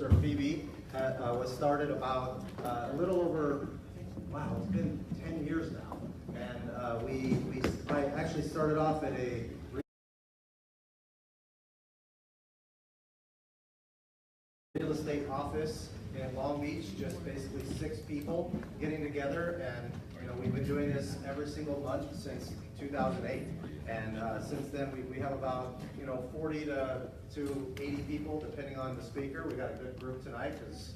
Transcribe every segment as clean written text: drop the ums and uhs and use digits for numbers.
or FIBI, was started about a little over, wow, it's been 10 years now. And I actually started off at a real estate office in Long Beach, just basically 6 people getting together, and we've been doing this every single month since 2008. And since then, we have about 40 to 80 people, depending on the speaker. We got a good group tonight because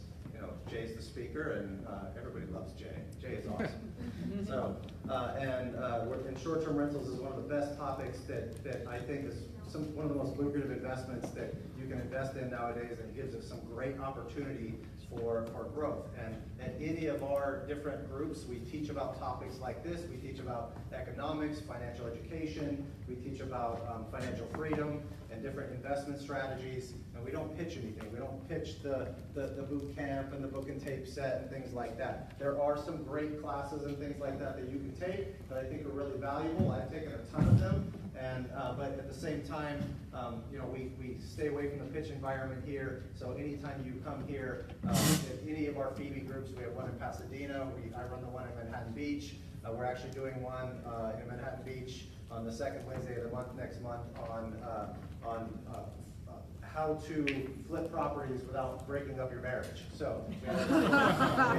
Jay's the speaker, and everybody loves Jay. Jay is awesome. So, and short-term rentals is one of the best topics that I think is one of the most lucrative investments that you can invest in nowadays, and gives us some great opportunity for growth. And at any of our different groups, we teach about topics like this. We teach about economics, financial education. We teach about financial freedom and different investment strategies. And we don't pitch anything. We don't pitch the boot camp and the book and tape set and things like that. There are some great classes and things like that you can take that I think are really valuable. I've taken a ton of them. And but at the same time, we stay away from the pitch environment here. So anytime you come here, at any of our FIBI groups, we have one in Pasadena. I run the one in Manhattan Beach. We're actually doing one in Manhattan Beach on the second Wednesday of the month next month on how to flip properties without breaking up your marriage. So we have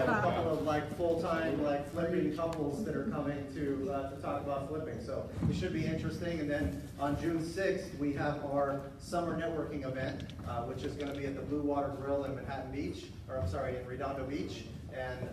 a couple of full-time flipping couples that are coming to talk about flipping. So it should be interesting. And then on June 6th, we have our summer networking event, which is going to be at the Blue Water Grill in Manhattan Beach, or I'm sorry, in Redondo Beach. And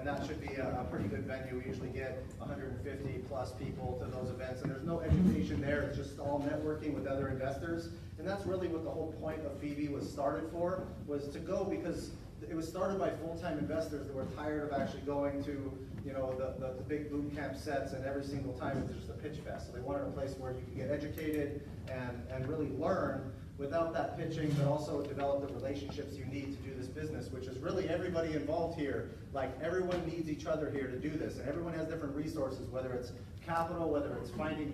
that should be a pretty good venue. We usually get 150 plus people to those events, and there's no education there. It's just all networking with other investors. And that's really what the whole point of FIBI was started for, was to go, because it was started by full-time investors that were tired of actually going to the big boot camp sets, and every single time it was just a pitch fest. So they wanted a place where you could get educated and really learn without that pitching, but also develop the relationships you need to do this business, which is really everybody involved here. Like, everyone needs each other here to do this, and everyone has different resources, whether it's capital, whether it's finding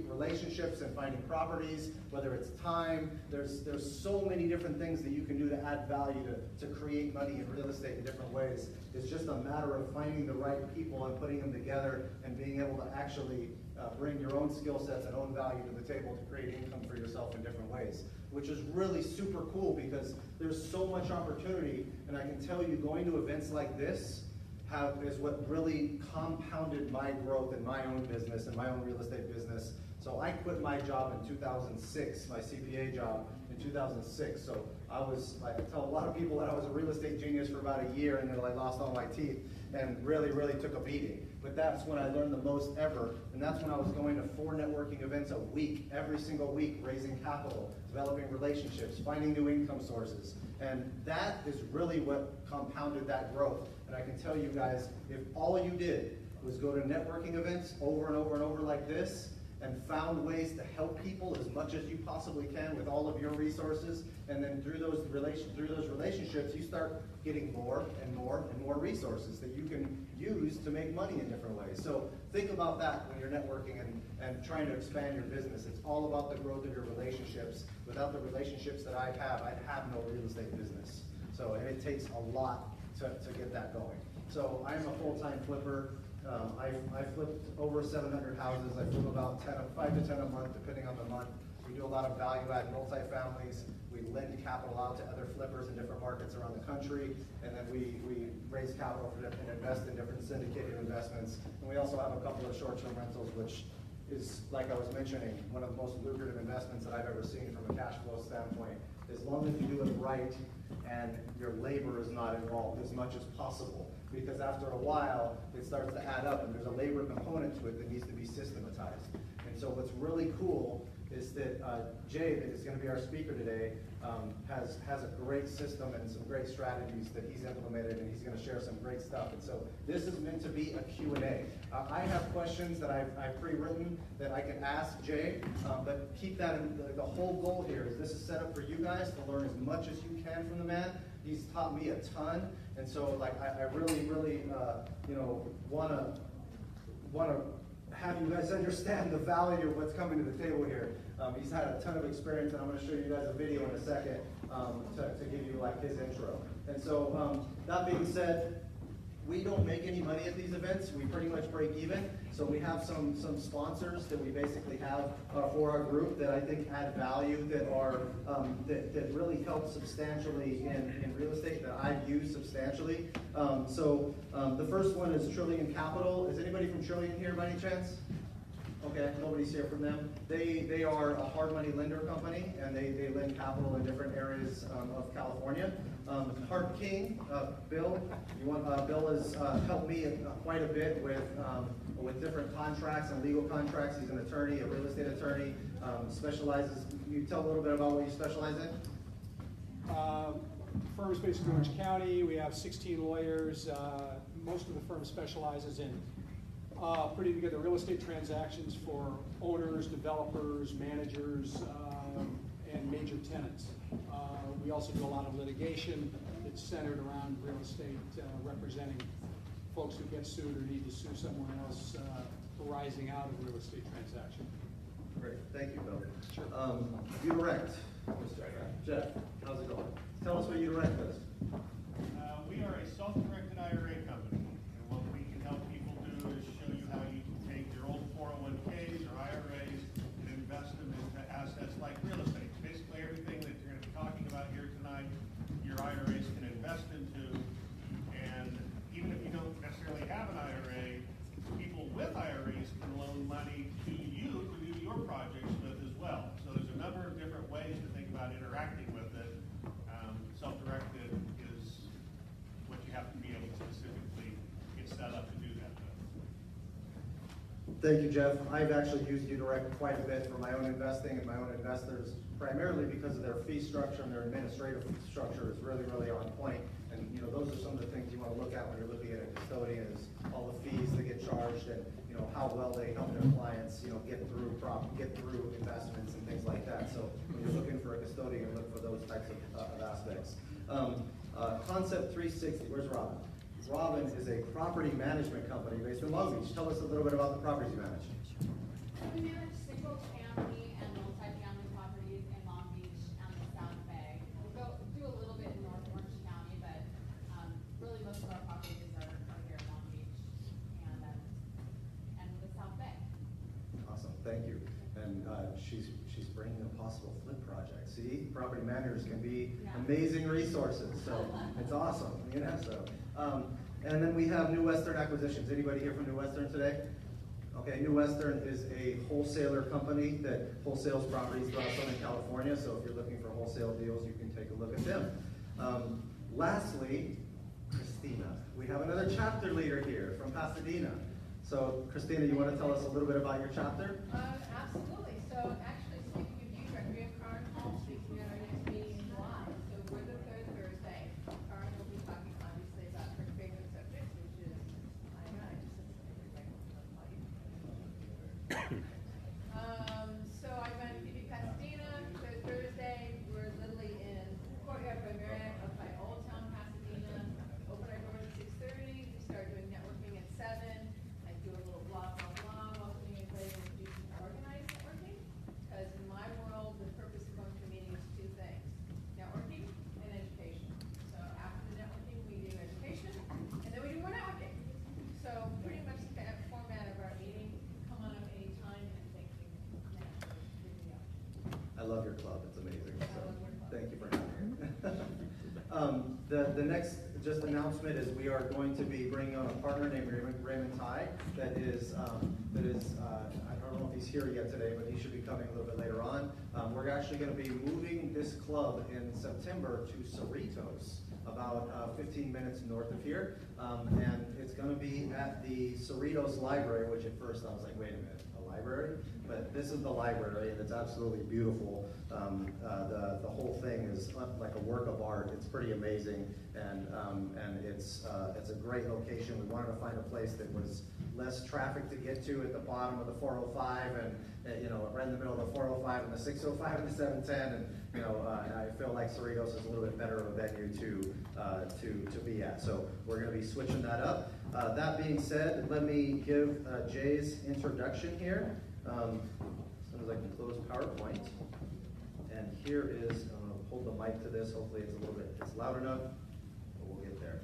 relationships and finding properties, whether it's time. There's so many different things that you can do to add value to create money in real estate in different ways. It's just a matter of finding the right people and putting them together and being able to actually bring your own skill sets and own value to the table to create income for yourself in different ways, which is really super cool because there's so much opportunity. And I can tell you, going to events like this is what really compounded my growth in my own business and my own real estate business. So I quit my job in 2006, my CPA job in 2006. So I tell a lot of people that I was a real estate genius for about a year, and then I lost all my teeth and really, really took a beating. But that's when I learned the most ever, and that's when I was going to 4 networking events a week, every single week, raising capital, developing relationships, finding new income sources. And that is really what compounded that growth. And I can tell you guys, if all you did was go to networking events over and over and over like this, and found ways to help people as much as you possibly can with all of your resources, and then through those relationships, you start getting more and more and more resources that you can use to make money in different ways. So think about that when you're networking and trying to expand your business. It's all about the growth of your relationships. Without the relationships that I have, I'd have no real estate business. So, and it takes a lot to get that going. So I'm a full-time flipper. I flipped over 700 houses. I flip about 5 to 10 a month, depending on the month. We do a lot of value-add multifamilies. We lend capital out to other flippers in different markets around the country, and then we raise capital for them and invest in different syndicated investments. And we also have a couple of short-term rentals, which is, like I was mentioning, one of the most lucrative investments that I've ever seen from a cash flow standpoint. As long as you do it right and your labor is not involved as much as possible. Because after a while, it starts to add up, and there's a labor component to it that needs to be systematized. And so what's really cool is that Jay, that is going to be our speaker today, has a great system and some great strategies that he's implemented, and he's going to share some great stuff. And so this is meant to be a Q&A. I have questions that I've pre-written that I can ask Jay, but keep that in the whole goal here is this is set up for you guys to learn as much as you can from the man. He's taught me a ton, and so I really want to have you guys understand the value of what's coming to the table here. He's had a ton of experience, and I'm going to show you guys a video in a second to give you like his intro. And so that being said, we don't make any money at these events. We pretty much break even. So we have some sponsors that we basically have for our group that I think add value, that are that really help substantially in real estate, that I've used substantially. The first one is Trillion Capital. Is anybody from Trillion here by any chance? Okay, nobody's here from them. They are a hard money lender company, and they lend capital in different areas of California. Hart King, Bill, Bill has helped me quite a bit with different contracts and legal contracts. He's an attorney, a real estate attorney, specializes. Can you tell a little bit about what you specialize in? Firm's based in Orange County. We have 16 lawyers. Most of the firm specializes in putting together real estate transactions for owners, developers, managers, and major tenants. We also do a lot of litigation that's centered around real estate, representing folks who get sued or need to sue someone else arising out of a real estate transaction. Great, thank you, Bill. Sure. Udirect, Jeff, how's it going? Tell us what Udirect does. We are a self-directed IRA company, and what we can help people do is show you how you can take your old 401ks or IRAs and invest them into assets like real estate. Basically everything that you're going to be talking about here tonight, your IRAs can invest into, and even if you don't necessarily have an IRA, people with IRAs can loan money to you to do your projects with as well. So there's a number of different ways to think about interacting with it. Self-directed is what you have to be able to specifically get set up to do that with. Thank you, Jeff. I've actually used Udirect quite a bit for my own investing and my own investors, primarily because of their fee structure and their administrative structure is really, really on point. And those are some of the things you want to look at when you're looking at a custodian, is all the fees that get charged, and how well they help their clients get through investments and things like that. So when you're looking for a custodian, look for those types of aspects. Concept 360, where's Robin? Robin is a property management company based in Long Beach. Tell us a little bit about the properties you manage. We manage single-family and multi-family properties in Long Beach and the South Bay. We do a little bit in North Orange County, but really most of our properties are here in Long Beach and the South Bay. Awesome, thank you. And she's bringing a possible flip project. See, property managers can be amazing resources, so it's awesome. And then we have New Western Acquisitions. Anybody here from New Western today? Okay, New Western is a wholesaler company that wholesales properties throughout Southern California. So if you're looking for wholesale deals, you can take a look at them. Lastly, Christina. We have another chapter leader here from Pasadena. So Christina, you want to tell us a little bit about your chapter? Absolutely. So actually, speaking of Udirect, we have Karen Hall speaking at our next meeting in July. So we're the third Thursday. Karen will be talking obviously about her favorite subject, which is so I run FIBI Pasadena. Third Thursday, we're literally in Courtyard by Marriott up by Old Town Pasadena. Open our doors at 6:30. We start doing networking at 7. I do a little blah blah blah, welcoming everybody and introducing organized networking. Because in my world, the purpose of going to a meeting is two things: networking and education. So after the networking, we do education, and then we do more networking. So pretty much the format of our meeting. Come on up anytime, and thank you. I love your club. It's amazing. So thank you for having me. The next just announcement is we are going to be bringing on a partner named Raymond Ty. That is I don't know if he's here yet today, but he should be coming a little bit later on. We're actually going to be moving this club in September to Cerritos, about 15 minutes north of here, and it's going to be at the Cerritos Library, which at first I was like, wait a minute, a library? But this is the library, and it's absolutely beautiful. The whole thing is like a work of art. It's pretty amazing, and it's a great location. We wanted to find a place that was less traffic to get to at the bottom of the 405, and right in the middle of the 405 and the 605 and the 710, and I feel like Cerritos is a little bit better of a venue to be at. So we're going to be switching that up. That being said, let me give Jay's introduction here. So as I can close PowerPoint. And here is, I'm going to hold the mic to this. Hopefully it's a little bit, it's loud enough, but we'll get there.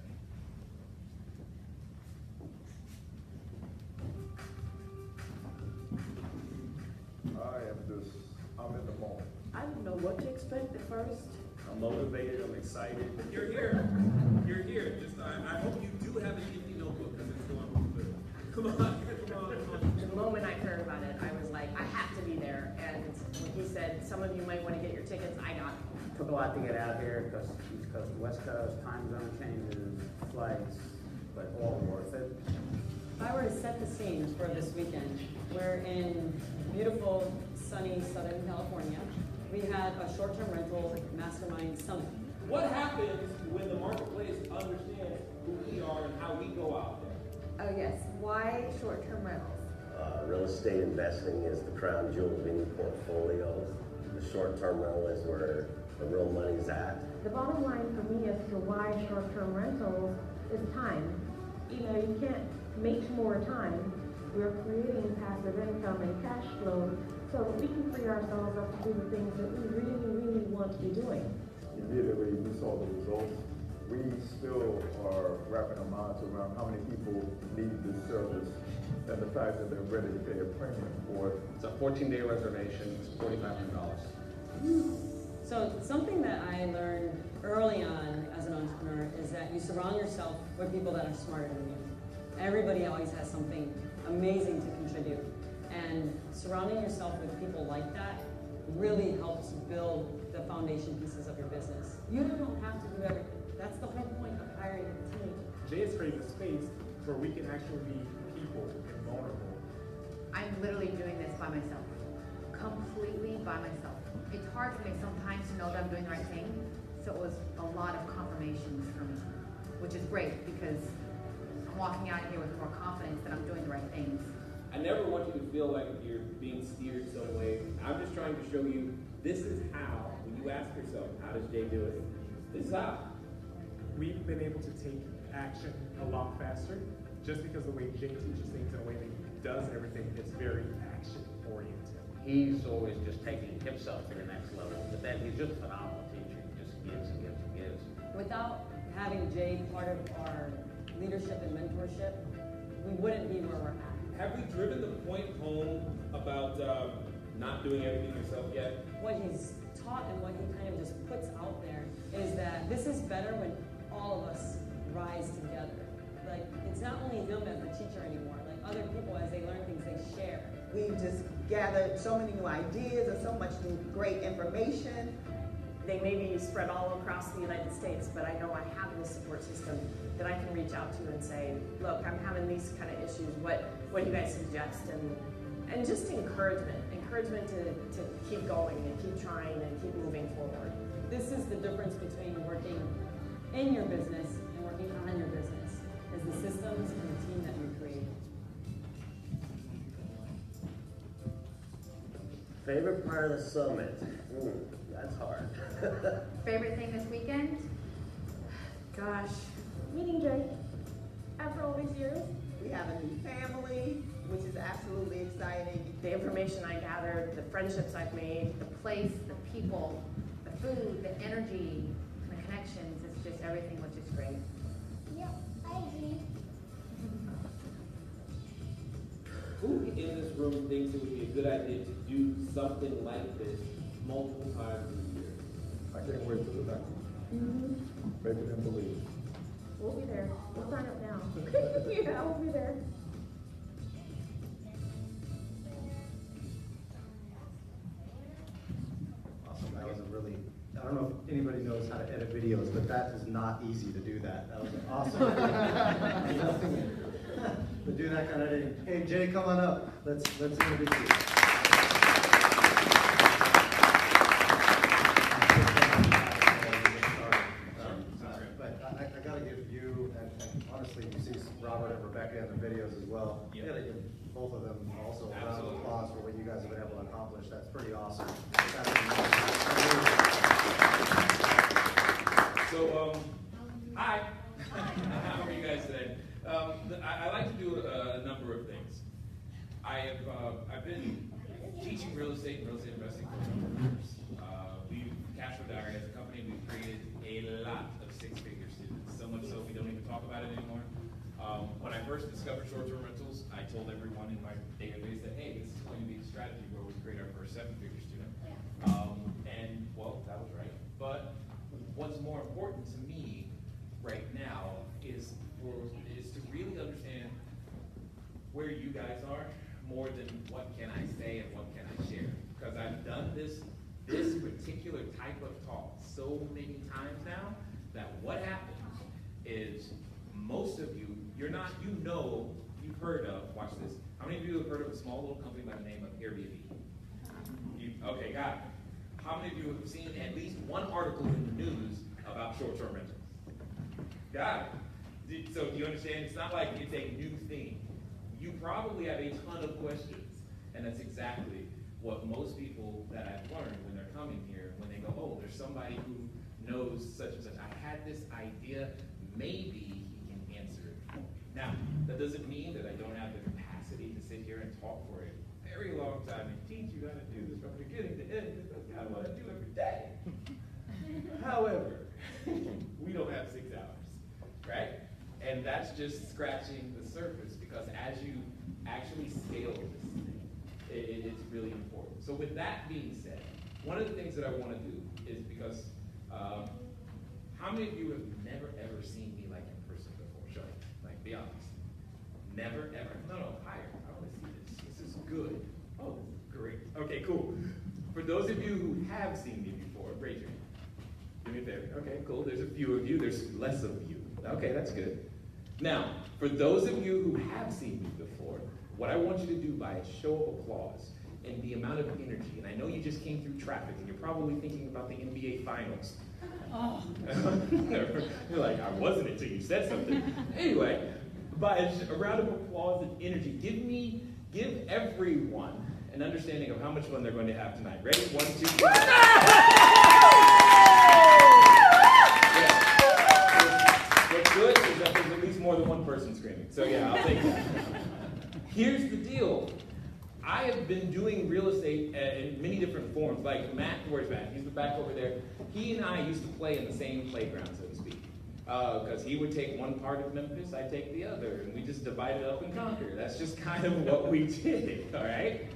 I'm in the moment. I didn't know what to expect at first. I'm motivated, I'm excited. You're here. You're here. Just I hope you do have an empty notebook because it's going to be good. Come on. The moment I heard about it, I was like, I have to be there. And when he said, some of you might want to get your tickets, I got it. Took a lot to get out here because East Coast, West Coast, time zone changes, flights, but all worth it. If I were to set the scene for this weekend, we're in beautiful, sunny Southern California. We had a short-term rental mastermind summit. What happens when the marketplace understands who we are and how we go out there? Oh, yes. Why short-term rentals? Real estate investing is the crown jewel of any portfolio. The short-term rental is where the real money's at. The bottom line for me as to why short-term rentals is time. You know, you can't make more time. We're creating passive income and cash flow so that we can free ourselves up to do the things that we really, really want to be doing. Immediately we saw the results. We still are wrapping our minds around how many people need this service and the fact that they're ready to pay a premium for it. It's a 14-day reservation, it's $4,500. So something that I learned early on as an entrepreneur is that you surround yourself with people that are smarter than you. Everybody always has something amazing to contribute. And surrounding yourself with people like that really helps build the foundation pieces of your business. You don't have to do everything. That's the whole point of hiring a team. Jay has created a space where we can actually be people and vulnerable. I'm literally doing this by myself, completely by myself. It's hard for me sometimes to know that I'm doing the right thing, so it was a lot of confirmations for me, which is great because I'm walking out of here with more confidence that I'm doing the right things. I never want you to feel like you're being steered some way. I'm just trying to show you this is how, when you ask yourself, how does Jay do it? This is how. We've been able to take action a lot faster just because the way Jay teaches things and the way that he does everything is very action-oriented. He's always just taking himself to the next level, but then he's just a phenomenal teacher. He just gives and gives and gives. Without having Jay part of our leadership and mentorship, we wouldn't be where we're at. Have we driven the point home about not doing everything yourself yet? What he's taught and what he kind of just puts out there is that this is better when all of us rise together. Like, it's not only him as the teacher anymore. Like, other people, as they learn things, they share. We've just gathered so many new ideas and so much new great information. They may be spread all across the United States, but I know I have this support system that I can reach out to and say, look, I'm having these kind of issues. What do you guys suggest? And just encouragement to keep going and keep trying and keep moving forward. This is the difference between working in your business and working on your business, is the systems and the team that you create. Favorite part of the summit? That's hard. Favorite thing this weekend? Gosh, meeting Jay after all these years. We have a new family, which is absolutely exciting. The information I gathered, the friendships I've made, The place, the people, the food, the energy, the connections, it's just everything was just great. Yep, I agree. Who in this room thinks it would be a good idea to do something like this multiple times a year? I can't wait till the next one. Make them believe. We'll be there. We'll sign up now. Yeah, we'll be there. Awesome. That was a really, I don't know if anybody knows how to edit videos, but that is not easy to do that. That was awesome. To do that kind of editing. Hey, Jay, come on up. Let's introduce you. But I got to give you, and honestly, you see Robert and Rebecca in the videos as well. You got to give both of them also a round of applause for what you guys have been able to accomplish. That's pretty awesome. So, hi. How are you guys today? I like to do a number of things. I've been teaching real estate and real estate investing for a number of years. Cash Flow Diary, as a company, we've created a lot of six-figure students. So much so we don't even talk about it anymore. When I first discovered short-term rentals, I told everyone in my database that, hey, this is going to be the strategy where we create our first seven-figure student. And, well, that was right. But what's more important to me right now is to really understand where you guys are more than what can I say and what can I share. Because I've done this particular type of talk so many times now that what happens is most of you, you've heard of, watch this, how many of you have heard of a small little company by the name of Airbnb? Okay, got it. How many of you have seen at least one article in the news about short-term rentals? Got it. So do you understand? It's not like it's a new thing. You probably have a ton of questions, and that's exactly what most people that I've learned when they're coming here, when they go, oh, there's somebody who knows such and such. I had this idea, maybe he can answer it. Now, that doesn't mean that I don't have the capacity to sit here and talk for a very long time and teach you how to do this from beginning to end, because that's kind of what I do every day. However, we don't have 6 hours, right? And that's just scratching the surface, because as you actually scale this thing, it's really important. So with that being said, one of the things that I want to do is because, how many of you have never ever seen me like in person before? Show me, like be honest. Never ever, no, higher, I want to see this. This is good. Oh, this is great. Okay, cool. For those of you who have seen me before, raise your hand. Do me a favor. Okay, cool, there's a few of you, there's less of you. Okay, that's good. Now, for those of you who have seen me before, what I want you to do by a show of applause and the amount of energy, and I know you just came through traffic and you're probably thinking about the NBA Finals. Oh. You're like, I wasn't until you said something. Anyway, by a round of applause and energy, give everyone an understanding of how much fun they're going to have tonight. Ready? 1, 2, 3. What's good is that there's at least more than one person screaming. So yeah, I'll take that. Here's the deal. I have been doing real estate in many different forms. Like Matt, where's Matt? He's back over there. He and I used to play in the same playground, so to speak. Because he would take one part of Memphis, I'd take the other, and we just divided up and conquer. That's just kind of what we did, all right?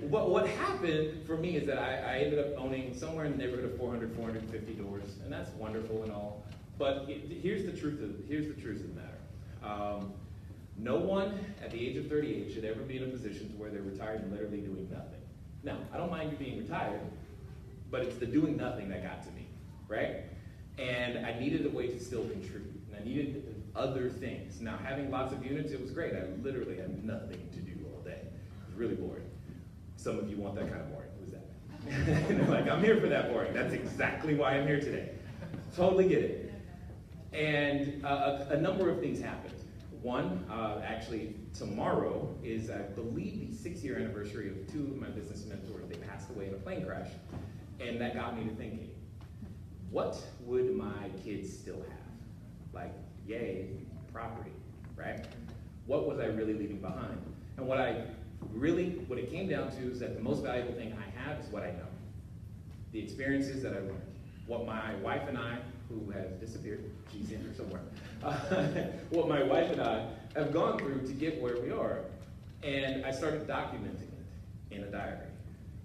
What happened for me is that I ended up owning somewhere in the neighborhood of 400, 450 doors, and that's wonderful and all. But here's the truth of the matter. No one at the age of 38 should ever be in a position to where they're retired and literally doing nothing. Now, I don't mind you being retired, but it's the doing nothing that got to me, right? And I needed a way to still contribute, and I needed other things. Now, having lots of units, it was great. I literally had nothing to do all day. It was really boring. Some of you want that kind of boring. Who's that? And they're like, I'm here for that boring. That's exactly why I'm here today. Totally get it. And a number of things happened. One, actually, tomorrow is, I believe, the 6-year anniversary of 2 of my business mentors. They passed away in a plane crash. And that got me to thinking, what would my kids still have? Like, yay, property, right? What was I really leaving behind? And what it came down to is that the most valuable thing I have is what I know. The experiences that I learned. What my wife and I, who has disappeared, she's in here somewhere, what my wife and I have gone through to get where we are. And I started documenting it in a diary.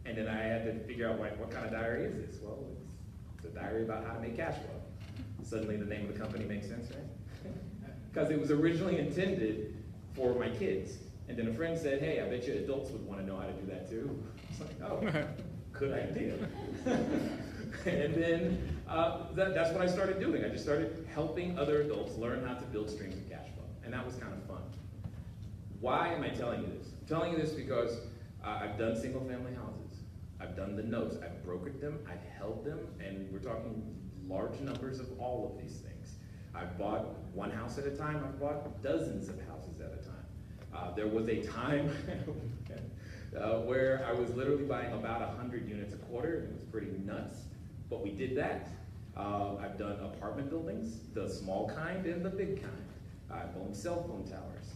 And then I had to figure out, what kind of diary is this? Well, it's a diary about how to make cash flow. Suddenly the name of the company makes sense, right? Because it was originally intended for my kids. And then a friend said, hey, I bet you adults would want to know how to do that too. It's like, oh, good idea. And then that's what I started doing. I just started helping other adults learn how to build streams of cash flow. And that was kind of fun. Why am I telling you this? I'm telling you this because I've done single family houses. I've done the notes. I've brokered them. I've held them. And we're talking large numbers of all of these things. I've bought one house at a time. I've bought dozens of houses at a time. There was a time where I was literally buying about 100 units a quarter. It was pretty nuts. But we did that. I've done apartment buildings, the small kind and the big kind. I've owned cell phone towers.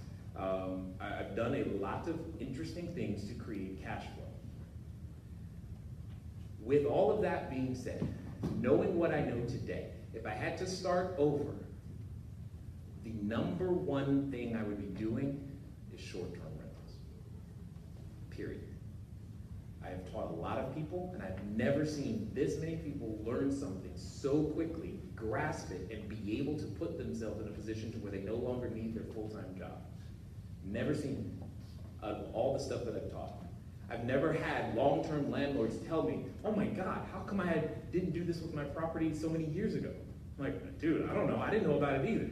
I've done a lot of interesting things to create cash flow. with all of that being said, knowing what I know today, if I had to start over, the number one thing I would be doing is short-term rentals, period. I have taught a lot of people, and I've never seen this many people learn something so quickly, grasp it, and be able to put themselves in a position to where they no longer need their full-time job. Never seen it. Out of all the stuff that I've taught. I've never had long-term landlords tell me, oh my God, how come I didn't do this with my property so many years ago? I'm like, dude, I don't know, I didn't know about it either.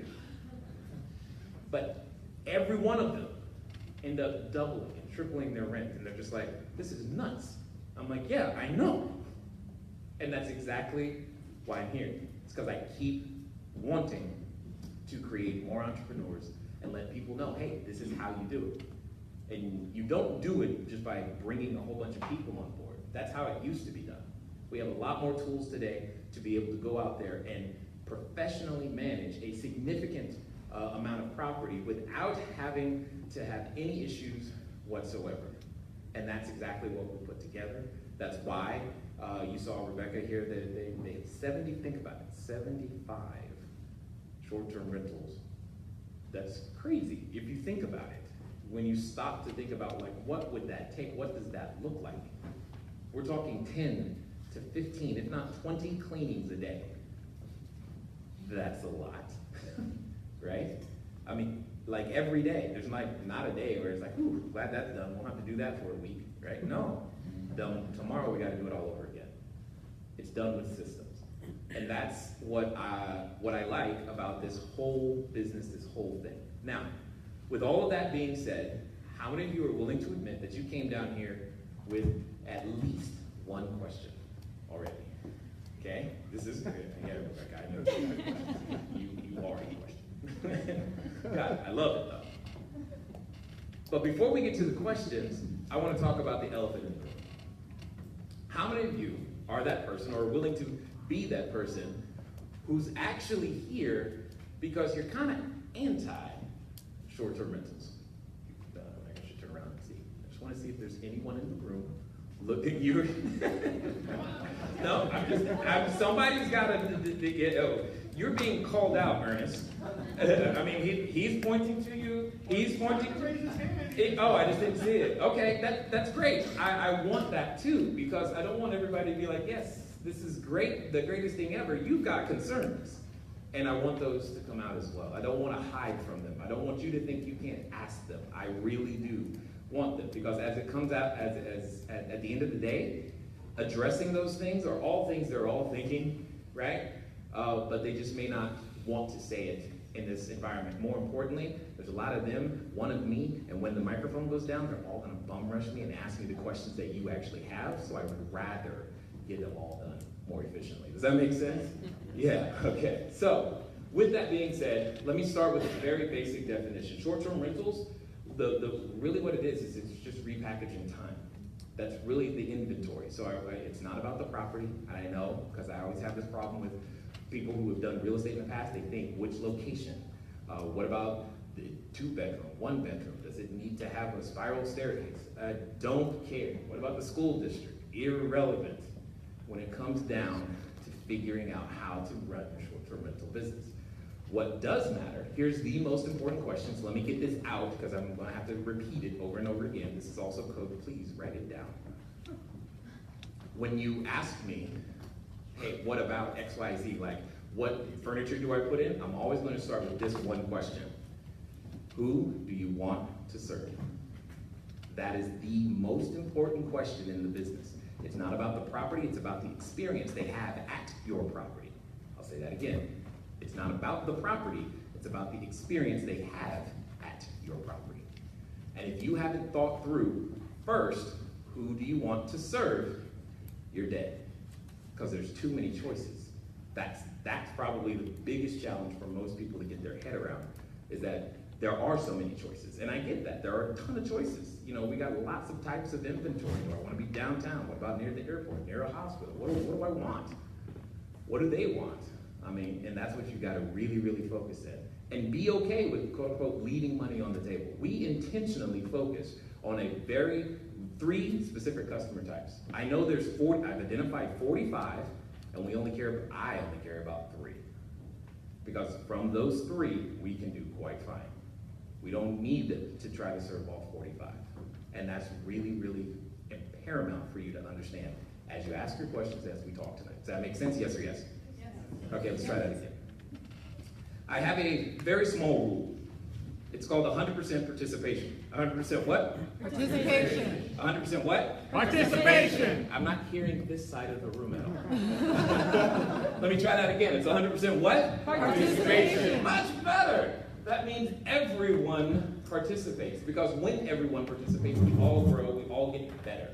But every one of them end up doubling and tripling their rent, and they're just like, this is nuts. I'm like, yeah, I know. And that's exactly why I'm here. It's because I keep wanting to create more entrepreneurs and let people know, hey, this is how you do it. And you don't do it just by bringing a whole bunch of people on board. That's how it used to be done. We have a lot more tools today to be able to go out there and professionally manage a significant amount of property without having to have any issues whatsoever. And that's exactly what we put together. That's why you saw Rebecca here, that they have 70, think about it, 75 short-term rentals. That's crazy if you think about it. When you stop to think about, like, what would that take? What does that look like? We're talking 10 to 15, if not 20 cleanings a day. That's a lot, right? I mean, like every day. There's like not a day where it's like, ooh, glad that's done. We'll have to do that for a week, right? No, done tomorrow. We got to do it all over again. It's done with systems, and that's what I like about this whole business, this whole thing. Now, with all of that being said, how many of you are willing to admit that you came down here with at least one question already? Okay, this is good. Yeah, Rebecca, I know you are the question. God, I love it though. But before we get to the questions, I want to talk about the elephant in the room. How many of you are that person or are willing to be that person who's actually here because you're kind of anti short-term rentals? I should turn around and see. I just want to see if there's anyone in the room. Look at you. No, somebody's got to, you're being called out, Ernest. I mean, he's pointing to you. He's pointing to you. Oh, I just didn't see it. Okay, that's great. I want that too, because I don't want everybody to be like, yes, this is great, the greatest thing ever. You've got concerns. And I want those to come out as well. I don't want to hide from them. I don't want you to think you can't ask them. I really do want them, because as it comes out, at the end of the day, addressing those things are all things they're all thinking, right? But they just may not want to say it in this environment. More importantly, there's a lot of them, one of me, and when the microphone goes down, they're all going to bum rush me and ask me the questions that you actually have, so I would rather get them all done more efficiently. Does that make sense? Yeah, okay. So, with that being said, let me start with a very basic definition. Short-term rentals, really what it is it's just repackaging time. That's really the inventory. So it's not about the property, and I know, because I always have this problem with people who have done real estate in the past. They think, which location? What about the 2-bedroom, 1-bedroom? Does it need to have a spiral staircase? I don't care. What about the school district? Irrelevant when it comes down to figuring out how to run a short-term rental business. What does matter, here's the most important question, so let me get this out because I'm going to have to repeat it over and over again. This is also code, please write it down. When you ask me, hey, what about XYZ, like what furniture do I put in? I'm always going to start with this one question. Who do you want to serve? That is the most important question in the business. It's not about the property, it's about the experience they have at your property. I'll say that again. It's not about the property, it's about the experience they have at your property. And if you haven't thought through, first, who do you want to serve, you're dead. Because there's too many choices. That's probably the biggest challenge for most people to get their head around, is that there are so many choices. And I get that, there are a ton of choices. You know, we got lots of types of inventory. Do I want to be downtown? What about near the airport, near a hospital? What do I want? What do they want? I mean, and that's what you got to really, really focus in. And be okay with, quote unquote, leaving money on the table. We intentionally focus on a very, 3 specific customer types. I know there's 40, I've identified 45, and I only care about 3. Because from those 3, we can do quite fine. We don't need to try to serve all 45. And that's really, really paramount for you to understand as you ask your questions as we talk tonight. Does that make sense? Yes or yes? Yes. Okay, let's try that again. I have a very small rule. It's called 100% participation. 100% what? Participation. 100% what? Participation. I'm not hearing this side of the room at all. Let me try that again. It's 100% what? Participation. Much better. That means everyone participates, because when everyone participates, we all grow, we all get better.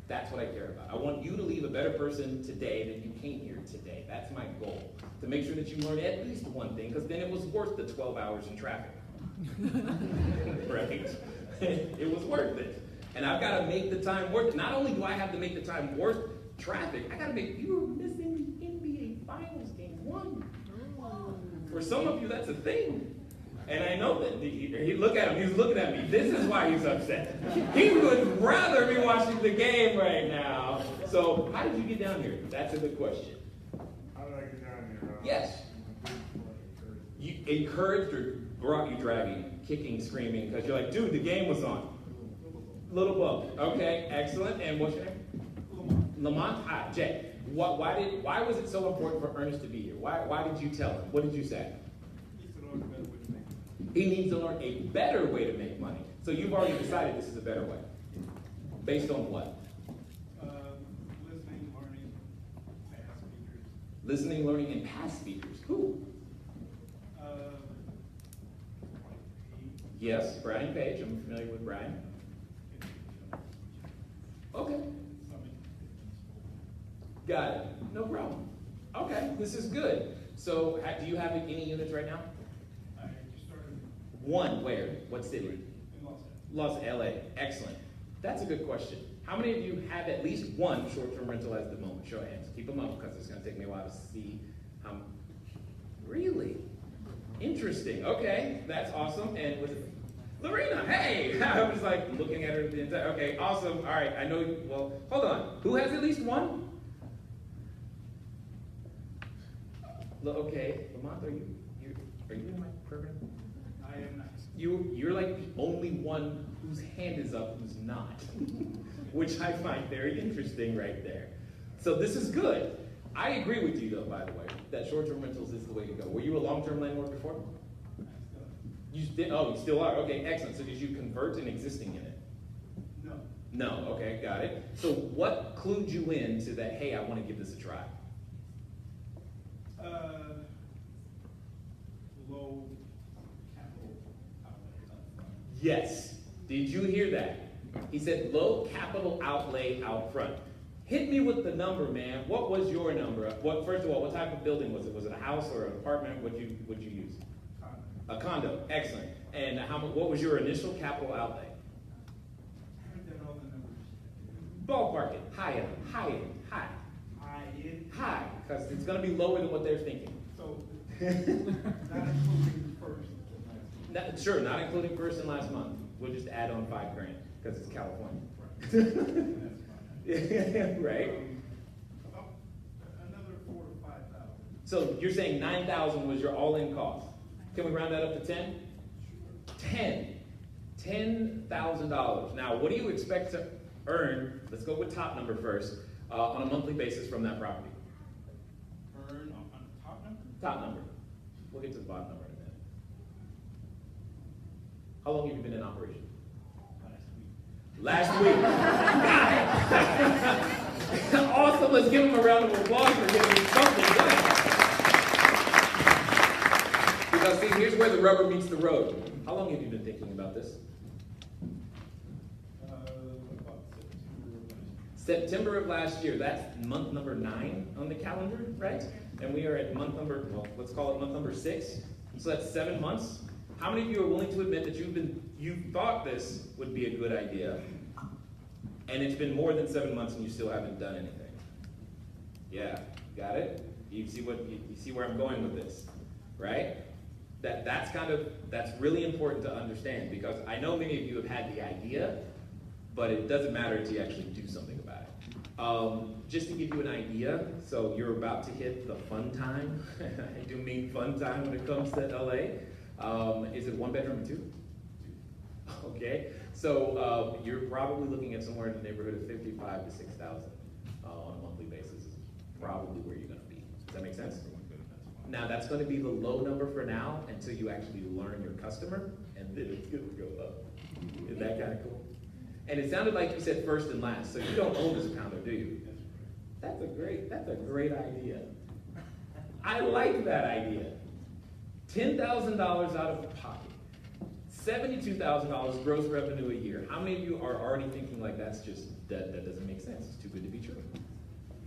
That's what I care about. I want you to leave a better person today than you came here today. That's my goal. To make sure that you learn at least one thing, because then it was worth the 12 hours in traffic. Right? It was worth it. And I've got to make the time worth it. Not only do I have to make the time worth traffic, I got to make, you were missing NBA Finals Game 1. For some of you, that's a thing. And I know that. Look at him. He's looking at me. This is why he's upset. He would rather be watching the game right now. So, how did you get down here? That's a good question. How did I get down here? Yes. You encouraged or brought you dragging, kicking, screaming, because you're like, dude, the game was on. Little bump. Okay, excellent. And what's your name? Lamont. Hi, Jay. Why was it so important for Ernest to be here? Why did you tell him? What did you say? He needs to learn a better way to make money. So you've already decided this is a better way. Based on what? Listening, learning, past speakers. Listening, learning, and past speakers. Who? Yes, Brian Page. I'm familiar with Brian. Okay. Got it. No problem. Okay, this is good. So do you have any units right now? I just started. One, where? What city? In Los Angeles. LA. Excellent. That's a good question. How many of you have at least one short-term rental at the moment? Show of hands. Keep them up, because it's going to take me a while to see how. Really? Interesting. Okay, that's awesome. And was it Lorena? Hey! I was like looking at her the entire. Okay, awesome. All right, I know. Well, hold on. Who has at least one? Okay, Lamont, are you in my program? I am not. You're like the only one whose hand is up who's not, which I find very interesting right there. So this is good. I agree with you, though, by the way, that short-term rentals is the way to go. Were you a long-term landlord before? You did. Oh, you still are. Okay, excellent. So did you convert an existing unit? No. No. Okay, got it. So what clued you into that? Hey, I want to give this a try. Low capital outlay. Yes. Did you hear that? He said low capital outlay out front. Hit me with the number, man. What was your number? First of all, what type of building was it? Was it a house or an apartment? What'd you use? Condo. A condo. Excellent. And what was your initial capital outlay? I heard that all the numbers. Ballpark it. High. High in. High, because it's going to be lower than what they're thinking. So, not including first. Sure, not including first and last month. We'll just add on $5,000 because it's California. Right. Another 4,000 to 5,000. So you're saying 9,000 was your all-in cost. Can we round that up to 10? Sure. $10,000. Now, what do you expect to earn? Let's go with top number first. On a monthly basis from that property. Earn on top number? Top number. We'll get to the bottom number in a minute. How long have you been in operation? Last week. Got it. Awesome. Let's give them a round of applause for getting something done. Because see, here's where the rubber meets the road. How long have you been thinking about this? About September of last year. That's month number 9 on the calendar, right? And we are at month number, well, let's call it month number 6. So that's 7 months. How many of you are willing to admit that you thought this would be a good idea, and it's been more than 7 months and you still haven't done anything? Yeah, got it? You see where I'm going with this, right? That's really important to understand, because I know many of you have had the idea, but it doesn't matter until you actually do something about it. Just to give you an idea, so you're about to hit the fun time. I do mean fun time when it comes to LA. Is it 1 bedroom or 2? Okay, so you're probably looking at somewhere in the neighborhood of 55 to 6,000 on a monthly basis. Is probably where you're going to be. Does that make sense? Now that's going to be the low number for now until you actually learn your customer, and then it's going to go up. Is that kind of cool? And it sounded like you said first and last, so you don't own this condo, do you? That's a great idea. I like that idea. $10,000 out of pocket, $72,000 gross revenue a year. How many of you are already thinking like that doesn't make sense? It's too good to be true.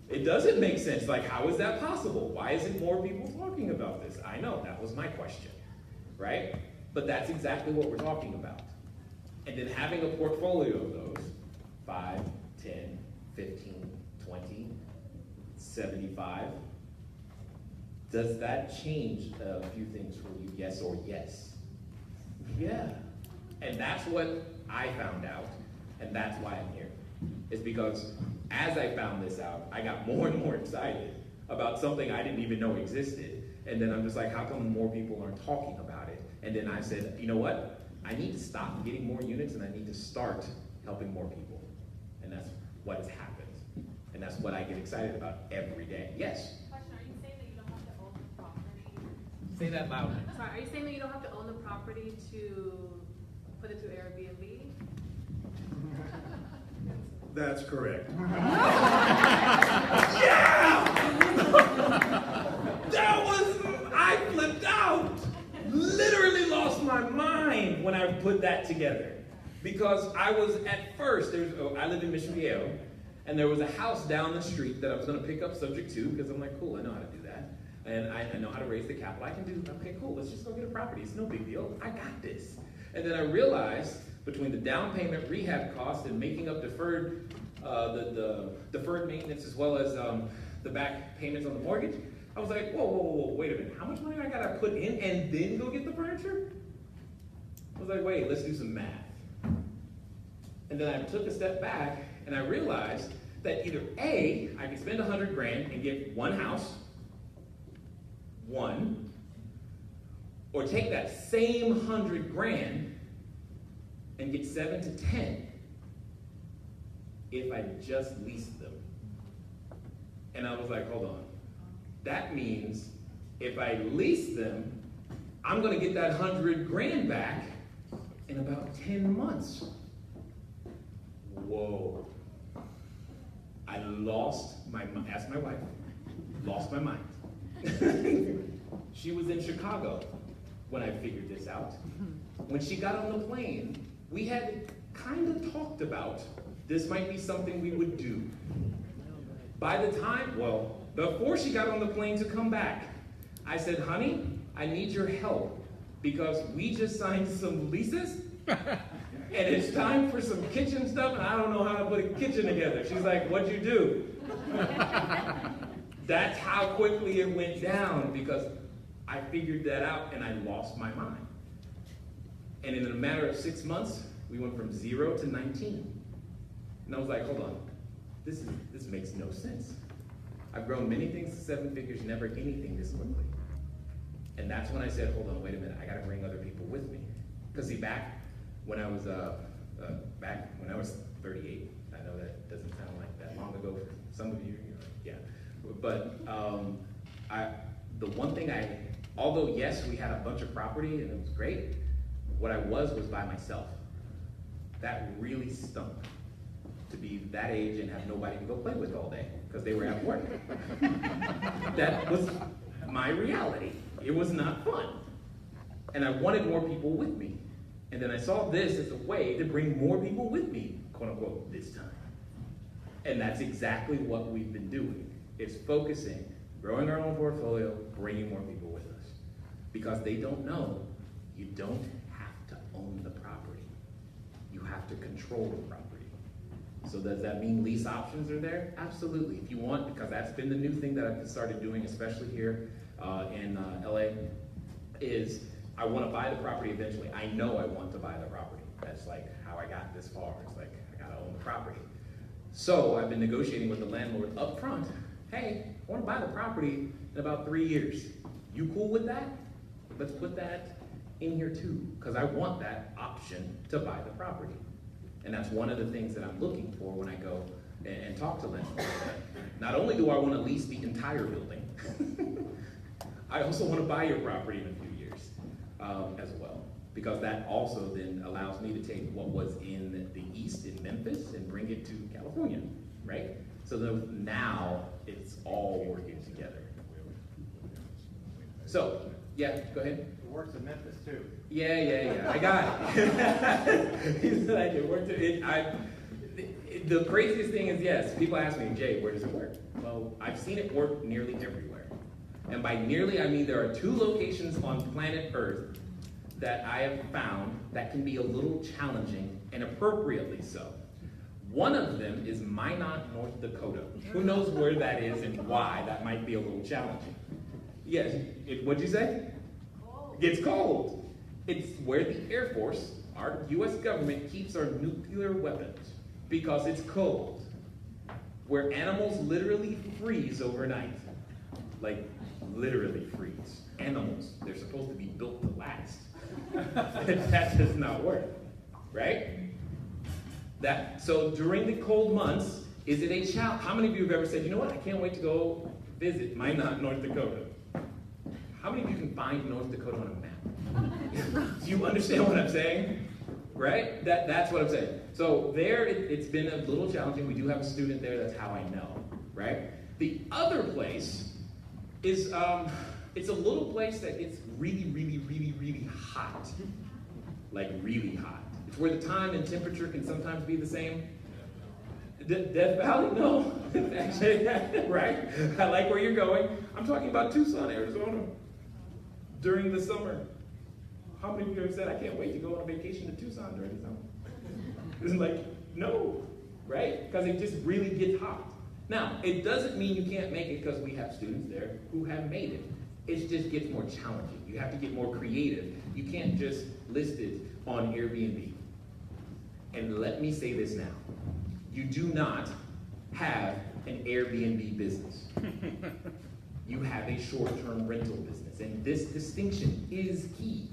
It doesn't make sense. Like, how is that possible? Why isn't more people talking about this? I know, that was my question, right? But that's exactly what we're talking about. And then having a portfolio of those, 5, 10, 15, 20, 75, does that change a few things for you, yes or yes? Yeah. And that's what I found out, and that's why I'm here. It's because as I found this out, I got more and more excited about something I didn't even know existed. And then I'm just like, how come more people aren't talking about it? And then I said, you know what? I need to stop getting more units and I need to start helping more people. And that's what has happened. And that's what I get excited about every day. Yes? Question, are you saying that you don't have to own the property? Say that loud. Sorry, are you saying that you don't have to own the property to put it to Airbnb? That's correct. Yeah! I flipped out. Literally lost my mind when I put that together. Because I was at first, I live in Mission Viejo, and there was a house down the street that I was going to pick up subject to, because I'm like, cool, I know how to do that. And I know how to raise the capital. I can do, okay, cool, let's just go get a property. It's no big deal. I got this. And then I realized, between the down payment, rehab cost, and making up deferred, the deferred maintenance as well as the back payments on the mortgage, I was like, whoa, wait a minute. How much money I got to put in and then go get the furniture? I was like, wait, let's do some math. And then I took a step back and I realized that either A, I could spend $100,000 and get one house, or take that same $100,000 and get 7 to 10 if I just leased them. And I was like, hold on. That means if I lease them, I'm gonna get that $100,000 back in about 10 months. Whoa. I lost my mind, asked my wife, lost my mind. She was in Chicago when I figured this out. When she got on the plane, we had kind of talked about this might be something we would do. By the time, before she got on the plane to come back, I said, honey, I need your help because we just signed some leases and it's time for some kitchen stuff and I don't know how to put a kitchen together. She's like, what'd you do? That's how quickly it went down because I figured that out and I lost my mind. And in a matter of 6 months, we went from 0 to 19. And I was like, hold on, this makes no sense. I've grown many things to 7 figures, never anything this quickly. And that's when I said, hold on, wait a minute, I gotta bring other people with me. Because see, back when I was 38, I know that doesn't sound like that long ago for some of you, yeah. But the one thing although yes, we had a bunch of property and it was great, what I was by myself. That really stunk. To be that age and have nobody to go play with all day because they were at work. That was my reality. It was not fun. And I wanted more people with me. And then I saw this as a way to bring more people with me, quote unquote, this time. And that's exactly what we've been doing. It's focusing, growing our own portfolio, bringing more people with us. Because they don't know, you don't have to own the property. You have to control the property. So does that mean lease options are there? Absolutely. If you want, because that's been the new thing that I've started doing, especially here in LA, is I want to buy the property eventually. I know I want to buy the property. That's like how I got this far. It's like I gotta own the property. So I've been negotiating with the landlord up front. Hey, I want to buy the property in about 3 years. You cool with that? Let's put that in here too, because I want that option to buy the property. And that's one of the things that I'm looking for when I go and talk to landlords. Not only do I want to lease the entire building, I also want to buy your property in a few years as well. Because that also then allows me to take what was in the East in Memphis and bring it to California, right? So now it's all working together. So, yeah, go ahead. It works in Memphis too. Yeah, I got it. He's like, it worked. The craziest thing is, yes, people ask me, Jay, where does it work? Well, I've seen it work nearly everywhere. And by nearly, I mean there are 2 locations on planet Earth that I have found that can be a little challenging, and appropriately so. One of them is Minot, North Dakota. Who knows where that is and why that might be a little challenging? Yes, what'd you say? It's cold. It's where the Air Force, our US government, keeps our nuclear weapons because it's cold. Where animals literally freeze overnight. Like, literally freeze. Animals, they're supposed to be built to last. That does not work, right? So during the cold months, is it a challenge? How many of you have ever said, you know what, I can't wait to go visit Minot, North Dakota? How many of you can find North Dakota on a map? Do you understand what I'm saying? Right? That's what I'm saying. So there, it's been a little challenging. We do have a student there, that's how I know, right? The other place is, it's a little place that gets really, really, really, really hot. Like really hot. It's where the time and temperature can sometimes be the same. Death Valley? No. Actually, right? I like where you're going. I'm talking about Tucson, Arizona. During the summer. How many of you have said, I can't wait to go on vacation to Tucson during the summer? It's like, no, right? Because it just really gets hot. Now, it doesn't mean you can't make it because we have students there who have made it. It just gets more challenging. You have to get more creative. You can't just list it on Airbnb. And let me say this now. You do not have an Airbnb business. You have a short-term rental business. And this distinction is key,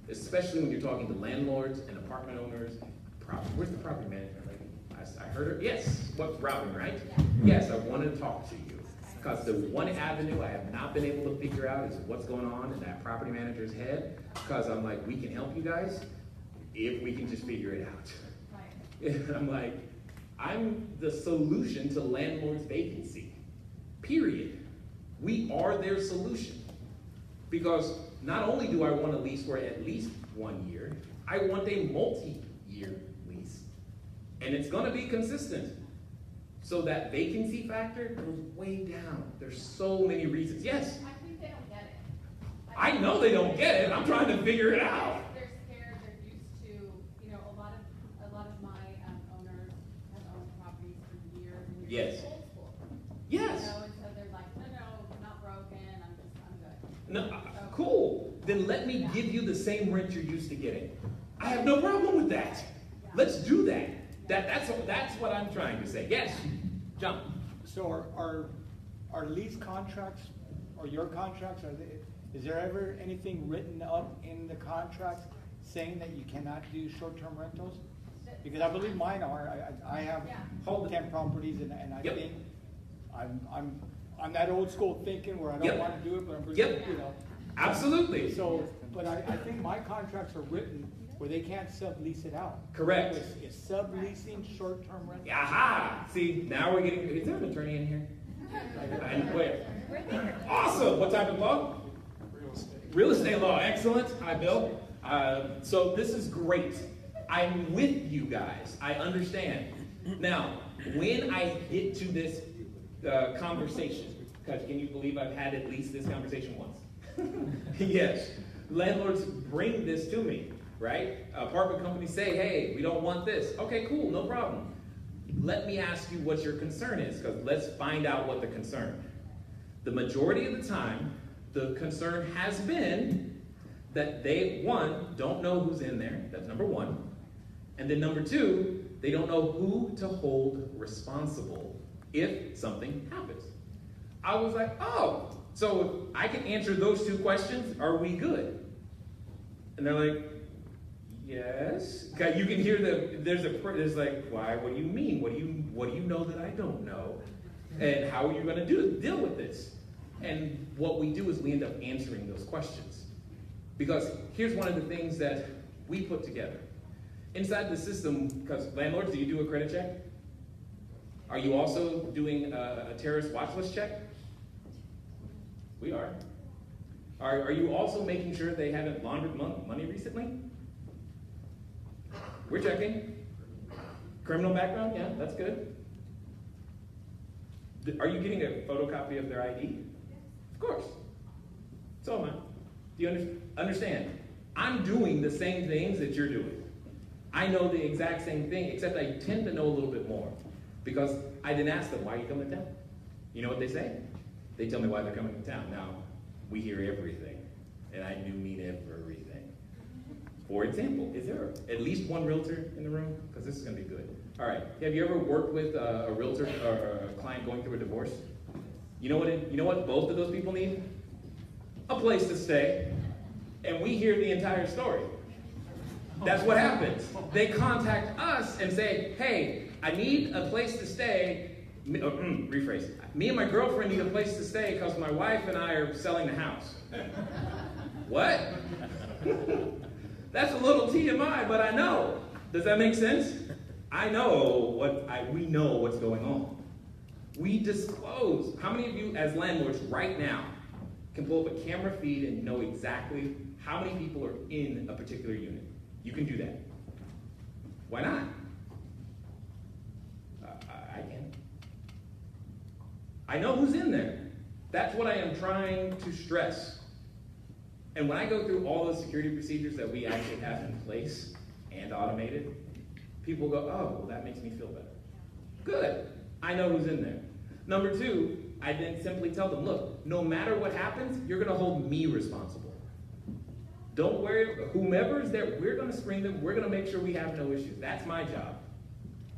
especially when you're talking to landlords and apartment owners. Where's the property manager lady? I heard her. Yes, what's Robin, right? Yes, I wanted to talk to you. Because the one avenue I have not been able to figure out is what's going on in that property manager's head. Because I'm like, we can help you guys if we can just figure it out. And I'm like, I'm the solution to landlord's vacancy. Period. We are their solution. Because not only do I want a lease for at least 1 year, I want a multi-year lease. And it's going to be consistent. So that vacancy factor goes way down. There's so many reasons. Yes? I think they don't get it. I know they don't get it. I'm trying to figure it out. They're scared. They're used to, you know, a lot of my owners have owned properties for years and years. Yes. Old school. Yes. You know, and so they're like, no, not broken. I'm good. No, cool. Then let me give you the same rent you're used to getting. I have no problem with that. Let's do that. That's what I'm trying to say. Yes, John. So are lease contracts or your contracts, is there ever anything written up in the contracts saying that you cannot do short-term rentals? Because I believe mine are. I have 10 properties, and I think I'm that old school thinking where I don't want to do it, but I'm really, you know. Absolutely. So, but I think my contracts are written where they can't sublease it out. Correct. It's subleasing short-term rentals. Aha! See, now we're getting. Is there an attorney in here? Where? Awesome. What type of law? Real estate. Real estate law. Excellent. Hi, Bill. So this is great. I'm with you guys. I understand. Now, when I get to this conversation, because can you believe I've had at least this conversation once? Yes. Landlords bring this to me, right? Apartment companies say, hey, we don't want this. Okay, cool, no problem. Let me ask you what your concern is, because let's find out what the concern. The majority of the time, the concern has been that they, one, don't know who's in there. That's number one. And then number two, they don't know who to hold responsible if something happens. I was like, oh, so if I can answer those two questions, are we good? And they're like, yes. You can hear there's like, why, what do you mean? What do you know that I don't know? And how are you gonna deal with this? And what we do is we end up answering those questions. Because here's one of the things that we put together. Inside the system, because landlords, do you do a credit check? Are you also doing a terrorist watch list check? We are. Are you also making sure they haven't laundered money recently? We're checking. Criminal background? Yeah, that's good. Are you getting a photocopy of their ID? Of course. So am I. Do you understand? I'm doing the same things that you're doing. I know the exact same thing, except I tend to know a little bit more. Because I didn't ask them, why are you coming to town? You know what they say? They tell me why they're coming to town. Now, we hear everything, and I do mean everything. For example, is there at least one realtor in the room? Because this is going to be good. All right, have you ever worked with a realtor or a client going through a divorce? You know what both of those people need? A place to stay. And we hear the entire story. That's what happens. They contact us and say, hey, I need a place to stay. Rephrase. Me and my girlfriend need a place to stay because my wife and I are selling the house. What? That's a little TMI, but I know. Does that make sense? I know we know what's going on. We disclose. How many of you as landlords right now can pull up a camera feed and know exactly how many people are in a particular unit? You can do that. Why not? I can. I know who's in there. That's what I am trying to stress. And when I go through all the security procedures that we actually have in place and automated, people go, oh, well, that makes me feel better. Good. I know who's in there. Number two, I then simply tell them, look, no matter what happens, you're going to hold me responsible. Don't worry, whomever's there, we're going to screen them. We're going to make sure we have no issues. That's my job.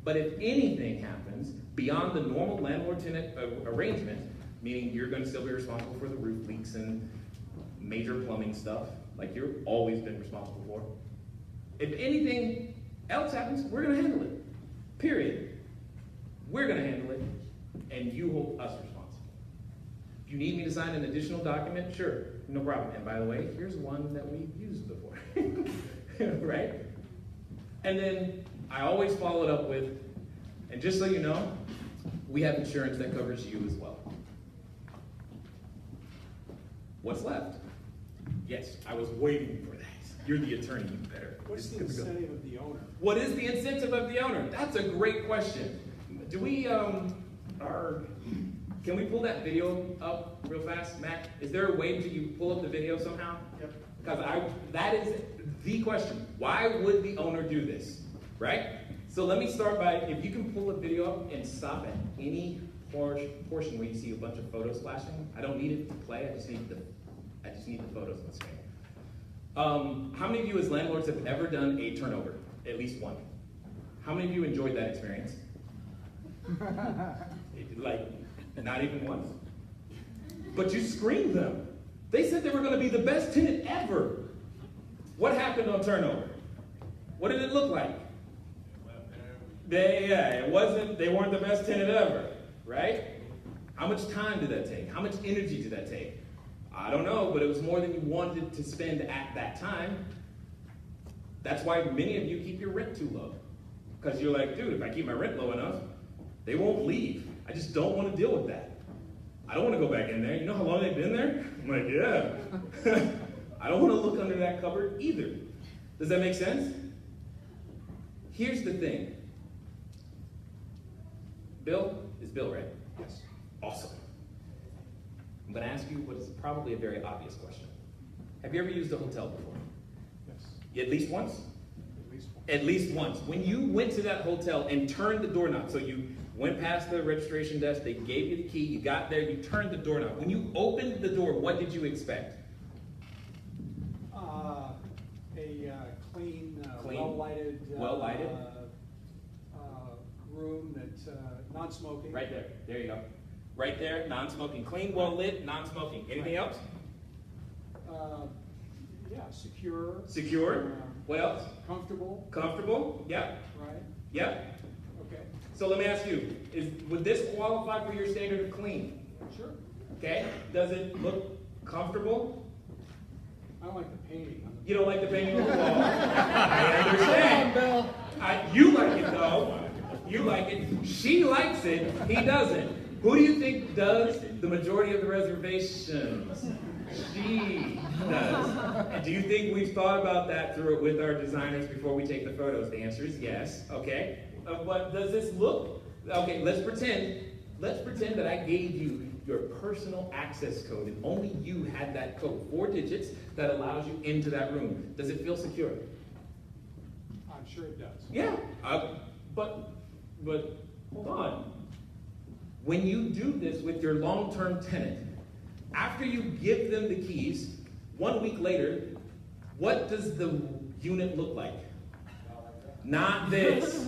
But if anything happens beyond the normal landlord-tenant arrangement, meaning you're going to still be responsible for the roof leaks and major plumbing stuff, like you've always been responsible for. If anything else happens, we're going to handle it. Period. We're going to handle it, and you hold us responsible. If you need me to sign an additional document, sure, no problem. And by the way, here's one that we've used before, right? And then I always follow it up with, and just so you know, we have insurance that covers you as well. What's left? Yes, I was waiting for that. You're the attorney, you better. What's the incentive of the owner? What is the incentive of the owner? That's a great question. Do we, can we pull that video up real fast, Mac? Is there a way to you pull up the video somehow? Yep. Because that is the question. Why would the owner do this, right? So let me start by, if you can pull a video up and stop at any portion where you see a bunch of photos flashing. I don't need it to play, I just need the photos on the screen. How many of you as landlords have ever done a turnover? At least one. How many of you enjoyed that experience? Like, not even once. But you screened them. They said they were going to be the best tenant ever. What happened on turnover? What did it look like? They weren't the best tenant ever, right? How much time did that take? How much energy did that take? I don't know, but it was more than you wanted to spend at that time. That's why many of you keep your rent too low. Because you're like, dude, if I keep my rent low enough, they won't leave. I just don't want to deal with that. I don't want to go back in there. You know how long they've been there? I'm like, yeah. I don't want to look under that cupboard either. Does that make sense? Here's the thing. Bill is Bill, right? Yes. Awesome. I'm going to ask you what is probably a very obvious question. Have you ever used a hotel before? Yes. At least once? At least once. At least once. When you went to that hotel and turned the doorknob, so you went past the registration desk, they gave you the key, you got there, you turned the doorknob. When you opened the door, what did you expect? A clean, Clean? well-lighted, Well-lighted? room that, non-smoking. Right there. There you go. Right there, non-smoking. Clean, well lit, non-smoking. Anything else? Yeah, secure. Secure. What else? Comfortable. Comfortable. Yep. Right? Yep. Okay. So let me ask you, would this qualify for your standard of clean? Sure. Okay. Does it look comfortable? I don't like the painting. You don't like the painting on the wall. I understand. You like it though. You like it. She likes it. He doesn't. Who do you think does the majority of the reservations? She does. And do you think we've thought about that through with our designers before we take the photos? The answer is yes. Okay. But does this look? Okay. Let's pretend that I gave you your personal access code, and only you had that code, 4 digits that allows you into that room. Does it feel secure? I'm sure it does. Yeah. But hold on. When you do this with your long-term tenant, after you give them the keys, 1 week later, what does the unit look like? Not this.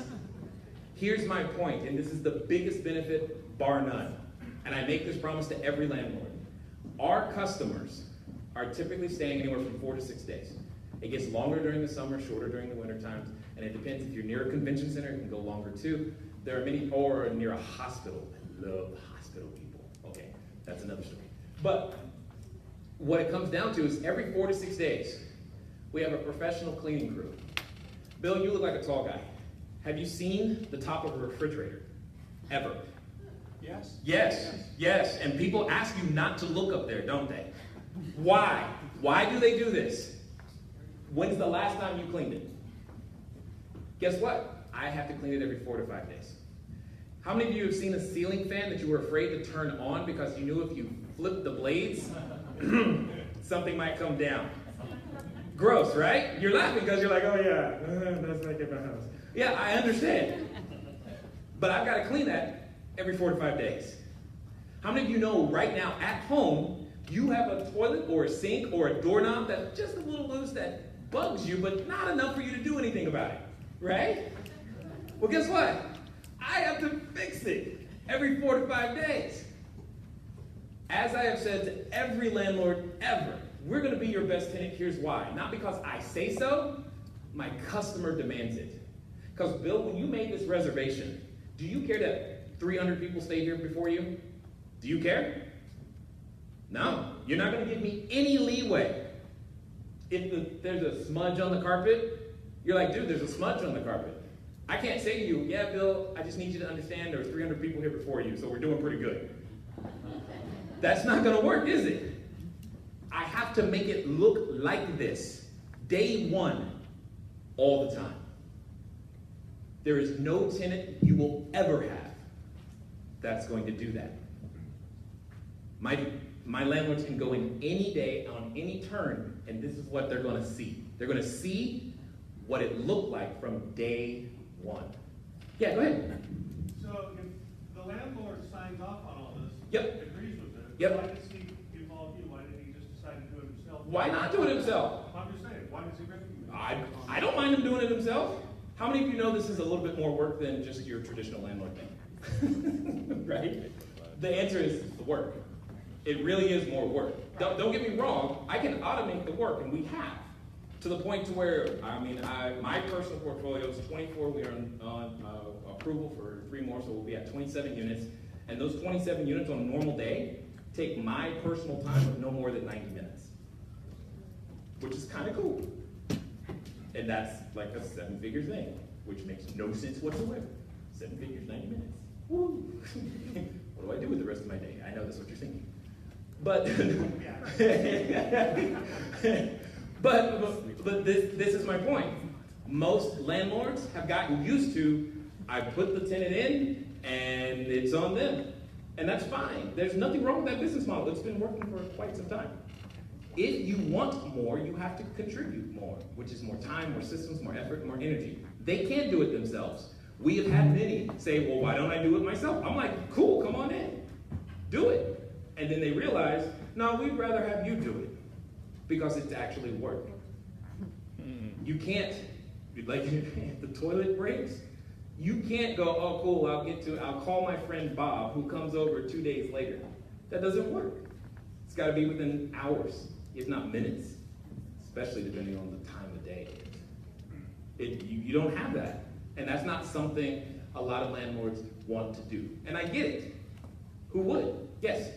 Here's my point, and this is the biggest benefit, bar none. And I make this promise to every landlord. Our customers are typically staying anywhere from 4 to 6 days. It gets longer during the summer, shorter during the winter times, and it depends. If you're near a convention center, it can go longer too. There are many, or near a hospital. I love hospital people. Okay, that's another story. But what it comes down to is every 4 to 6 days, we have a professional cleaning crew. Bill, you look like a tall guy. Have you seen the top of a refrigerator? Ever? Yes? Yes. And people ask you not to look up there, don't they? Why? Why do they do this? When's the last time you cleaned it? Guess what? I have to clean it every 4 to 5 days. How many of you have seen a ceiling fan that you were afraid to turn on because you knew if you flipped the blades, something might come down? Gross, right? You're laughing because you're like, oh yeah, that's like in my house. Yeah, I understand. But I've got to clean that every 4 to 5 days. How many of you know right now at home, you have a toilet or a sink or a doorknob that's just a little loose that bugs you, but not enough for you to do anything about it, right? Well, guess what? I have to fix it every 4 to 5 days. As I have said to every landlord ever, we're going to be your best tenant. Here's why. Not because I say so, my customer demands it. Because Bill, when you made this reservation, do you care that 300 people stayed here before you? Do you care? No. You're not going to give me any leeway. If there's a smudge on the carpet, you're like, dude, there's a smudge on the carpet. I can't say to you, yeah, Bill, I just need you to understand there were 300 people here before you, so we're doing pretty good. That's not going to work, is it? I have to make it look like this, day one, all the time. There is no tenant you will ever have that's going to do that. My landlords can go in any day, on any turn, and this is what they're going to see. They're going to see what it looked like from day one. Yeah, go ahead. So if the landlord signs off on all this, Yep. agrees with it, Yep. why does he involve you? Why didn't he just decide to do it himself? Why not do it himself? I'm just saying, why does he recommend it? I don't mind him doing it himself. How many of you know this is a little bit more work than just your traditional landlord thing? Right? The answer is the work. It really is more work. Don't get me wrong, I can automate the work, and we have. To the point to where, my personal portfolio is 24. We are on approval for 3 more, so we'll be at 27 units. And those 27 units on a normal day take my personal time of no more than 90 minutes, which is kind of cool. And that's like a 7-figure thing, which makes no sense whatsoever. 7 figures, 90 minutes. Woo! What do I do with the rest of my day? I know that's what you're thinking. But but this is my point. Most landlords have gotten used to, I put the tenant in and it's on them. And that's fine. There's nothing wrong with that business model. It's been working for quite some time. If you want more, you have to contribute more, which is more time, more systems, more effort, more energy. They can't do it themselves. We have had many say, well, why don't I do it myself? I'm like, cool, come on in. Do it. And then they realize, no, we'd rather have you do it because it's actually work. You can't, like, if the toilet breaks, You can't go, oh cool, I'll call my friend Bob who comes over 2 days later. That doesn't work. It's gotta be within hours, if not minutes, especially depending on the time of day. You don't have that. And that's not something a lot of landlords want to do. And I get it. Who would? Yes?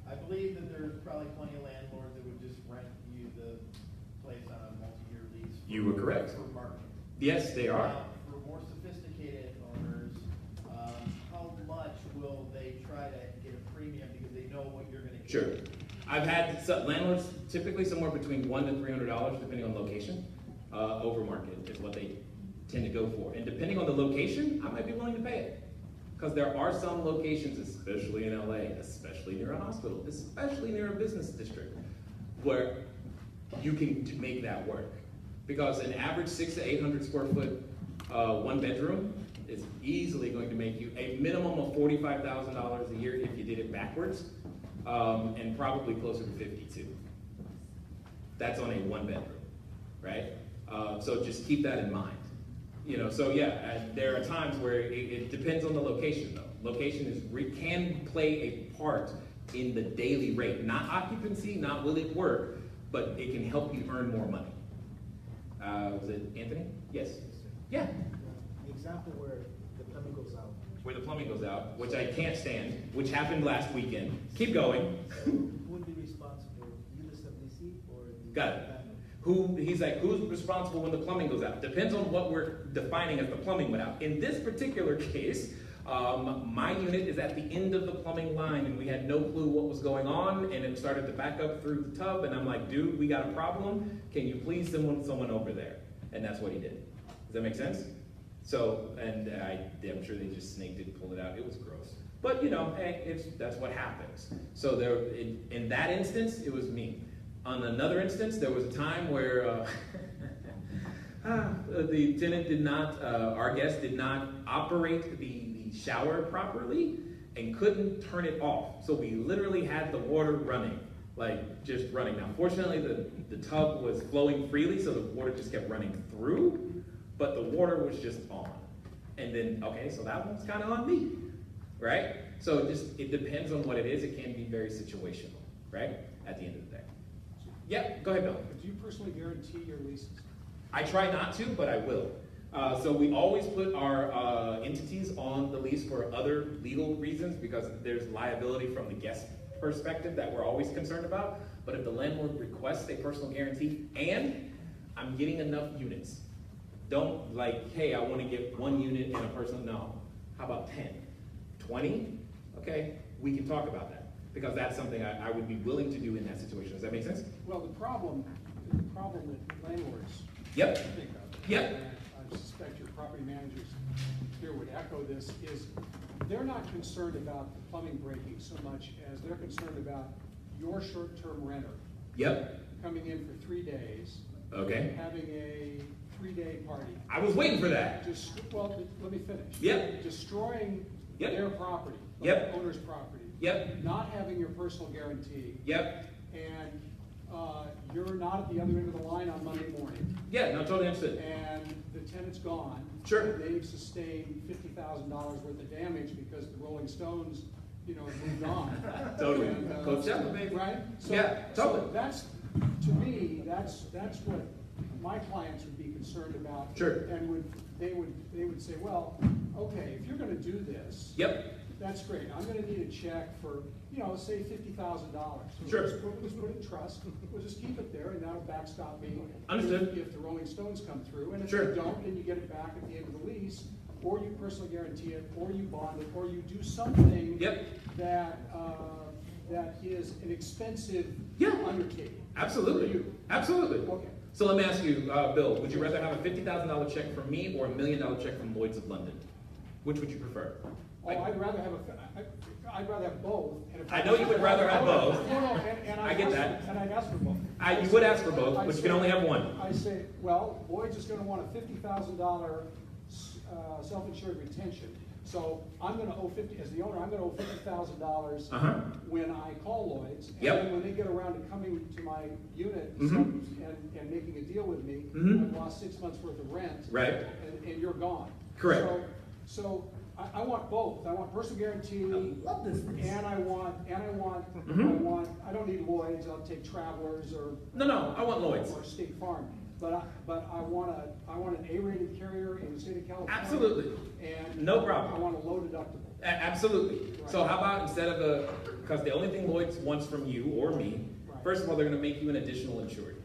I believe that there's probably plenty of landlords that would just rent you the place on a multi-year lease. You were correct. For market. Yes, they are. Now, for more sophisticated owners, how much will they try to get a premium because they know what you're going to get? Sure. I've had landlords typically somewhere between $100 to $300, depending on location. Over market is what they tend to go for. And depending on the location, I might be willing to pay it. Because there are some locations, especially in LA, especially near a hospital, especially near a business district, where you can make that work. Because an average 600 to 800 square foot one bedroom is easily going to make you a minimum of $45,000 a year if you did it backwards, and probably closer to 52. That's on a one bedroom, right? So just keep that in mind. You know, so yeah, there are times where it depends on the location though. Location can play a part in the daily rate. Not occupancy, not will it work, but it can help you earn more money. Was it Anthony? Yes. Yeah. The example where the plumbing goes out. Where the plumbing goes out, which I can't stand, which happened last weekend. Keep going. Who would be responsible? You the WC or the Got it. He's like, who's responsible when the plumbing goes out? Depends on what we're defining as the plumbing went out. In this particular case, my unit is at the end of the plumbing line and we had no clue what was going on and it started to back up through the tub and I'm like, dude, we got a problem. Can you please send someone over there? And that's what he did. Does that make sense? So, and I'm sure they just snaked it and pulled it out. It was gross. But you know, hey, that's what happens. So there, in that instance, it was me. On another instance, there was a time where the tenant did not, our guest did not operate the shower properly and couldn't turn it off. So we literally had the water running, like just running. Now, fortunately, the tub was flowing freely, so the water just kept running through, but the water was just on. And then, okay, so that one's kind of on me, right? So it depends on what it is. It can be very situational, right? At the end of the day. Yep, go ahead, Bill. Do you personally guarantee your leases? I try not to, but I will. So we always put our entities on the lease for other legal reasons because there's liability from the guest perspective that we're always concerned about. But if the landlord requests a personal guarantee and I'm getting enough units, don't like, hey, I want to get 1 unit and a personal, no. How about 10? 20? Okay, we can talk about that. Because that's something I would be willing to do in that situation. Does that make sense? Well, the problem that landlords Yep. think of, Yep. and I suspect your property managers here would echo this, is they're not concerned about the plumbing breaking so much as they're concerned about your short-term renter. Yep. Coming in for 3 days. Okay. Having a 3-day party. I was waiting for that. Well, let me finish. Yep. Destroying Yep. their property, Yep. the owner's property. Yep. Not having your personal guarantee. Yep. And you're not at the other end of the line on Monday morning. Yeah, no, totally understood. And the tenant's gone. Sure. They've sustained $50,000 worth of damage because the Rolling Stones, you know, moved on. Totally. And, Coach Chapman, baby. Right? So, Yeah, totally. So that's, to me, that's what my clients would be concerned about. Sure. And they would say, well, okay, if you're going to do this. Yep. That's great. I'm going to need a check for, you know, say $50,000. Sure. Let's put it in trust. We'll just keep it there, and that'll backstop me. Understood. If the Rolling Stones come through, and if Sure. they don't, then you get it back at the end of the lease, or you personally guarantee it, or you bond it, or you do something. Yep. That is an expensive undertaking. Absolutely. For you. Absolutely. Okay. So let me ask you, Bill, would you rather have a $50,000 check from me or $1 million check from Lloyd's of London? Which would you prefer? Oh, I'd rather have both. And if I know you would rather have both. No, and I get that. And I'd ask for both. You would ask for both, but you can only have one. I say, well, Lloyd's is going to want a $50,000 self-insured retention. So I'm going to owe as the owner, I'm going to owe $50,000 when I call Lloyd's. And then when they get around to coming to my unit and making a deal with me, I've lost 6 months worth of rent. Right. And you're gone. Correct. So I want both. I want personal guarantee. I love this. And I want, I don't need Lloyd's, I'll take Travelers or. No, I want Lloyd's. Or State Farm. But I want an A-rated carrier in the state of California. Absolutely. And no problem. I want a low deductible. Absolutely. Right. So how about instead of because the only thing Lloyd's wants from you or me, Right. first of all, they're going to make you an additional insured.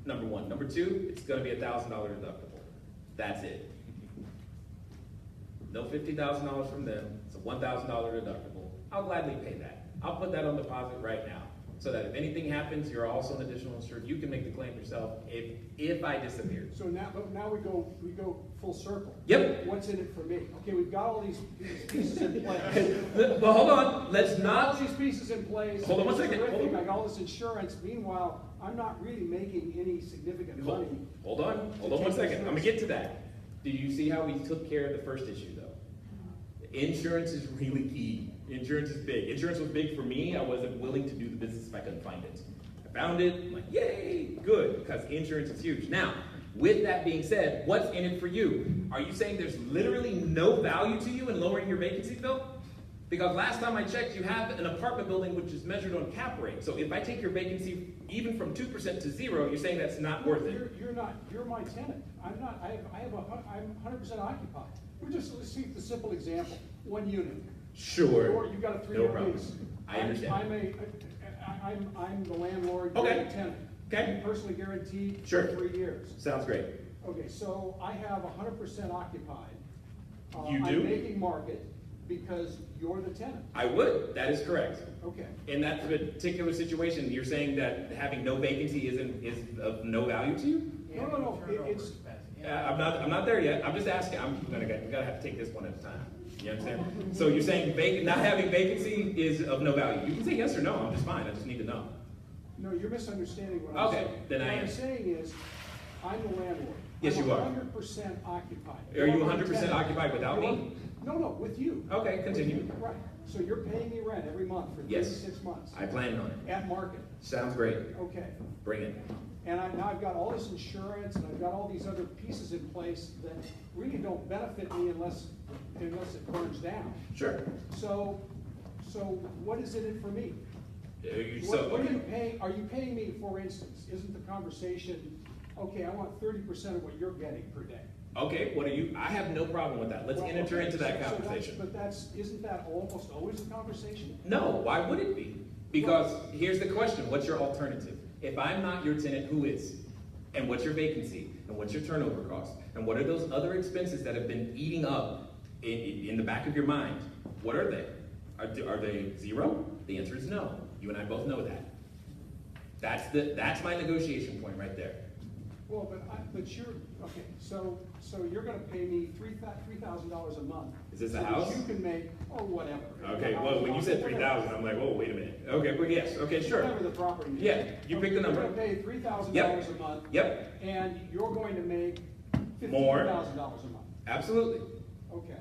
Number one. Number two, it's going to be $1,000 deductible. That's it. No $50,000 from them. It's a $1,000 deductible. I'll gladly pay that. I'll put that on deposit right now, so that if anything happens, you're also an additional insured. You can make the claim yourself if I disappear. So now we go full circle. Yep. What's in it for me? Okay, we've got all these pieces in place. But hold on, let's not. All these pieces in place. Hold on one It's second. terrific. Hold on. I got all this insurance. Meanwhile, I'm not really making any significant money. Hold on one second. I'm gonna get to that. Do you see how we took care of the first issue though? Insurance is really key. Insurance is big. Insurance was big for me. I wasn't willing to do the business if I couldn't find it. I found it, I'm like, yay, good, because insurance is huge. Now, with that being said, what's in it for you? Are you saying there's literally no value to you in lowering your vacancy bill? Because last time I checked, you have an apartment building which is measured on cap rate. So if I take your vacancy even from 2% to 0, you're saying that's not worth it. You're my tenant. I'm 100% occupied. Let's take the simple example. 1 unit. Sure. Or you've got a 3-year No problem. lease. I understand. I'm the landlord, Okay. you're the tenant. Okay. I'm personally guaranteed Sure. for 3 years. Sounds great. Okay, so I have 100% occupied. You do? I'm making market because you're the tenant. I would. That is correct. Okay. In that particular situation, you're saying that having no vacancy is of no value to you? No. It's. I'm not there yet. I'm just asking. We gotta have to take this one at a time. You understand? So you're saying not having vacancy is of no value. You can say yes or no. I'm just fine. I just need to know. No, you're misunderstanding what I'm saying. Okay, then what I am. I'm saying is, I'm the landlord. Yes, you are. I'm 100% occupied. Are you You're 100% tenant. occupied without me? No, with you. Okay, continue. With you, right. So you're paying me rent every month for Yes. 36 months. I plan on it. At market. Sounds great. Okay. Bring it. And now I've got all this insurance and I've got all these other pieces in place that really don't benefit me unless it burns down. Sure. So what is in it for me? So, Are you paying me, for instance, isn't the conversation, okay, I want 30% of what you're getting per day? okay, what are you? I have no problem with that. Let's Well, enter okay, into that so conversation. isn't that almost always the conversation? No, why would it be? Because here's the question, what's your alternative? If I'm not your tenant, who is? And what's your vacancy? And what's your turnover cost? And what are those other expenses that have been eating up in the back of your mind? What are they? Are they 0? The answer is no. You and I both know that. That's my negotiation point right there. Well, but you're, okay, so you're gonna pay me $3,000 a month. Is this a so that house? You can make, whatever. Okay, well, when you said 3,000, I'm like, oh, wait a minute. Okay, but yes, okay, sure. Whatever the property is. Yeah, you pick the number. You're gonna pay $3,000 Yep. a month. Yep. And you're going to make More. $15,000 a month. Absolutely. Okay.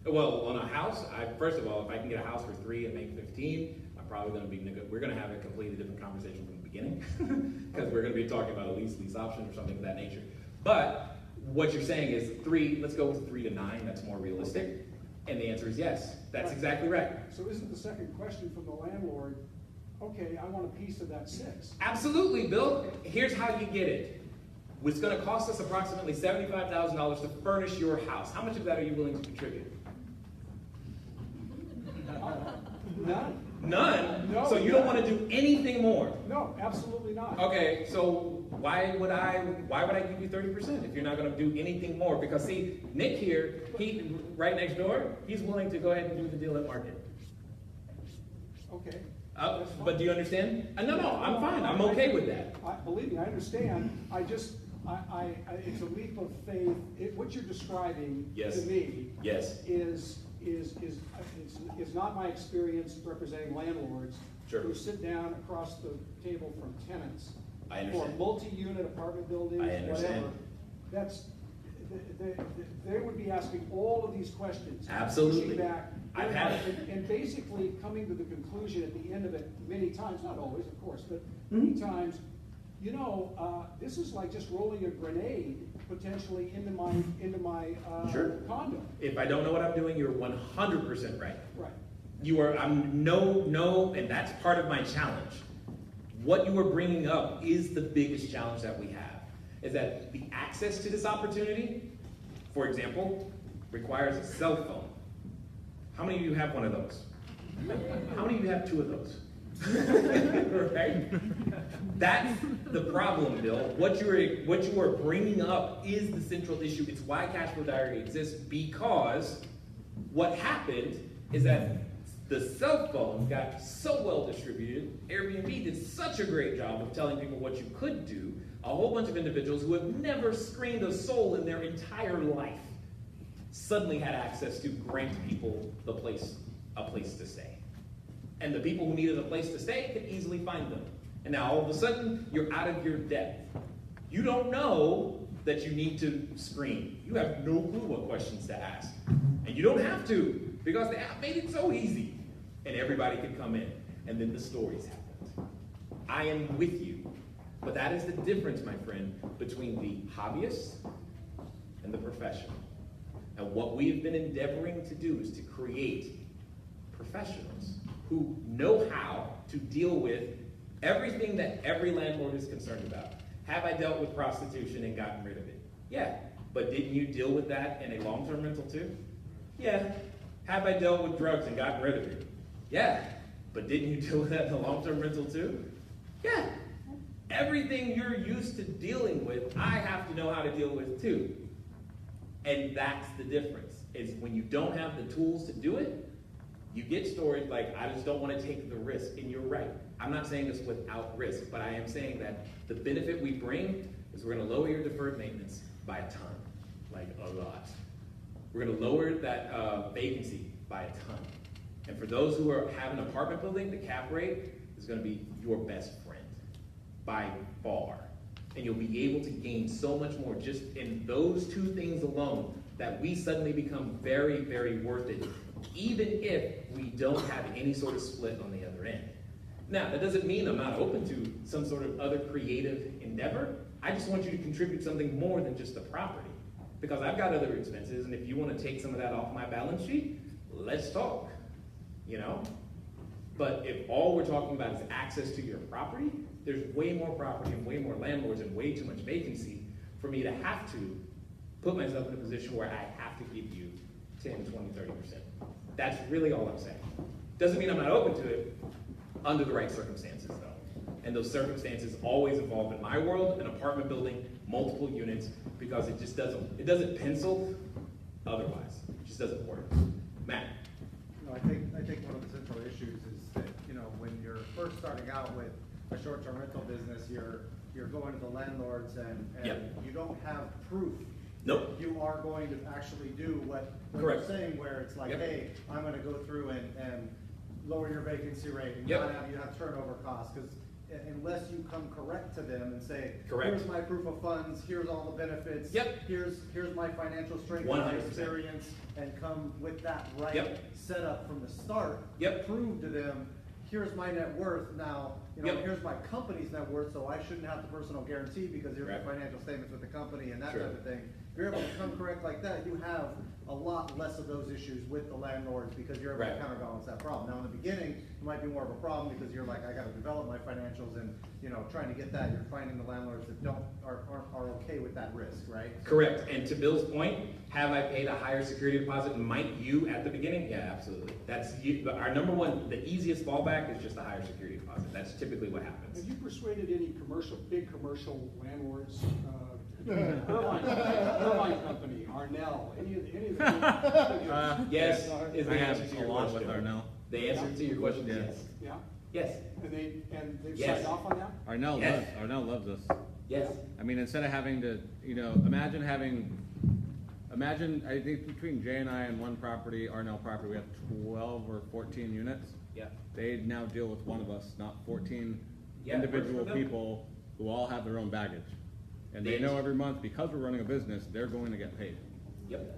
Well, on a house, first of all, if I can get a house for 3 and make 15, I'm probably going to be, we're going to have a completely different conversation from the beginning, because we're going to be talking about a lease option or something of that nature. But what you're saying is 3, let's go with 3 to 9, that's more realistic. And the answer is yes, that's exactly right. So isn't the second question from the landlord, okay, I want a piece of that 6? Absolutely, Bill. Here's how you get it. It's going to cost us approximately $75,000 to furnish your house. How much of that are you willing to contribute? None. None? No. So you don't want to do anything more? No, absolutely not. Okay, so why would I give you 30% if you're not going to do anything more? Because see, Nick here, he right next door, he's willing to go ahead and do the deal at market. Okay. But do you understand? No, I'm fine. I'm okay with that. Believe me, I understand. It's a leap of faith. What you're describing Yes. to me Yes. is not my experience representing landlords Sure. who sit down across the table from tenants I understand. for multi-unit apartment buildings, I understand. whatever. They would be asking all of these questions. Absolutely. pushing back, I've had it. and basically coming to the conclusion at the end of it many times, not always, of course, but many times, This is like just rolling a grenade potentially into my Sure. condo. If I don't know what I'm doing, you're 100% right. Right. And that's part of my challenge. What you are bringing up is the biggest challenge that we have, is that the access to this opportunity, for example, requires a cell phone. How many of you have one of those? How many of you have two of those? Right? That's the problem, Bill. What you are bringing up is the central issue. It's why Cash Flow Diary exists, because what happened is that the cell phone got so well distributed. Airbnb did such a great job of telling people what you could do. A whole bunch of individuals who have never screened a soul in their entire life suddenly had access to grant people a place to stay. And the people who needed a place to stay could easily find them. And now all of a sudden, you're out of your depth. You don't know that you need to screen. You have no clue what questions to ask. And you don't have to, because the app made it so easy. And everybody could come in. And then the stories happened. I am with you. But that is the difference, my friend, between the hobbyist and the professional. And what we have been endeavoring to do is to create professionals who know how to deal with everything that every landlord is concerned about. Have I dealt with prostitution and gotten rid of it? Yeah. But didn't you deal with that in a long-term rental too? Yeah. Have I dealt with drugs and gotten rid of it? Yeah. But didn't you deal with that in a long-term rental too? Yeah. Everything you're used to dealing with, I have to know how to deal with too. And that's the difference, is when you don't have the tools to do it, you get stories like, I just don't want to take the risk. And you're right. I'm not saying this without risk, but I am saying that the benefit we bring is we're going to lower your deferred maintenance by a ton, like a lot. We're going to lower that vacancy by a ton. And for those who have an apartment building, the cap rate is going to be your best friend by far. And you'll be able to gain so much more just in those two things alone, that we suddenly become very, very worth it, even if we don't have any sort of split on the other end. Now, that doesn't mean I'm not open to some sort of other creative endeavor. I just want you to contribute something more than just the property, because I've got other expenses, and if you want to take some of that off my balance sheet, let's talk, But if all we're talking about is access to your property, there's way more property and way more landlords and way too much vacancy for me to have to put myself in a position where I have to give you 10, 20, 30%. That's really all I'm saying. Doesn't mean I'm not open to it under the right circumstances, though. And those circumstances always involve, in my world, an apartment building, multiple units, because it just doesn't pencil otherwise. It just doesn't work. Matt? I think one of the central issues is that, when you're first starting out with a short-term rental business, you're going to the landlords and you don't have proof. Nope. You are going to actually do what you're saying, where it's like, hey, I'm going to go through and lower your vacancy rate and not have you have turnover costs, because unless you come correct to them and say, here's my proof of funds, here's all the benefits, here's my financial strength and my experience, and come with that setup from the start, prove to them, here's my net worth now, here's my company's net worth, so I shouldn't have the personal guarantee because here's the financial statements with the company and that type of thing. If you're able to come correct like that, you have a lot less of those issues with the landlords because you're able to counterbalance that problem. Now in the beginning, it might be more of a problem because you're like, I got to develop my financials and trying to get that, you're finding the landlords that are okay with that risk, right? Correct. And to Bill's point, have I paid a higher security deposit? Might you at the beginning? Yeah, absolutely. That's our number one, the easiest fallback is just a higher security deposit. That's typically what happens. Have you persuaded any big commercial landlords, Irvine Company, Arnell, any of the yes, is the I answer have to your a lot question. with Arnell. The answer to your question is yes. Yeah? Yes. And they've signed off on that? Arnell loves us. Yes. I mean, instead of having to, imagine, I think between Jay and I and one property, Arnell property, we have 12 or 14 units. Yeah. They now deal with one of us, not 14 individual people who all have their own baggage. And they know every month, because we're running a business, they're going to get paid. Yep.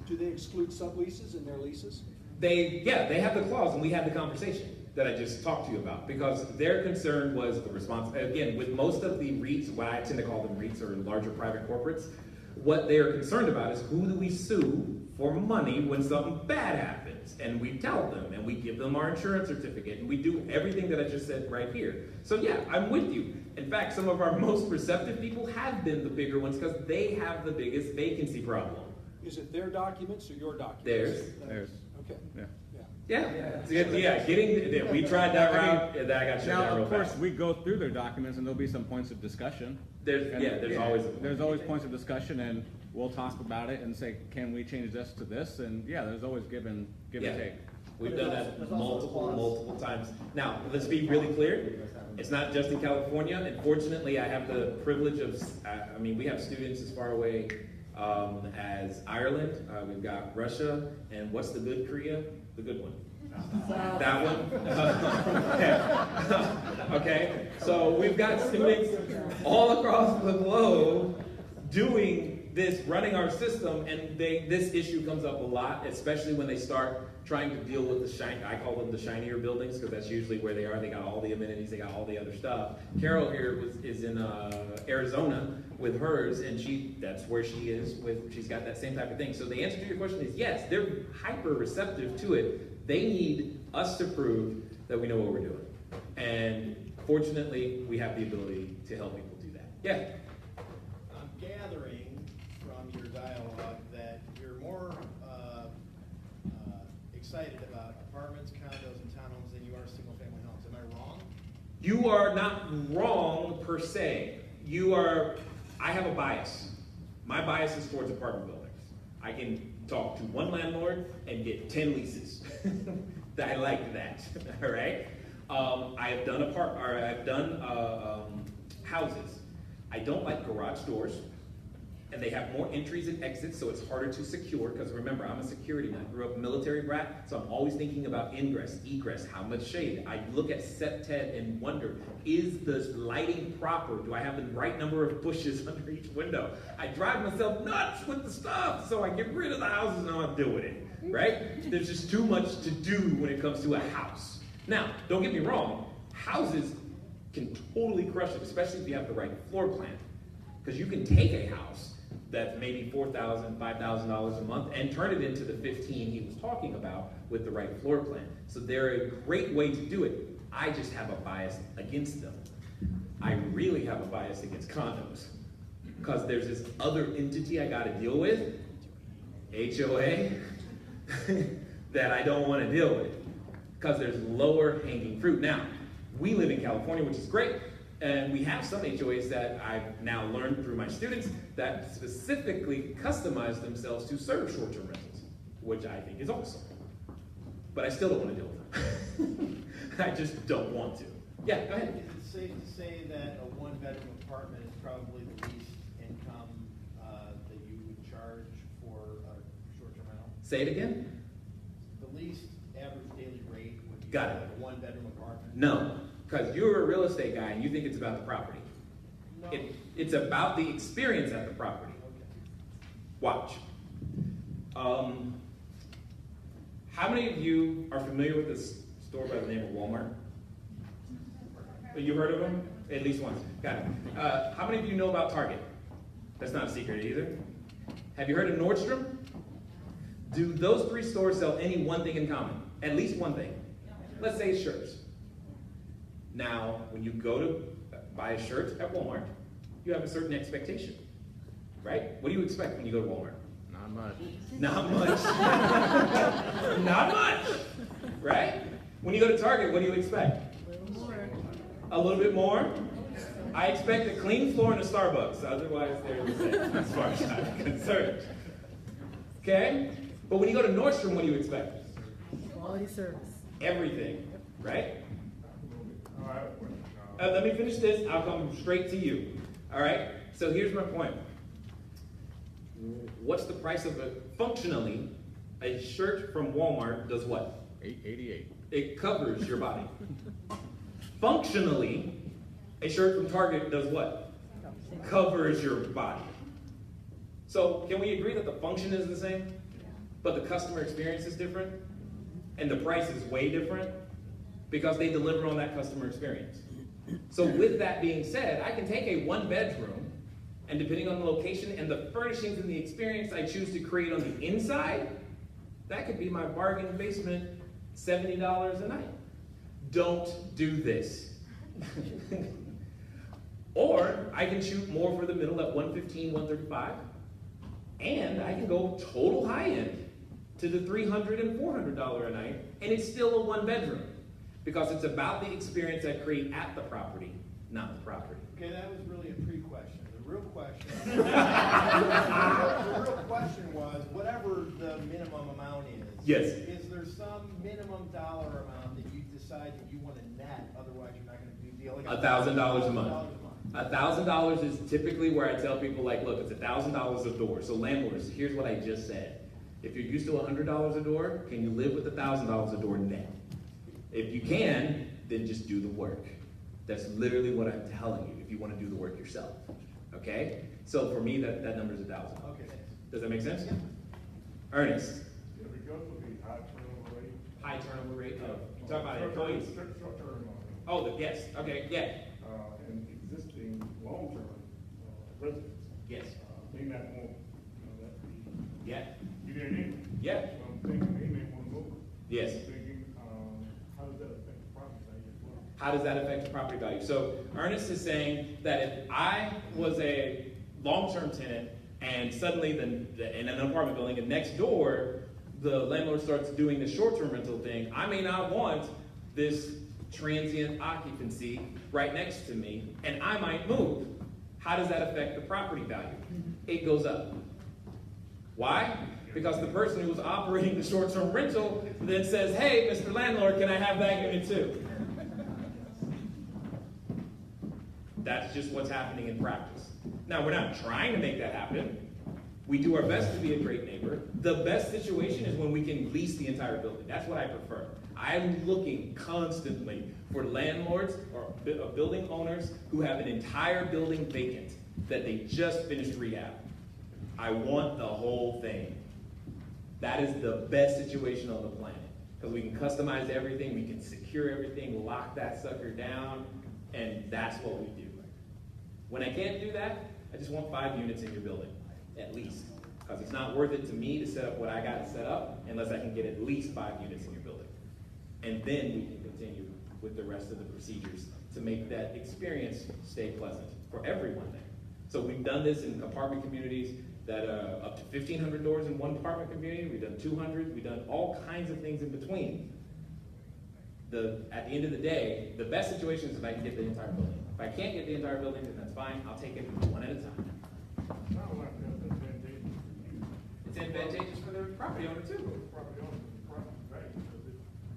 Do they exclude subleases in their leases? They have the clause, and we had the conversation. that I just talked to you about, because their concern was the response. Again, with most of the REITs, what I tend to call them REITs or larger private corporates, what they are concerned about is who do we sue for money when something bad happens. And we tell them, and we give them our insurance certificate, and we do everything that I just said right here. So yeah, I'm with you. In fact, some of our most receptive people have been the bigger ones because they have the biggest vacancy problem. Is it their documents or your documents? Theirs. Okay. Yeah. Yeah, we tried that route, and I got shut down Now, real of course, fast. we go through their documents, and there'll be some points of discussion. There's always points of discussion, and we'll talk about it and say, can we change this to this? And yeah, there's always give and take. We've done that multiple times. Now, let's be really clear. It's not just in California. Unfortunately, I have the privilege of, we have students as far away as Ireland. We've got Russia, and what's the good Korea? The good one. That one? Okay, so we've got students all across the globe doing this, running our system, and this issue comes up a lot, especially when they start trying to deal with I call them the shinier buildings, because that's usually where they are. They got all the amenities, they got all the other stuff. Carol here is in Arizona with hers, and that's where she is she's got that same type of thing. So the answer to your question is yes, they're hyper receptive to it. They need us to prove that we know what we're doing. And fortunately, we have the ability to help people do that. Yeah? I'm gathering from your dialogue that you're more excited about apartments, condos, and townhomes than you are single-family homes. Am I wrong? You are not wrong per se. I have a bias. My bias is towards apartment buildings. I can talk to one landlord and get 10 leases. I like that, all right? I have done houses. I don't like garage doors, and they have more entries and exits, so it's harder to secure, because remember, I'm a security man. I grew up a military brat, so I'm always thinking about ingress, egress, how much shade. I look at septet and wonder, is the lighting proper? Do I have the right number of bushes under each window? I drive myself nuts with the stuff, so I get rid of the houses and I don't have to deal with it, right? There's just too much to do when it comes to a house. Now, don't get me wrong, houses can totally crush it, especially if you have the right floor plan. Because you can take a house that's maybe $4,000, $5,000 a month and turn it into the 15 he was talking about with the right floor plan. So they're a great way to do it. I just have a bias against them. I really have a bias against condos, because there's this other entity I gotta deal with, HOA, that I don't wanna deal with, because there's lower hanging fruit. Now, we live in California, which is great, and we have some HOAs that I've now learned through my students that specifically customize themselves to serve short-term rentals, which I think is awesome. But I still don't want to deal with them. I just don't want to. Yeah, go ahead. Is it safe to say that a one-bedroom apartment is probably the least income that you would charge for a short-term rental? Say it again? The least average daily rate would be Got it. a one-bedroom apartment? No, because you're a real estate guy and you think it's about the property. No. It's about the experience at the property. Okay. Watch. How many of you are familiar with this store by the name of Walmart? You heard of them? At least once. Got it. How many of you know about Target? That's not a secret either. Have you heard of Nordstrom? Do those three stores sell any one thing in common? At least one thing. Let's say shirts. Now, when you go to buy a shirt at Walmart, you have a certain expectation, right? What do you expect when you go to Walmart? Not much. Not much. Not much, right? When you go to Target, what do you expect? A little bit more. I expect a clean floor in a Starbucks, otherwise they're the same, as far as I'm concerned. Okay? But when you go to Nordstrom, what do you expect? Quality service. Everything, right? Let me finish this, I'll come straight to you. All right? So here's my point. What's the price of functionally, a shirt from Walmart does what? $8.88. It covers your body. Functionally, a shirt from Target does what? Covers your body. So can we agree that the function is the same, but the customer experience is different? And the price is way different? because they deliver on that customer experience. So with that being said, I can take a 1-bedroom, and depending on the location and the furnishings and the experience I choose to create on the inside, that could be my bargain basement, $70 a night. Don't do this. Or I can shoot more for the middle at $115, $135, and I can go total high-end to the $300 and $400 a night, and it's still a 1-bedroom, because it's about the experience I create at the property, not the property. Okay, that was really a pre-question. The real question, was, whatever the minimum amount is. Yes. Is there some minimum dollar amount that you decide that you want to net, otherwise you're not going to do deal? Like $1,000 a month. $1,000 is typically where I tell people, like, look, it's $1,000 a door. So landlords, here's what I just said. If you're used to $100 a door, can you live with $1,000 a door net? If you can, then just do the work. That's literally what I'm telling you, if you want to do the work yourself. Okay? So for me, that number is 1,000. Okay, thanks. Does that make sense? Yeah. Ernest. Yeah, because of the high turnover rate. High turnover rate of, you talk about employees? Short term. Oh, yes, okay, yeah. And existing long-term residents. Yes. They might want, that to be. Yeah. You there, Nick? Yeah. So I'm thinking they may want to move. Yes. I'm thinking, how does that affect the property value as well? How does that affect the property value? So Ernest is saying that if I was a long-term tenant and suddenly in an apartment building and next door, the landlord starts doing the short-term rental thing, I may not want this transient occupancy right next to me, and I might move. How does that affect the property value? It goes up. Why? Because the person who was operating the short-term rental then says, hey, Mr. Landlord, can I have that unit too? That's just what's happening in practice. Now, we're not trying to make that happen. We do our best to be a great neighbor. The best situation is when we can lease the entire building. That's what I prefer. I'm looking constantly for landlords or building owners who have an entire building vacant that they just finished rehab. I want the whole thing. That is the best situation on the planet, because we can customize everything, we can secure everything, lock that sucker down, and that's what we do. When I can't do that, I just want 5 units in your building, at least, because it's not worth it to me to set up what I got to set up unless I can get at least 5 units in your building. And then we can continue with the rest of the procedures to make that experience stay pleasant for everyone there. So we've done this in apartment communities that up to 1,500 doors in one apartment community. We've done 200. We've done all kinds of things in between. At the end of the day, the best situation is if I can get the entire building. If I can't get the entire building, then that's fine. I'll take it one at a time. Sounds like that's advantageous for you. It's advantageous for the property owner too. Property owner, property value.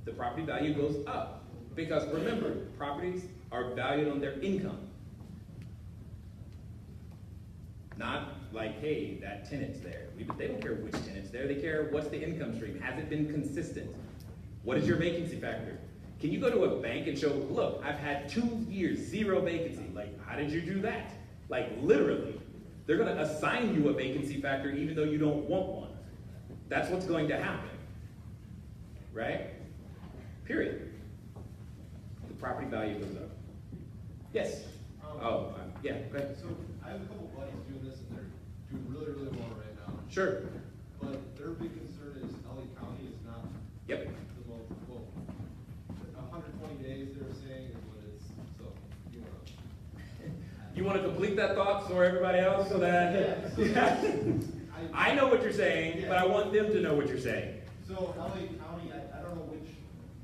The property value goes up. Because remember, properties are valued on their income. Not like, hey, that tenant's there. They don't care which tenant's there. They care what's the income stream. Has it been consistent? What is your vacancy factor? Can you go to a bank and show, look, I've had 2 years, 0 vacancy. Like, how did you do that? Like, literally. They're going to assign you a vacancy factor even though you don't want one. That's what's going to happen. Right? Period. The property value goes up. Yes? Yeah, go ahead. So I have a couple buddies doing this, and they're doing really, really well right now. Sure. But their big concern is LA County is not Yep. the most, well, 120 days they're saying is what it's, so You want to complete that thought for everybody else so that I know what you're saying, but I want them to know what you're saying. So LA County, I don't know which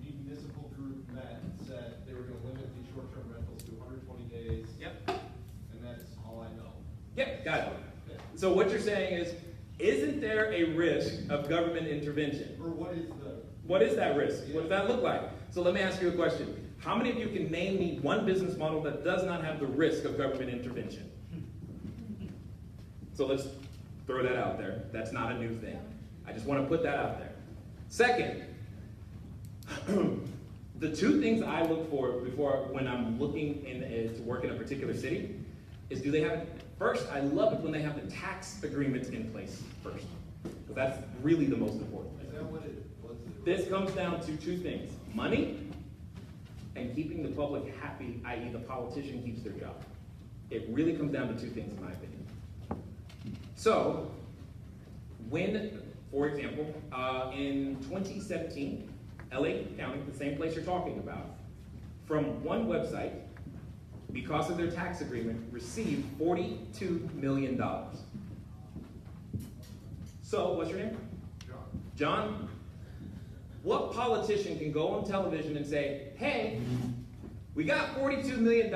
municipal group met and said they were going to limit the short-term rentals to 120 days. Yep. And that's all I know. Yep, got it. So what you're saying is, isn't there a risk of government intervention? Or what is that risk? What does that look like? So let me ask you a question. How many of you can name me one business model that does not have the risk of government intervention? So let's throw that out there. That's not a new thing. I just want to put that out there. Second, the 2 things I look for when I'm looking to work in a particular city is, do they have, first, I love it when they have the tax agreements in place first, because that's really the most important thing. Is that what it was? This comes down to 2 things: money and keeping the public happy, i.e. the politician keeps their job. It really comes down to two things in my opinion. So, when, for example, in 2017, LA County, the same place you're talking about, from one website, because of their tax agreement, received $42 million. So, what's your name? John. John, what politician can go on television and say, hey, we got $42 million,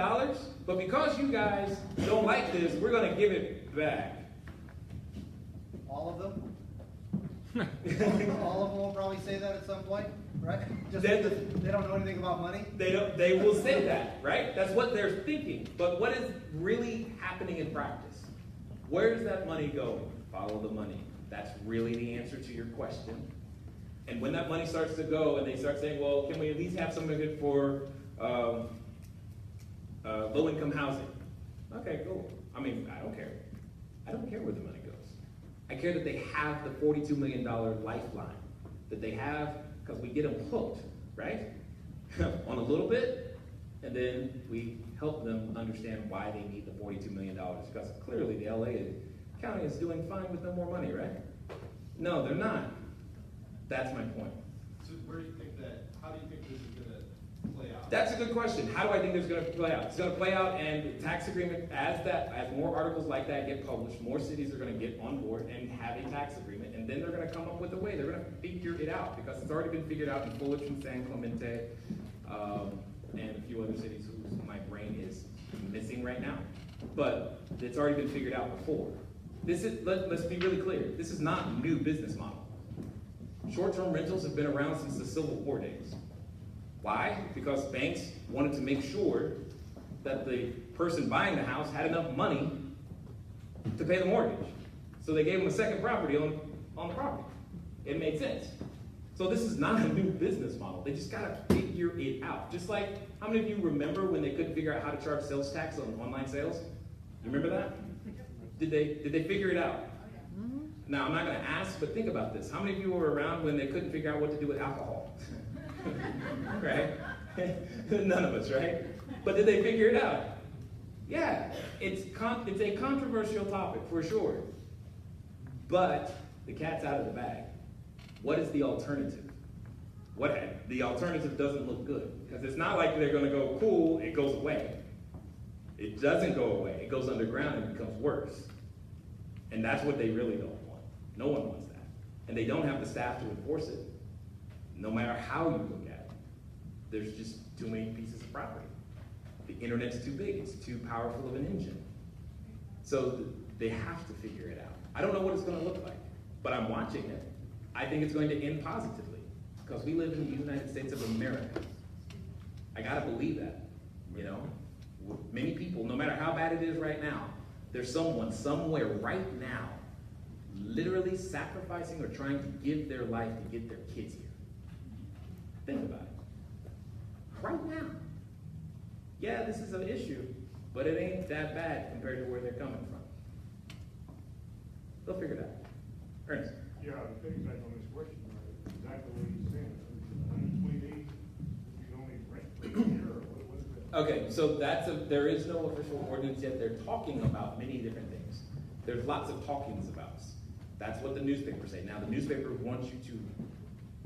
but because you guys don't like this, we're going to give it back? All of them? All of them will probably say that at some point, right? Just They- because they don't know anything about money? They will say that, right? That's what they're thinking. But what is really happening in practice? Where does that money go? Follow the money. That's really the answer to your question. And when that money starts to go and they start saying, well, can we at least have some of it for low-income housing? Okay, cool. I mean, I don't care. I don't care where the money goes. I care that they have the $42 million lifeline, that they have, because we get them hooked, right? On a little bit, and then we help them understand why they need the $42 million, because clearly the LA County is doing fine with no more money, right? No, they're not. That's my point. So where do you think how do you think this is gonna play out? That's a good question. How do I think this is going to play out? It's going to play out, and the tax agreement, as more articles like that get published, more cities are going to get on board and have a tax agreement, and then they're going to come up with a way. They're going to figure it out, because it's already been figured out in Fullerton, San Clemente, and a few other cities whose my brain is missing right now. But it's already been figured out before. Let's be really clear. This is not a new business model. Short-term rentals have been around since the Civil War days. Why? Because banks wanted to make sure that the person buying the house had enough money to pay the mortgage. So they gave them a second property on the property. It made sense. So this is not a new business model. They just gotta figure it out. Just like, how many of you remember when they couldn't figure out how to charge sales tax on online sales? You remember that? Did they figure it out? Now, I'm not gonna ask, but think about this. How many of you were around when they couldn't figure out what to do with alcohol? Right? None of us, right? But did they figure it out? Yeah, it's a controversial topic for sure. But the cat's out of the bag. What is the alternative? The alternative doesn't look good, because it's not like they're gonna go, cool, it goes away. It doesn't go away. It goes underground and becomes worse. And that's what they really don't want. No one wants that. And they don't have the staff to enforce it, no matter how you look at it. There's just too many pieces of property. The internet's too big. It's too powerful of an engine. So they have to figure it out. I don't know what it's going to look like, but I'm watching it. I think it's going to end positively, because we live in the United States of America. I got to believe that, you know? Many people, no matter how bad it is right now, there's someone somewhere right now literally sacrificing or trying to give their life to get their kids here. Think about it. Right now. Yeah, this is an issue, but it ain't that bad compared to where they're coming from. They'll figure it out. Ernest. Yeah, to piggyback on this question, exactly what he's saying. 120 days, you can only rent for a year, or what is that? Okay, so there is no official ordinance yet. They're talking about many different things. There's lots of talkings about us. That's what the newspapers say. Now, the newspaper wants you to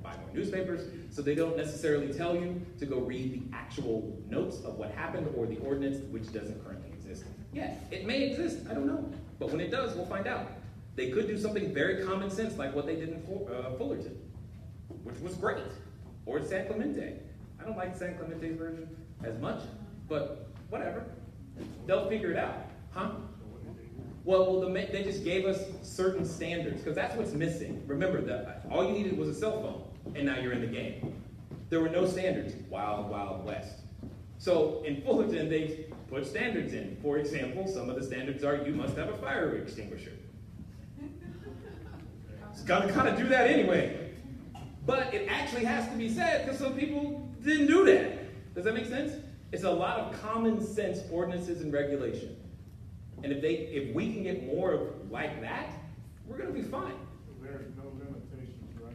buy more newspapers, so they don't necessarily tell you to go read the actual notes of what happened or the ordinance, which doesn't currently exist. Yeah, it may exist, I don't know. But when it does, we'll find out. They could do something very common sense like what they did in Fullerton, which was great. Or San Clemente. I don't like San Clemente's version as much, but whatever. They'll figure it out. Huh? Well, they just gave us certain standards, because that's what's missing. Remember that all you needed was a cell phone, and now you're in the game. There were no standards. Wild, Wild West. So in Fullerton, they put standards in. For example, some of the standards are you must have a fire extinguisher. It's gotta do that anyway. But it actually has to be said, because some people didn't do that. Does that make sense? It's a lot of common sense ordinances and regulation. And if we can get more of like that, we're going to be fine. There's no limitations, right?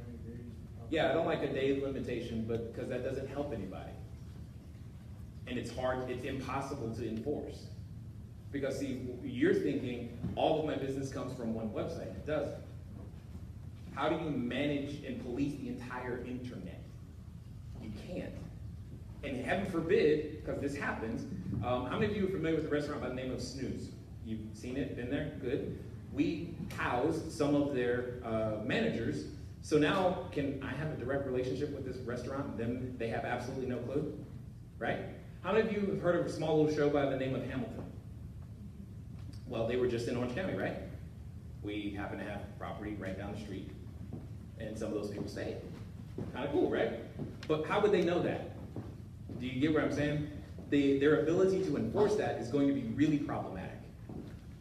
Yeah, I don't like a day limitation, but because that doesn't help anybody. And it's hard, it's impossible to enforce. Because see, you're thinking, all of my business comes from one website. It doesn't. How do you manage and police the entire internet? You can't. And heaven forbid, because this happens, how many of you are familiar with a restaurant by the name of Snooze? You've seen it, been there? Good. We housed some of their managers, so now can I have a direct relationship with this restaurant? Them, they have absolutely no clue, right? How many of you have heard of a small little show by the name of Hamilton? Well, they were just in Orange County, right? We happen to have property right down the street, and some of those people stayed. Kind of cool, right? But how would they know that? Do you get what I'm saying? Their ability to enforce that is going to be really problematic.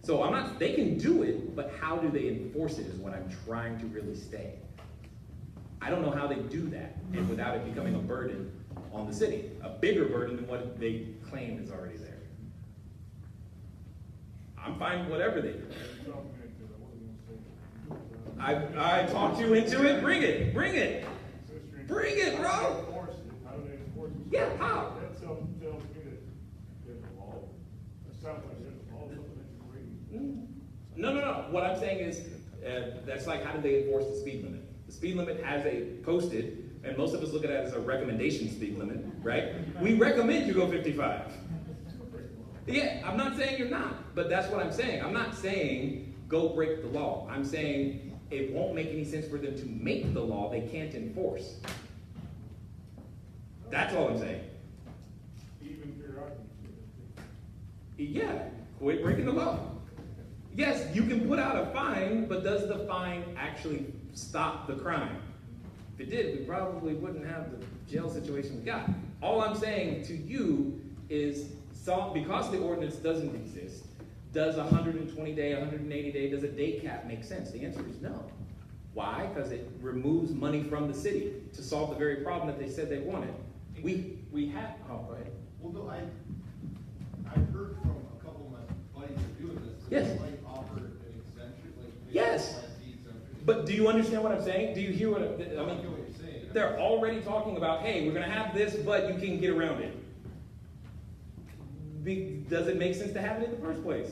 So I'm not, they can do it, but how do they enforce it is what I'm trying to really stay. I don't know how they do that, and without it becoming a burden on the city, a bigger burden than what they claim is already there. I'm fine with whatever they do. I talked you into it. Bring it. Bring it. Bring it, bro. How do they enforce it? Yeah, how? That tells me that there's a law. That sounds like there's a law, something that you read. No. What I'm saying is, that's like, how do they enforce the speed limit? The speed limit has a posted, and most of us look at it as a recommendation speed limit, right? We recommend you go 55. Yeah, I'm not saying you're not, but that's what I'm saying. I'm not saying go break the law. I'm saying it won't make any sense for them to make the law they can't enforce. That's all I'm saying. Even periodically. Yeah, quit breaking the law. Yes, you can put out a fine, but does the fine actually stop the crime? If it did, we probably wouldn't have the jail situation we got. All I'm saying to you is, because the ordinance doesn't exist, does 120 day, 180 day, does a day cap make sense? The answer is no. Why? Because it removes money from the city to solve the very problem that they said they wanted. We have, oh, go ahead. Well, no, I've heard from a couple of my buddies that are doing this. Yes. They might offer an exemption, like Yes. But do you understand what I'm saying? Do you hear what I mean? I get what you're saying. They're already talking about, hey, we're going to have this, but you can get around it. Does it make sense to have it in the first place?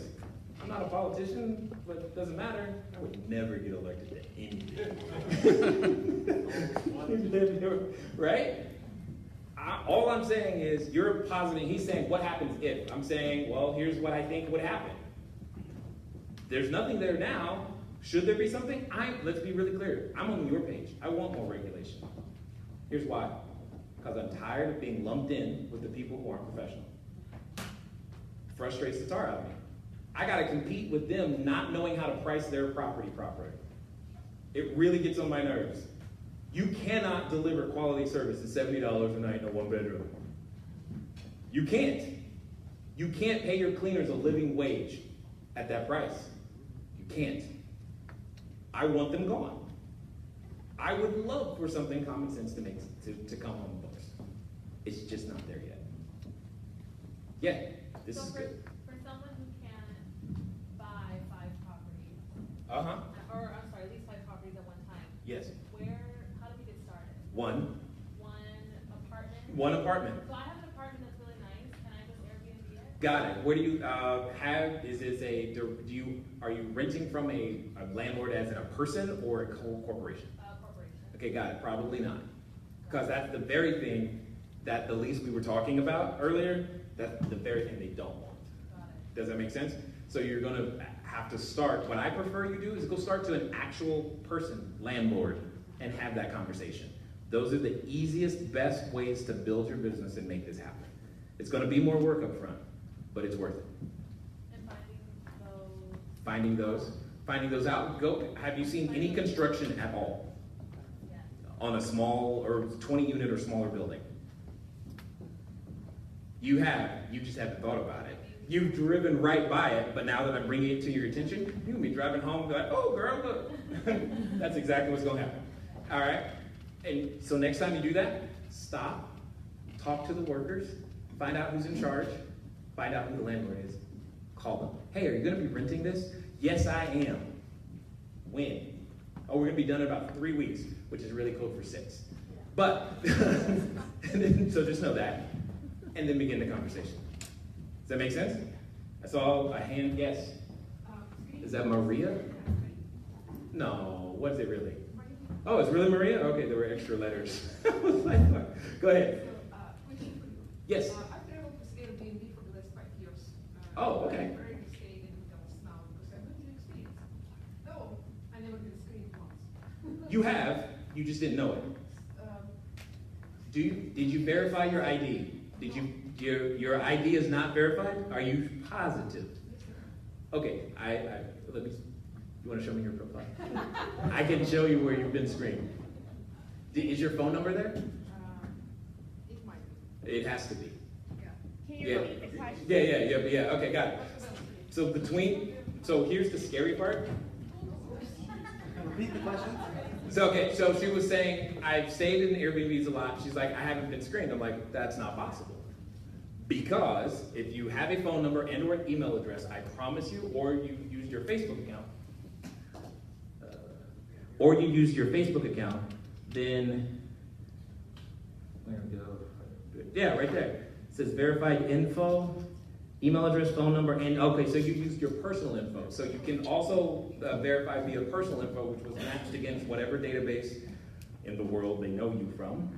I'm not a politician, but it doesn't matter. I would never get elected to anything. Right? All I'm saying is, you're positing, he's saying, what happens if? I'm saying, well, here's what I think would happen. There's nothing there now. Should there be something? Let's be really clear. I'm on your page. I want more regulation. Here's why. Because I'm tired of being lumped in with the people who aren't professional. Frustrates the tar out of me. I got to compete with them not knowing how to price their property properly. It really gets on my nerves. You cannot deliver quality service at $70 a night in a one bedroom. You can't. You can't pay your cleaners a living wage at that price. You can't. I want them gone. I would love for something common sense to come on the books. It's just not there yet. Yeah, this is good. For someone who can buy 5 properties, or I'm sorry, at least 5 properties at one time. Yes. How do we get started? One apartment? One apartment. So I have an apartment that's really nice. Can I just Airbnb it? Got it. Where do you have, are you renting from a landlord as in a person or a corporation? Corporation. Okay, got it. Probably not. Because that's the very thing that the lease we were talking about earlier, that's the very thing they don't want. Got it. Does that make sense? So you're going to have to start, what I prefer you do is go start to an actual person, landlord, and have that conversation. Those are the easiest, best ways to build your business and make this happen. It's going to be more work up front, but it's worth it. And Finding those out. Have you seen any construction at all? Yeah. On a small or 20 unit or smaller building? You just haven't thought about it. You've driven right by it, but now that I'm bringing it to your attention, you're going to be driving home and be like, oh girl, look. That's exactly what's going to happen. All right? And so next time you do that, stop, talk to the workers, find out who's in charge, find out who the landlord is, call them. Hey, are you going to be renting this? Yes, I am. When? Oh, we're going to be done in about 3 weeks, which is really code for 6. But, so just know that. and then begin the conversation. Does that make sense? I saw a hand, yes. Is that Maria? No, what is it really? Oh, it's really Maria? Okay, there were extra letters. I was like, what? Go ahead. Question for you. Yes. I've traveled with Airbnb for the last 5 years. Oh, okay. I'm very staying in hotels now because I went to experience. No, I never been screened once. You have, you just didn't know it. Did you verify your ID? Did your ID is not verified? Are you positive? Okay, let me, you want to show me your profile? I can show you where you've been screened. Is your phone number there? It might be. It has to be. Yeah. Can you repeat the question? Yeah, okay, got it. So here's the scary part. Repeat the question. So she was saying, I've stayed in Airbnbs a lot. She's like, I haven't been screened. I'm like, that's not possible. Because if you have a phone number and or an email address, I promise you, or you used your Facebook account, then, where we go? Yeah, right there. It says verified info, email address, phone number, and okay, so you used your personal info. So you can also verify via personal info, which was matched against whatever database in the world they know you from.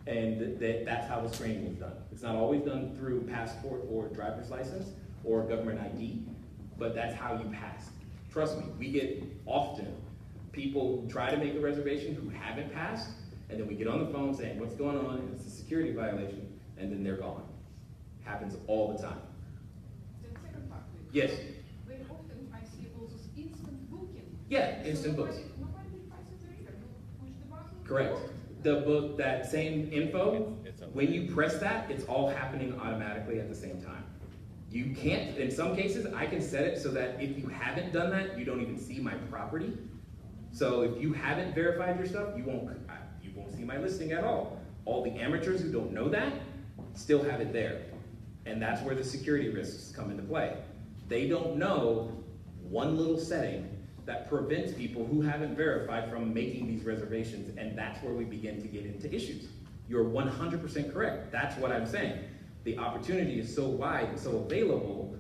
And that's how the screening was done. It's not always done through passport or driver's license or government ID, but that's how you pass. Trust me, we get often people who try to make a reservation who haven't passed, and then we get on the phone saying, what's going on? And it's a security violation, and then they're gone. Happens all the time. The second part. Yes? Very often I see also instant booking. Yeah, instant books. Nobody prices it either. You push the button. Correct. The book, that same info, when you press that, it's all happening automatically at the same time. You can't, in some cases, I can set it so that if you haven't done that, you don't even see my property. So if you haven't verified your stuff, you won't see my listing at all. All the amateurs who don't know that still have it there. And that's where the security risks come into play. They don't know one little setting that prevents people who haven't verified from making these reservations, and that's where we begin to get into issues. You're 100% correct. That's what I'm saying. The opportunity is so wide and so available.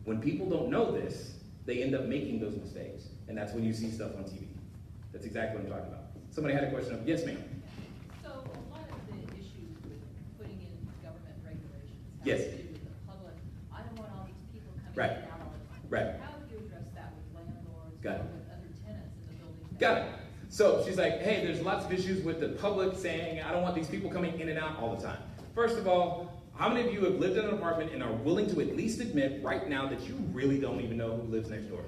When people don't know this, they end up making those mistakes, and that's when you see stuff on TV. That's exactly what I'm talking about. Somebody had a question. Yes, ma'am. So a lot of the issues with putting in government regulations have Yes. to do with the public. I don't want all these people coming Right. in and out all the time. Right. How do you address that with landlords Got or it. with other tenants in the building? Got it. So she's like, hey, there's lots of issues with the public saying, I don't want these people coming in and out all the time. First of all, how many of you have lived in an apartment and are willing to at least admit right now that you really don't even know who lives next door?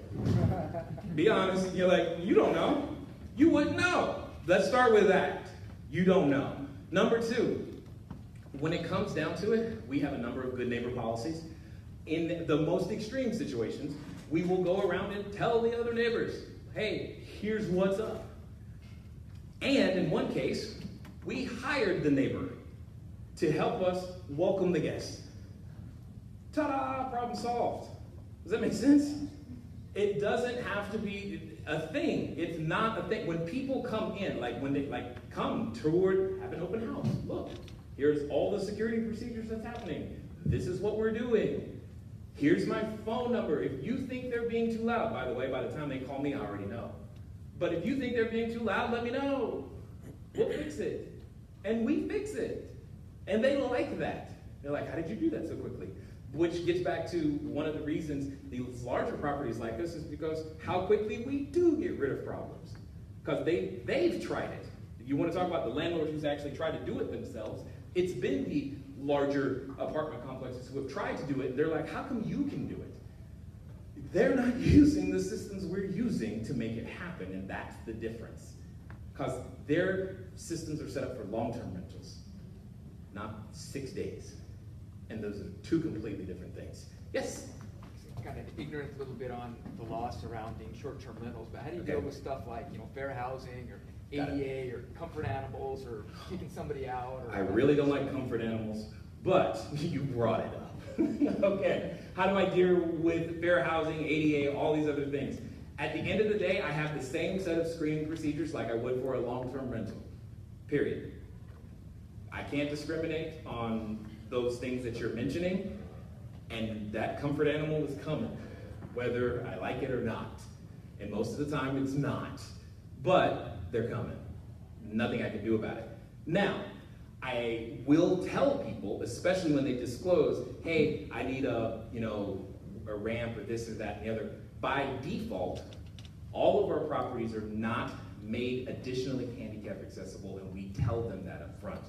Be honest, you're like, you don't know. You wouldn't know. Let's start with that. You don't know. Number two, when it comes down to it, we have a number of good neighbor policies. In the most extreme situations, we will go around and tell the other neighbors, hey, here's what's up. And in one case, we hired the neighbor to help us welcome the guests. Ta-da, problem solved. Does that make sense? It doesn't have to be a thing. It's not a thing. When people come in, like when they come toward, have an open house. Look, here's all the security procedures that's happening. This is what we're doing. Here's my phone number. If you think they're being too loud, by the way, by the time they call me, I already know. But if you think they're being too loud, let me know. We'll fix it. And we fix it. And they like that. They're like, how did you do that so quickly? Which gets back to one of the reasons these larger properties like us is because how quickly we do get rid of problems. Because they've tried it. If you want to talk about the landlords who's actually tried to do it themselves, it's been the larger apartment complexes who have tried to do it. And they're like, how come you can do it? They're not using the systems we're using to make it happen, and that's the difference. Because their systems are set up for long-term rentals, not 6 days. And those are two completely different things. Yes? Kind of ignorant a little bit on the law surrounding short-term rentals, but how do you deal with stuff like, fair housing or ADA or comfort animals or kicking somebody out? Or I really don't like comfort animals, but you brought it up. Okay, how do I deal with fair housing, ADA, all these other things? At the end of the day, I have the same set of screening procedures like I would for a long-term rental, period. I can't discriminate on those things that you're mentioning, and that comfort animal is coming, whether I like it or not. And most of the time it's not, but they're coming. Nothing I can do about it. Now, I will tell people, especially when they disclose, hey, I need a ramp or this or that and the other. By default, all of our properties are not made additionally handicap accessible, and we tell them that up front.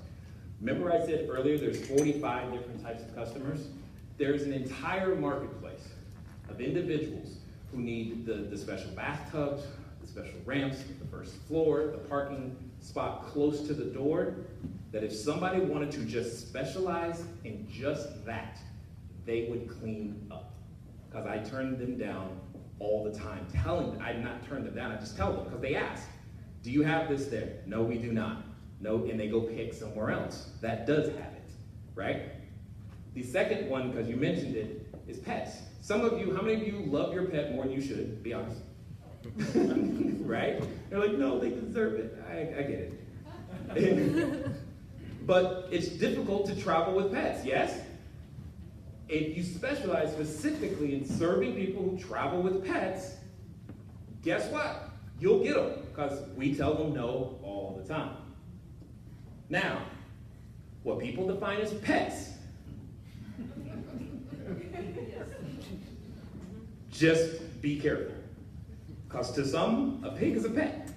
Remember I said earlier there's 45 different types of customers? There's an entire marketplace of individuals who need the special bathtubs, the special ramps, the first floor, the parking spot close to the door, that if somebody wanted to just specialize in just that, they would clean up. Because I turn them down all the time. I not turn them down, I just tell them, because they ask, do you have this there? No, we do not. No, and they go pick somewhere else that does have it, right? The second one, because you mentioned it, is pets. Some of you, how many of you love your pet more than you should? Be honest. Right? They're like, no, they deserve it. I get it. But it's difficult to travel with pets, yes? If you specialize specifically in serving people who travel with pets, guess what? You'll get them, because we tell them no all the time. Now, what people define as pets, just be careful. Because to some, a pig is a pet.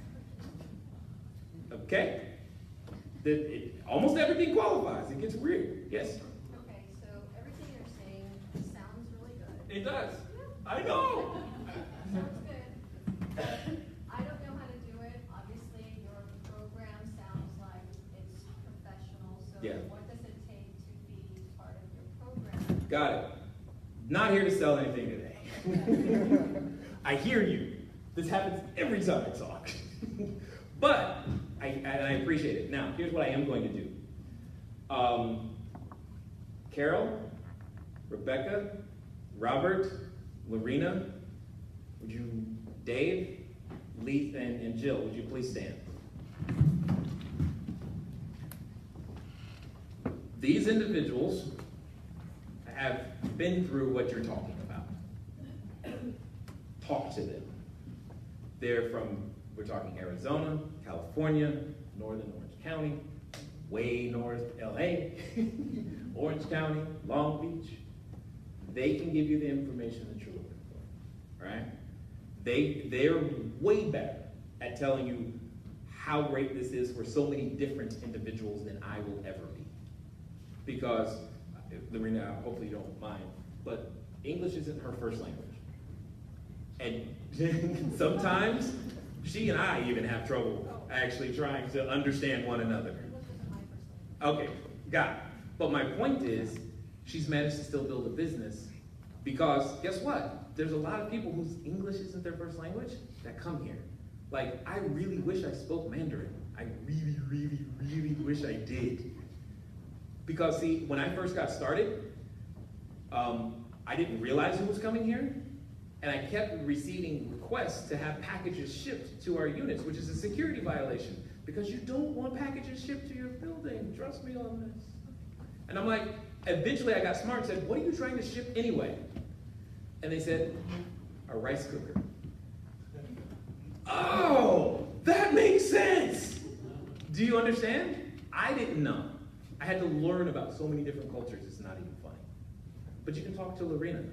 Okay? Almost everything qualifies. It gets weird. Yes? Okay, so everything you're saying sounds really good. It does. I know. Sounds good. But I don't know how to do it. Obviously, your program sounds like it's professional. So Yeah. what does it take to be part of your program? Got it. Not here to sell anything today. I hear you. This happens every time I talk. But I appreciate it. Now, here's what I am going to do. Carol, Rebecca, Robert, Lorena, would you, Dave, Leith, and Jill, would you please stand? These individuals have been through what you're talking about. Talk to them. They're from, we're talking Arizona, California, northern Orange County, way north LA, Orange County, Long Beach. They can give you the information that you're looking for, right? They're way better at telling you how great this is for so many different individuals than I will ever be. Because, Lorena, hopefully you don't mind, but English isn't her first language. And sometimes she and I even have trouble actually trying to understand one another. Okay, got it. But my point is, she's managed to still build a business because guess what? There's a lot of people whose English isn't their first language that come here. Like, I really wish I spoke Mandarin. I really, really, really wish I did. Because see, when I first got started, I didn't realize who was coming here. And I kept receiving requests to have packages shipped to our units, which is a security violation, because you don't want packages shipped to your building. Trust me on this. And I'm like, eventually I got smart and said, what are you trying to ship anyway? And they said, a rice cooker. Oh, that makes sense. Do you understand? I didn't know. I had to learn about so many different cultures, it's not even funny. But you can talk to Lorena,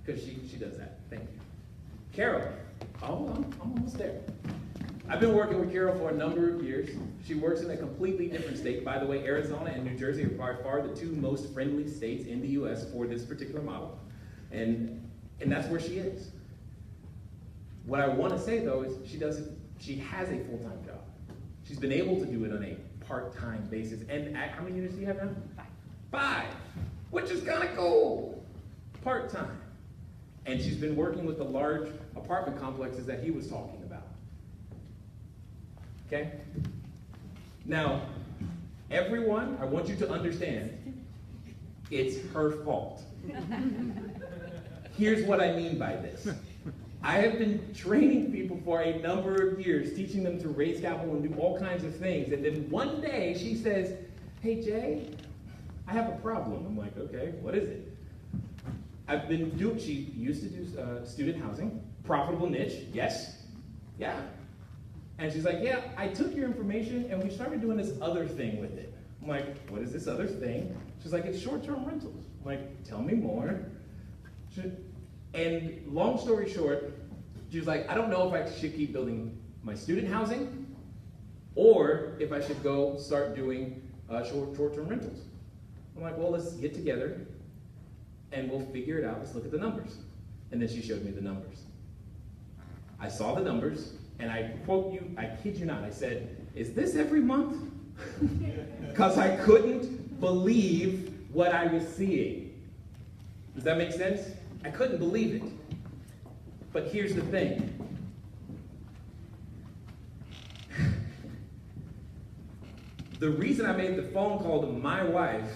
because she does that. Thank you. Carol. Oh, I'm almost there. I've been working with Carol for a number of years. She works in a completely different state. By the way, Arizona and New Jersey are by far the two most friendly states in the US for this particular model. And that's where she is. What I want to say though is she has a full-time job. She's been able to do it on a part-time basis. And how many units do you have now? 5, which is kind of cool. Part-time. And she's been working with the large apartment complexes that he was talking about. Okay? Now, everyone, I want you to understand, it's her fault. Here's what I mean by this. I have been training people for a number of years, teaching them to raise capital and do all kinds of things. And then one day she says, hey Jay, I have a problem. I'm like, okay, what is it? She used to do student housing, profitable niche, yes, yeah. And she's like, yeah, I took your information and we started doing this other thing with it. I'm like, what is this other thing? She's like, it's short-term rentals. I'm like, tell me more. And long story short, she was like, I don't know if I should keep building my student housing or if I should go start doing short-term rentals. I'm like, well, let's get together and we'll figure it out. Let's look at the numbers. And then she showed me the numbers. I saw the numbers, and I quote you, I kid you not, I said, is this every month? Because I couldn't believe what I was seeing. Does that make sense? I couldn't believe it. But here's the thing. The reason I made the phone call to my wife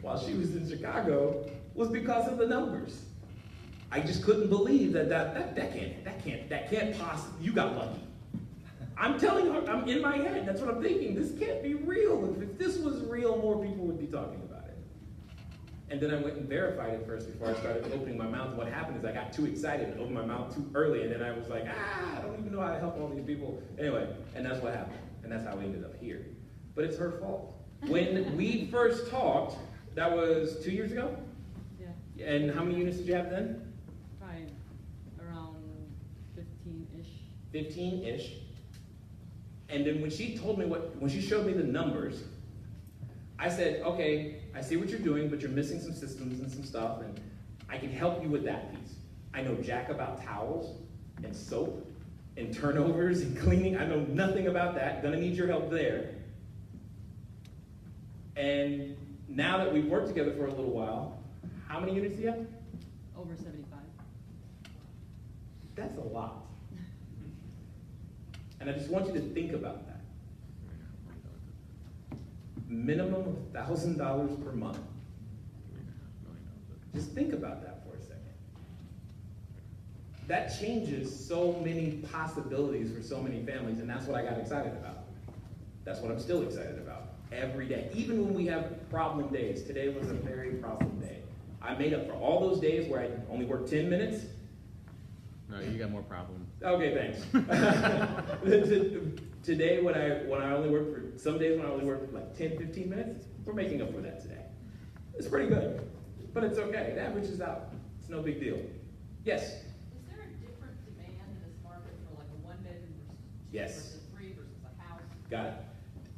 while she was in Chicago was because of the numbers. I just couldn't believe that can't possibly, you got lucky. I'm telling her, I'm in my head, that's what I'm thinking, this can't be real. If this was real, more people would be talking about it. And then I went and verified it first before I started opening my mouth. What happened is I got too excited and opened my mouth too early, and then I was like, I don't even know how to help all these people. Anyway, and that's what happened, and that's how we ended up here. But it's her fault. When we first talked, that was 2 years ago? Yeah. And how many units did you have then? Probably around 15-ish. 15-ish. And then when she told me when she showed me the numbers, I said, okay, I see what you're doing, but you're missing some systems and some stuff, and I can help you with that piece. I know jack about towels and soap and turnovers and cleaning. I know nothing about that. Gonna need your help there. And now that we've worked together for a little while, how many units do you have? Over 75. That's a lot. And I just want you to think about that. Minimum of $1,000 per month. Just think about that for a second. That changes so many possibilities for so many families, and that's what I got excited about. That's what I'm still excited about every day. Even when we have problem days. Today was a very problem day. I made up for all those days where I only worked 10 minutes. No, you got more problems. Okay, thanks. Today, when I only work for, some days when I only work for like 10, 15 minutes, we're making up for that today. It's pretty good, but it's okay. It averages out. It's no big deal. Yes? Is there a different demand in this market for like a one-bedroom versus 3 versus a house? Got it.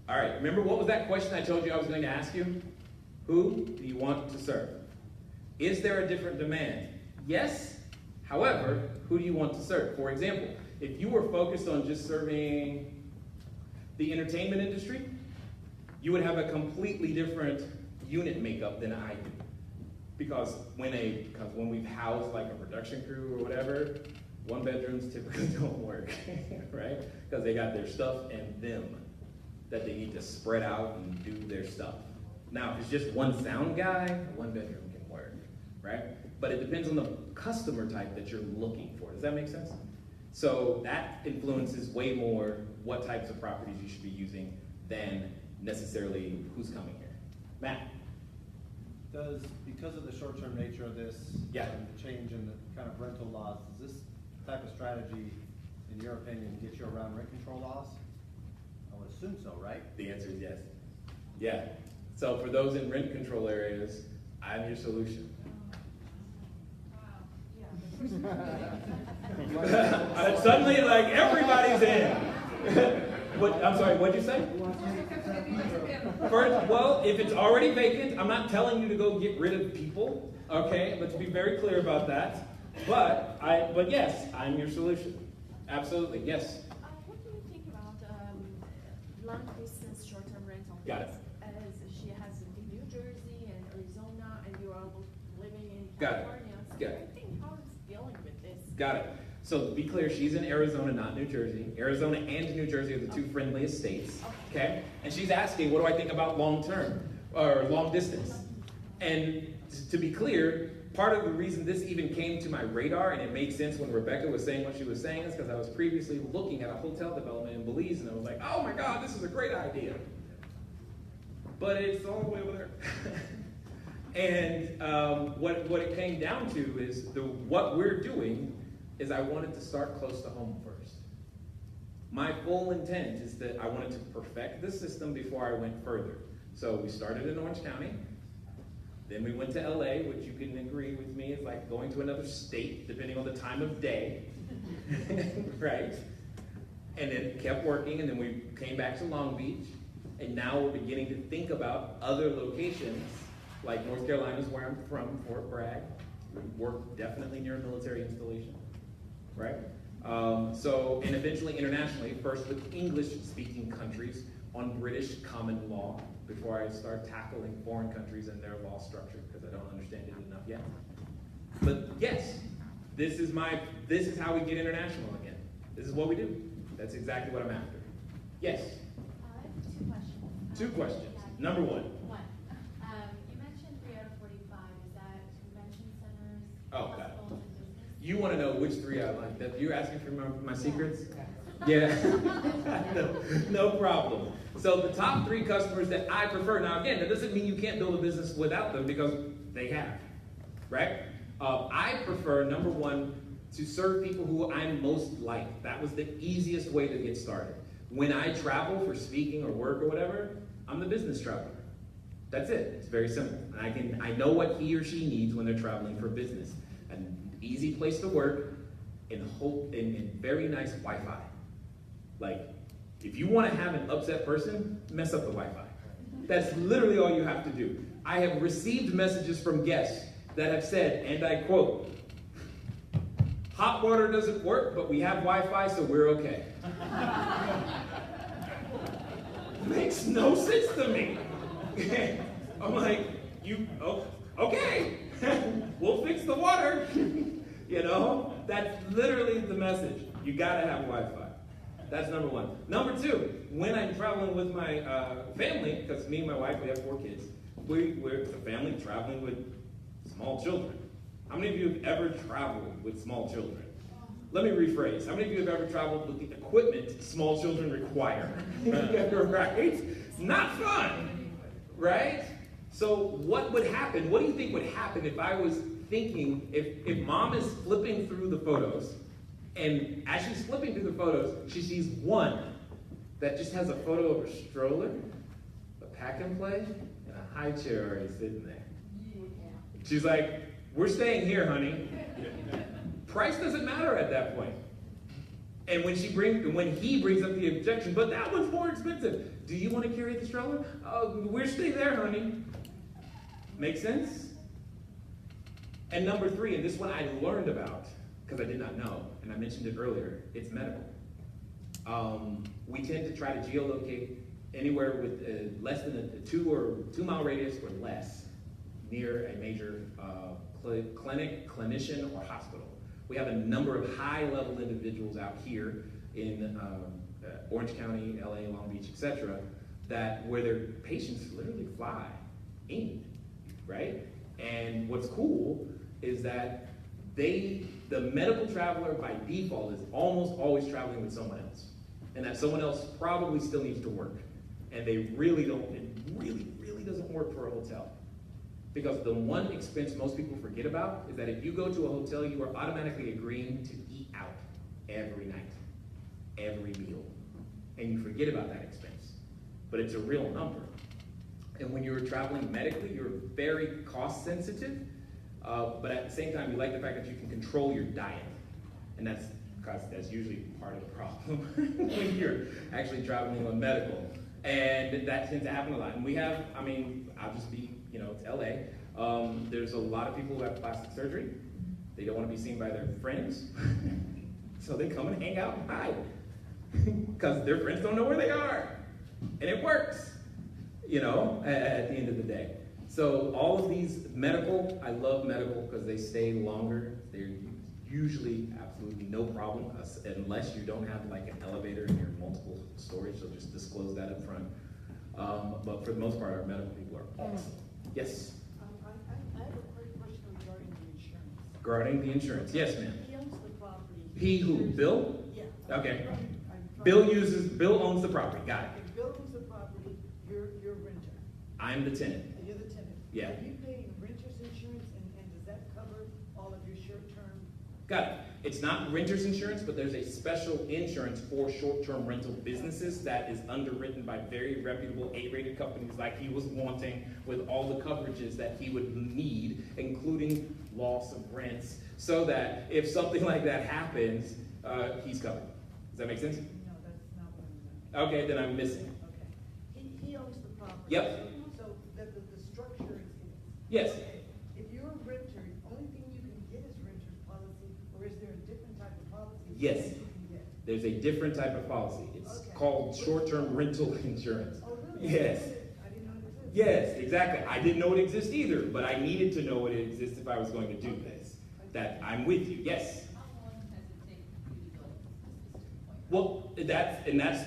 All right, remember what was that question I told you I was going to ask you? Who do you want to serve? Is there a different demand? Yes. However, who do you want to serve? For example, if you were focused on just serving the entertainment industry, you would have a completely different unit makeup than I do. Because when we've housed like a production crew or whatever, one bedrooms typically don't work, right? Because they got their stuff and them that they need to spread out and do their stuff. Now, if it's just one sound guy, one bedroom can work, right? But it depends on the customer type that you're looking for. Does that make sense? So that influences way more what types of properties you should be using than necessarily who's coming here. Matt? Because of the short-term nature of this, yeah. The change in the kind of rental laws, does this type of strategy, in your opinion, get you around rent control laws? I would assume so, right? The answer is yes. Yeah. So for those in rent control areas, I'm your solution. Suddenly, like, everybody's in. I'm sorry, what'd you say? First, well, if it's already vacant, I'm not telling you to go get rid of people, okay? Let's be very clear about that. But yes, I'm your solution. Absolutely, yes. What do you think about long distance short-term rental? Got it. As she has in New Jersey and Arizona, and you are living in Got it. California. So Got I it. think how is dealing with this? Got it. So to be clear, she's in Arizona, not New Jersey. Arizona and New Jersey are the two friendliest states, okay? And she's asking, what do I think about long-term or long distance? And to be clear, part of the reason this even came to my radar, and it made sense when Rebecca was saying what she was saying, is because I was previously looking at a hotel development in Belize, and I was like, oh my God, this is a great idea. but it's all the way over there. And what it came down to is what we're doing is I wanted to start close to home first. My full intent is that I wanted to perfect the system before I went further. So we started in Orange County, then we went to LA, which you can agree with me is like going to another state, depending on the time of day, right? And then kept working, and then we came back to Long Beach, and now we're beginning to think about other locations, like North Carolina is where I'm from, Fort Bragg. We work definitely near a military installation, right? And eventually internationally, first with English-speaking countries on British common law, before I start tackling foreign countries and their law structure, because I don't understand it enough yet. But yes, this is how we get international again. This is what we do. That's exactly what I'm after. Yes? I have two questions. Two questions. Number one. You mentioned 3 out of 45. Is that convention centers, Oh, got it. hospitals, and business? You want to know which 3 I like. That you're asking for my secrets? Yeah. No problem. So the top 3 customers that I prefer, now again, that doesn't mean you can't build a business without them, because they have, right? I prefer, number one, to serve people who I'm most like. That was the easiest way to get started. When I travel for speaking or work or whatever, I'm the business traveler. That's it. It's very simple. And I know what he or she needs when they're traveling for business. An easy place to work and very nice Wi-Fi. Like, if you want to have an upset person, mess up the Wi-Fi. That's literally all you have to do. I have received messages from guests that have said, and I quote, "Hot water doesn't work, but we have Wi-Fi, so we're okay." Makes no sense to me. I'm like, okay, we'll fix the water. You know, that's literally the message. You gotta have Wi-Fi. That's number one. Number two, when I'm traveling with my family, because me and my wife, we have 4 kids, we're a family traveling with small children. How many of you have ever traveled with small children? Let me rephrase. How many of you have ever traveled with the equipment small children require? Right? Not fun, right? So what would happen? What do you think would happen if I was thinking, if mom is flipping through the photos, and as she's flipping through the photos, she sees one that just has a photo of a stroller, a pack and play, and a high chair already sitting there. She's like, "We're staying here, honey." Price doesn't matter at that point. And when he brings up the objection, "But that one's more expensive. Do you want to carry the stroller?" "We're staying there, honey." Make sense? And number 3, and this one I learned about, because I did not know, and I mentioned it earlier, it's medical. We tend to try to geolocate anywhere with less than a 2-mile radius or less near a major clinic, clinician, or hospital. We have a number of high-level individuals out here in Orange County, LA, Long Beach, etc., where their patients literally fly in, right? And what's cool is that the medical traveler by default is almost always traveling with someone else. And that someone else probably still needs to work. And it really doesn't work for a hotel. Because the one expense most people forget about is that if you go to a hotel, you are automatically agreeing to eat out every night, every meal. And you forget about that expense. But it's a real number. And when you're traveling medically, you're very cost sensitive. But at the same time, you like the fact that you can control your diet. And that's usually part of the problem when you're actually traveling on medical. And that tends to happen a lot. And we have, I'll just be, it's LA. There's a lot of people who have plastic surgery. They don't want to be seen by their friends. So they come and hang out and hide. Because their friends don't know where they are. And it works, at the end of the day. So all of these medical, I love medical because they stay longer. They're usually absolutely no problem, unless you don't have like an elevator and you're multiple storage, so just disclose that up front. But for the most part, our medical people are awesome. Yes? I have a quick question regarding the insurance. Regarding the insurance, yes ma'am. He owns the property. He who? Bill? Yeah. Okay. Bill owns the property, got it. If Bill owns the property, you're a renter. I'm the tenant. And you're the tenant. Yeah. Are you paying renter's insurance, and does that cover all of your short-term? Got it. It's not renter's insurance, but there's a special insurance for short-term rental businesses that is underwritten by very reputable A-rated companies like he was wanting, with all the coverages that he would need, including loss of rents, so that if something like that happens, he's covered. Does that make sense? No, that's not what I'm saying. Okay, then I'm missing. Okay. He owns the property. Yep. So the structure is his. Yes. Okay. If you're a renter, the only thing you can get is renter's policy, or is there a different type of policy? Yes. that you can get? There's a different type of policy. It's Okay. called short-term rental insurance. Oh, really? Yes. I didn't know it existed. Yes, exactly. I didn't know it existed either, but I needed to know it exists if I was going to do this. That I'm with you. Yes. How long does it take you to build this specific point? Well,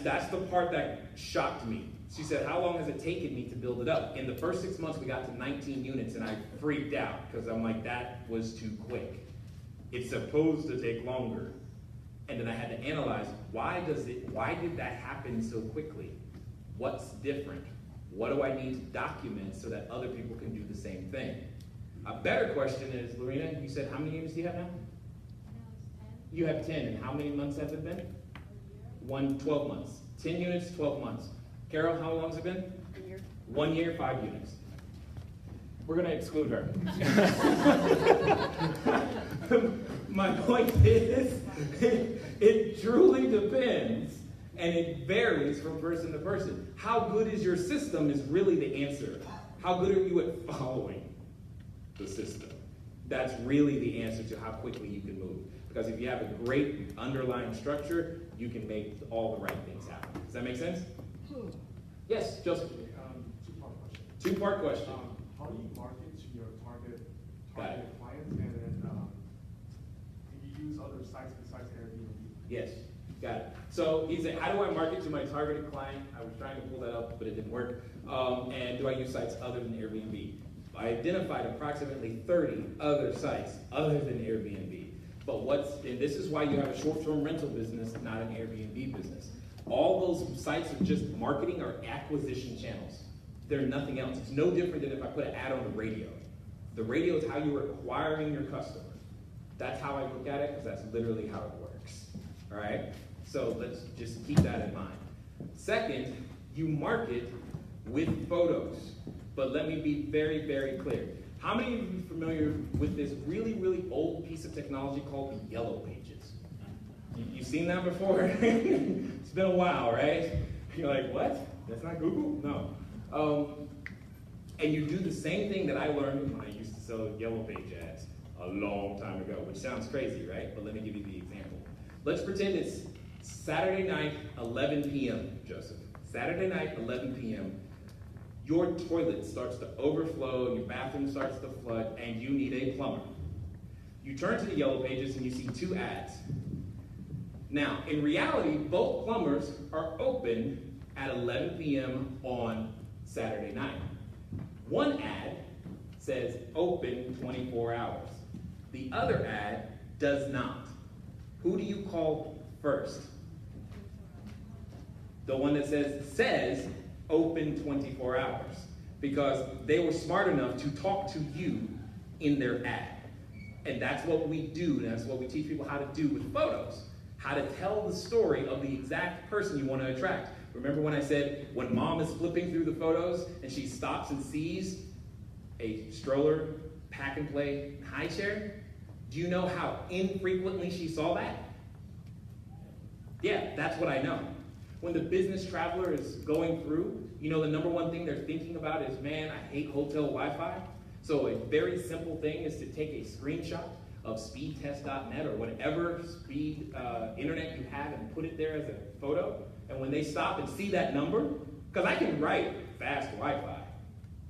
that's the part that shocked me. She said, how long has it taken me to build it up? In the first 6 months, we got to 19 units, and I freaked out because I'm like, that was too quick. It's supposed to take longer. And then I had to analyze, why did that happen so quickly? What's different? What do I need to document so that other people can do the same thing? A better question is, Lorena, you said how many units do you have now? You have 10, and how many months have it been? 12 months. 10 units, 12 months. Carol, how long has it been? 1 year. 1 year, 5 units. We're gonna exclude her. My point is, it truly depends, and it varies from person to person. How good is your system is really the answer. How good are you at following the system? That's really the answer to how quickly you can move. Because if you have a great underlying structure, you can make all the right things happen. Does that make sense? Yes, Joseph. Two-part question. Two-part question. How do you market to your target Got it. clients, and then can you use other sites besides Airbnb? Yes, got it. So he said, how do I market to my targeted client? I was trying to pull that up, but it didn't work. And do I use sites other than Airbnb? I identified approximately 30 other sites other than Airbnb. But and this is why you have a short-term rental business, not an Airbnb business. All those sites are just marketing or acquisition channels. They're nothing else. It's no different than if I put an ad on the radio. The radio is how you're acquiring your customers. That's how I look at it, because that's literally how it works. All right? So let's just keep that in mind. Second, you market with photos. But let me be very, very clear. How many of you are familiar with this really, really old piece of technology called the Yellow Pages? You've seen that before? It's been a while, right? You're like, what? That's not Google? No. And you do the same thing that I learned when I used to sell Yellow Page ads a long time ago, which sounds crazy, right? But let me give you the example. Let's pretend it's Saturday night, 11 p.m., Joseph. Saturday night, 11 p.m. Your toilet starts to overflow, and your bathroom starts to flood, and you need a plumber. You turn to the Yellow Pages and you see 2 ads. Now, in reality, both plumbers are open at 11 p.m. on Saturday night. One ad says open 24 hours. The other ad does not. Who do you call first? The one that says open 24 hours, because they were smart enough to talk to you in their ad. And that's what we do, and that's what we teach people how to do with photos. How to tell the story of the exact person you want to attract. Remember when I said, when mom is flipping through the photos and she stops and sees a stroller, pack and play, high chair? Do you know how infrequently she saw that? Yeah, that's what I know. When the business traveler is going through, you know the number one thing they're thinking about is, man, I hate hotel Wi-Fi. So a very simple thing is to take a screenshot of speedtest.net or whatever speed internet you have and put it there as a photo. And when they stop and see that number, because I can write fast Wi-Fi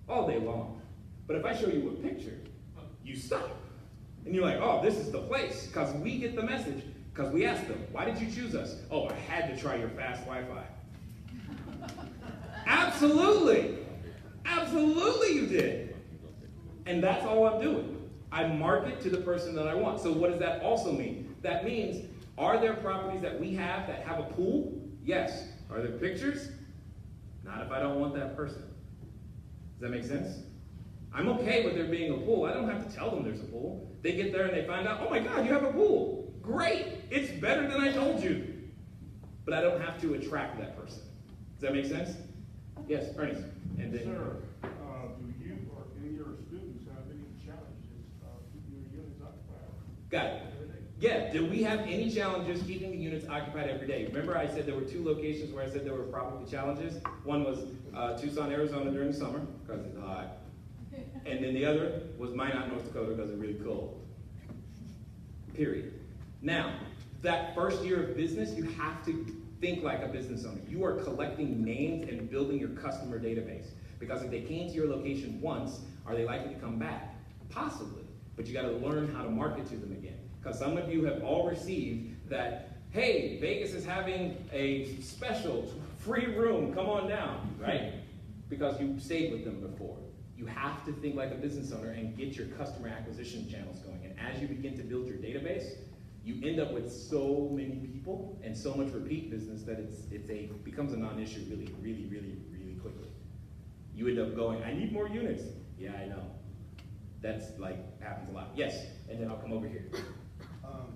all day long. But if I show you a picture, you stop. And you're like, oh, this is the place. Because we get the message. Because we asked them, why did you choose us? Oh, I had to try your fast Wi-Fi. Absolutely. Absolutely you did. And that's all I'm doing. I market to the person that I want. So what does that also mean? That means, are there properties that we have that have a pool? Yes. Are there pictures? Not if I don't want that person. Does that make sense? I'm okay with there being a pool. I don't have to tell them there's a pool. They get there and they find out, oh my God, you have a pool. Great, it's better than I told you. But I don't have to attract that person. Does that make sense? Yes, Ernest. And then, Sir, do you or any of your students have any challenges keeping your units occupied? got it. Yeah, do we have any challenges keeping the units occupied every day? Remember I said there were 2 locations where I said there were probably challenges? One was Tucson, Arizona during the summer, because it's hot. And then the other was Minot, North Dakota, because it's really cold. Period. Now, that first year of business, you have to think like a business owner. You are collecting names and building your customer database. Because if they came to your location once, are they likely to come back? Possibly. But you got to learn how to market to them again. Because some of you have all received that, hey, Vegas is having a special free room, come on down, right? Because you stayed with them before. You have to think like a business owner and get your customer acquisition channels going. And as you begin to build your database, you end up with so many people and so much repeat business that it becomes a non-issue really, really, really, really quickly. You end up going, I need more units. Yeah, I know. That's happens a lot. Yes, and then I'll come over here.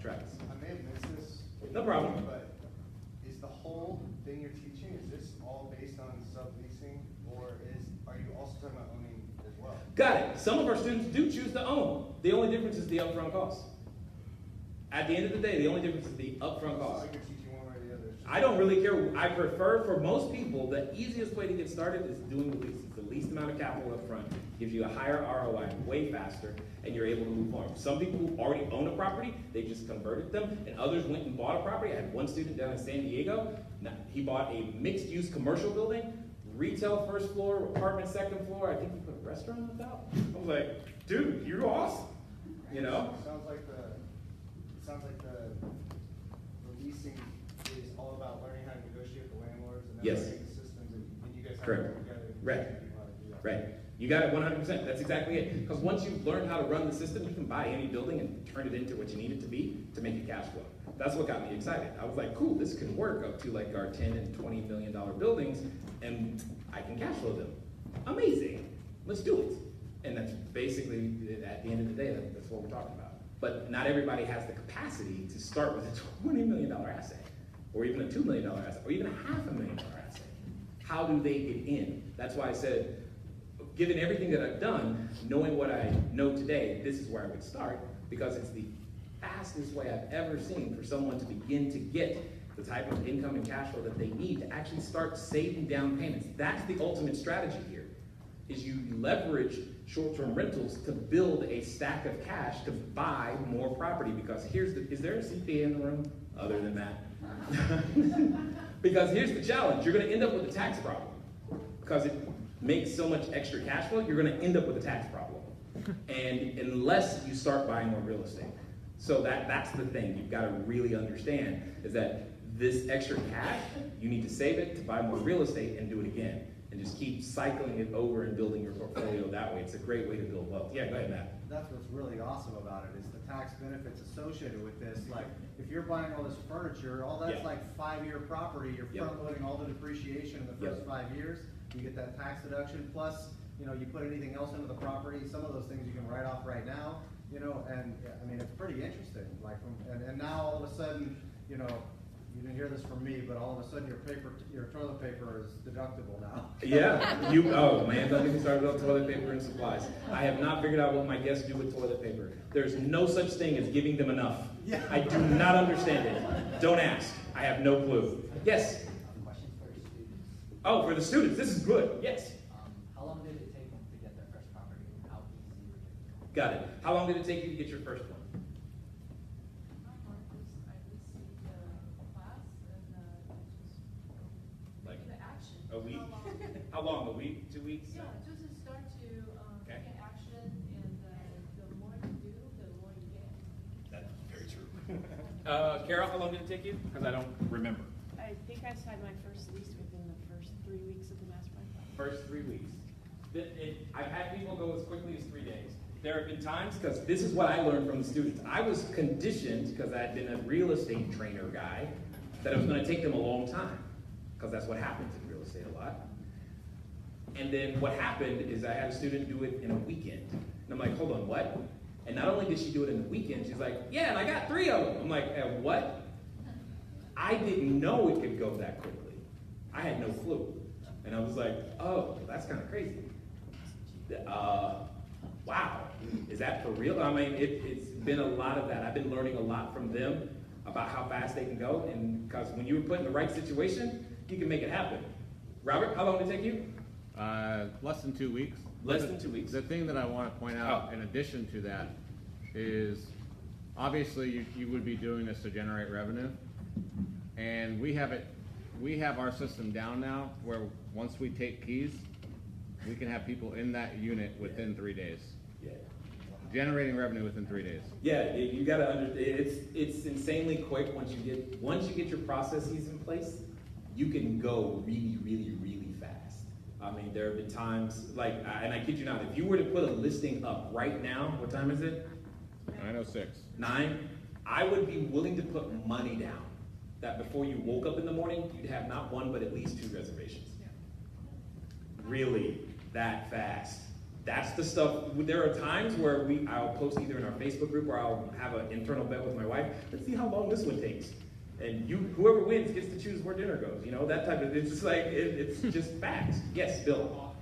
Travis. I may have missed this. No problem. But is the whole thing you're teaching, is this all based on subleasing, or are you also talking about owning as well? Got it. Some of our students do choose to own. The only difference is the upfront cost. At the end of the day, the only difference is the upfront cost. You're teaching one way or the other. I don't really care. I prefer, for most people, the easiest way to get started is doing the least. It's the least amount of capital up front, gives you a higher ROI way faster, and you're able to move on. Some people who already own a property, they just converted them, and others went and bought a property. I had one student down in San Diego. Now, he bought a mixed-use commercial building, retail first floor, apartment second floor. I think he put a restaurant on the top. I was like, dude, you're awesome. You know? It sounds like the leasing is all about learning how to negotiate with the landlords and then Yes. learning the systems, and you guys have Correct. to work together. Right. Right. You got it 100%. That's exactly it. Because once you've learned how to run the system, you can buy any building and turn it into what you need it to be to make it cash flow. That's what got me excited. I was like, cool, this can work up to like our $10 and $20 million buildings, and I can cash flow them. Amazing. Let's do it. And that's basically, at the end of the day, that's what we're talking about. But not everybody has the capacity to start with a $20 million asset, or even a $2 million asset, or even a $500,000 asset. How do they get in? That's why I said, given everything that I've done, knowing what I know today, this is where I would start, because it's the fastest way I've ever seen for someone to begin to get the type of income and cash flow that they need to actually start saving down payments. That's the ultimate strategy here, is you leverage short-term rentals to build a stack of cash to buy more property. Because is there a CPA in the room other than that? Because here's the challenge. You're gonna end up with a tax problem. Because it makes so much extra cash flow, you're gonna end up with a tax problem. And unless you start buying more real estate. So that's the thing you've gotta really understand, is that this extra cash, you need to save it to buy more real estate and do it again. And just keep cycling it over and building your portfolio that way. It's a great way to build wealth. Yeah, go ahead, Matt. That's what's really awesome about it, is the tax benefits associated with this. Like, if you're buying all this furniture, all that's like 5-year property, you're front loading all the depreciation in the first 5 years. You get that tax deduction, plus, you put anything else into the property. Some of those things you can write off right now, and I mean, it's pretty interesting. And now all of a sudden, you didn't hear this from me, but all of a sudden your toilet paper is deductible now. Yeah, oh man, don't get me started on toilet paper and supplies. I have not figured out what my guests do with toilet paper. There's no such thing as giving them enough. I do not understand it. Don't ask. I have no clue. Yes? Question for students. Oh, for the students, this is good. Yes? How long did it take them to get their first property? How easy was it? Got it. How long did it take you to get your first one? A week? How long? A week? 2 weeks? Yeah, just start to take action, and the more you do, the more you get. That's very true. Carol, how long did it take you? Because I don't remember. I think I signed my first lease within the first 3 weeks of the mastermind plan. First 3 weeks. I've had people go as quickly as 3 days. There have been times, because this is what I learned from the students. I was conditioned, because I had been a real estate trainer guy, that it was going to take them a long time. Because that's what happens in real estate a lot. And then what happened is I had a student do it in a weekend. And I'm like, hold on, what? And not only did she do it in the weekend, she's like, yeah, and I got 3 of them. I'm like, what? I didn't know it could go that quickly. I had no clue. And I was like, oh, that's kind of crazy. Wow, is that for real? I mean, it's been a lot of that. I've been learning a lot from them about how fast they can go, and because when you're put in the right situation, you can make it happen. Robert, how long did it take you? Less than 2 weeks. Less than 2 weeks. The thing that I want to point out in addition to that is, obviously you would be doing this to generate revenue, and we have our system down now where once we take keys, we can have people in that unit within 3 days. Yeah. Generating revenue within 3 days. Yeah, you gotta understand, it's insanely quick once you get your processes in place, you can go really, really, really fast. I mean, there have been times, like, and I kid you not, if you were to put a listing up right now, what time is it? 9:06. 9, I would be willing to put money down that before you woke up in the morning, you'd have not 1, but at least 2 reservations. Really, that fast. That's the stuff. There are times where I'll post either in our Facebook group or I'll have an internal bet with my wife. Let's see how long this one takes. And whoever wins gets to choose where dinner goes. You know, that type of, it's just like, it's just fast. Yes, Bill.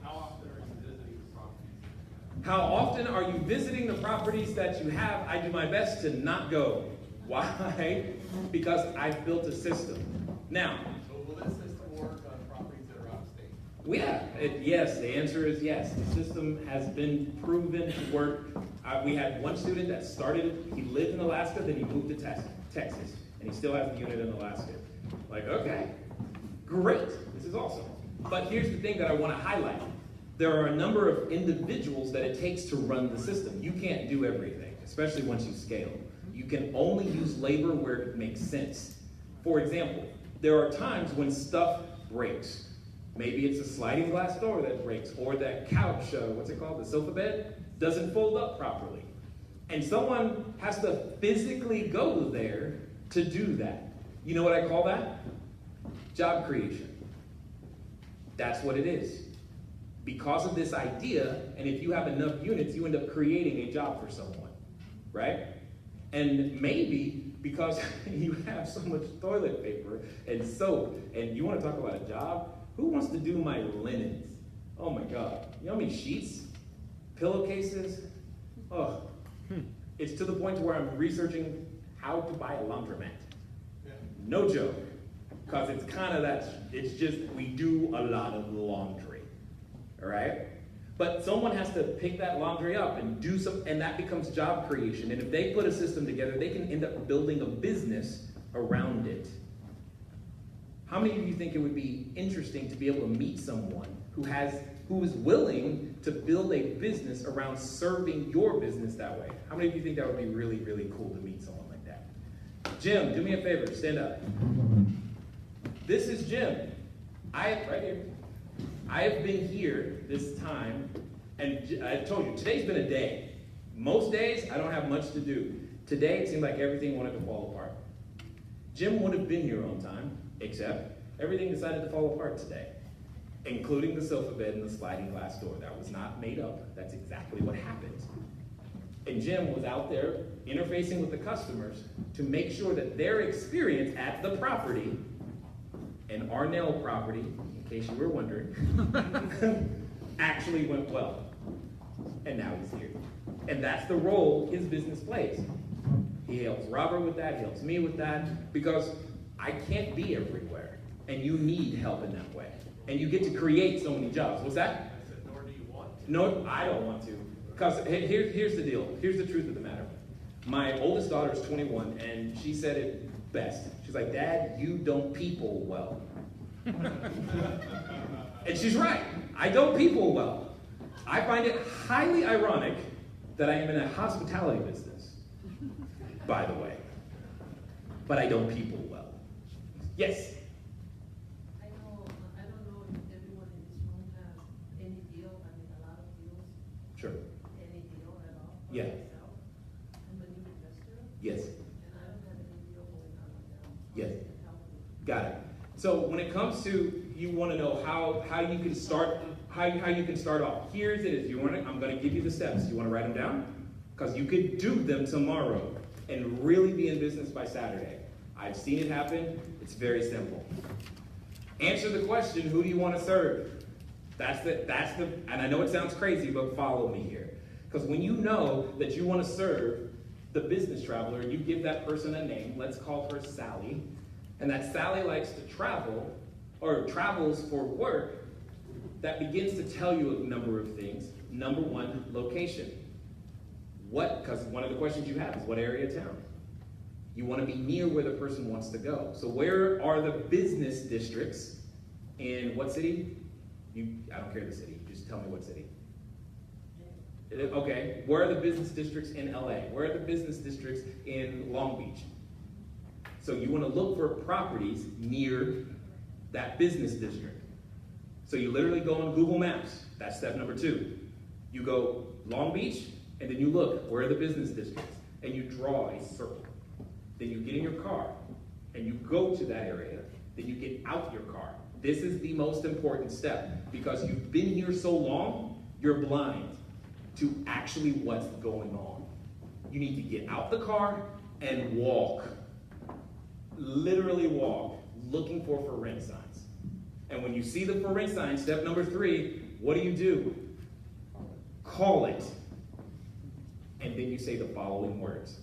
How often are you visiting the properties that you have? I do my best to not go. Why? Because I've built a system. Now, So will this system work on properties that are out of state? Yes, the answer is yes. The system has been proven to work. We had one student that started, he lived in Alaska, then he moved to Texas, and he still has the unit in Alaska. Like, okay, great, this is awesome. But here's the thing that I want to highlight. There are a number of individuals that it takes to run the system. You can't do everything, especially once you scale. You can only use labor where it makes sense. For example, there are times when stuff breaks. Maybe it's a sliding glass door that breaks, or that couch, what's it called, the sofa bed, doesn't fold up properly. And someone has to physically go there to do that. You know what I call that? Job creation. That's what it is. Because of this idea, and if you have enough units, you end up creating a job for someone, right? And maybe because you have so much toilet paper and soap, and you want to talk about a job, who wants to do my linens? Oh my God. You know how many sheets? Pillowcases? Oh. It's to the point where I'm researching how to buy a laundromat. No joke. Because it's kind of it's just, we do a lot of laundry. All right? But someone has to pick that laundry up and do and that becomes job creation. And if they put a system together, they can end up building a business around it. How many of you think it would be interesting to be able to meet someone who is willing to build a business around serving your business that way? How many of you think that would be really, really cool to meet someone like that? Jim, do me a favor, stand up. This is Jim. Right here. I have been here this time, and I told you, today's been a day. Most days, I don't have much to do. Today, it seemed like everything wanted to fall apart. Jim would have been here on time, except everything decided to fall apart today, including the sofa bed and the sliding glass door. That was not made up. That's exactly what happened. And Jim was out there interfacing with the customers to make sure that their experience at the property, and Arnell property, in case you were wondering, actually went well. And now he's here. And that's the role his business plays. He helps Robert with that, he helps me with that, because I can't be everywhere. And you need help in that way. And you get to create so many jobs. What's that? I said, nor do you want to. No, I don't want to. Because here's the deal. Here's the truth of the matter. My oldest daughter is 21, and she said it best. She's like, Dad, you don't people well. And she's right. I don't people well. I find it highly ironic that I am in a hospitality business, by the way. But I don't people well. Yes? I don't know if everyone in this room has any deal, a lot of deals. Sure. Any deal at all? Yeah. Myself. I'm a new investor. Yes. And I don't have any deal going on right now. Yes. How can you help me? Got it. So when it comes to, you want to know how you can start, how you can start off. Here's it is. You want it? I'm going to give you the steps. You want to write them down? Because you could do them tomorrow and really be in business by Saturday. I've seen it happen. It's very simple. Answer the question, who do you want to serve? That's the, and I know it sounds crazy, but follow me here. Because when you know that you want to serve the business traveler, you give that person a name. Let's call her Sally. And that Sally likes to travel, or travels for work. That begins to tell you a number of things. Number one, location. What, because one of the questions you have is what area of town? You want to be near where the person wants to go. So where are the business districts in what city? I don't care the city, just tell me what city. Okay, where are the business districts in LA? Where are the business districts in Long Beach? So you want to look for properties near that business district. So you literally go on Google Maps. That's step number 2. You go Long Beach, and then you look, where are the business districts? And you draw a circle. Then you get in your car, and you go to that area. Then you get out your car. This is the most important step, because you've been here so long, you're blind to actually what's going on. You need to get out the car and walk. Literally walk, looking for rent signs. And when you see the for rent sign, step number 3, what do? Call it. And then you say the following words.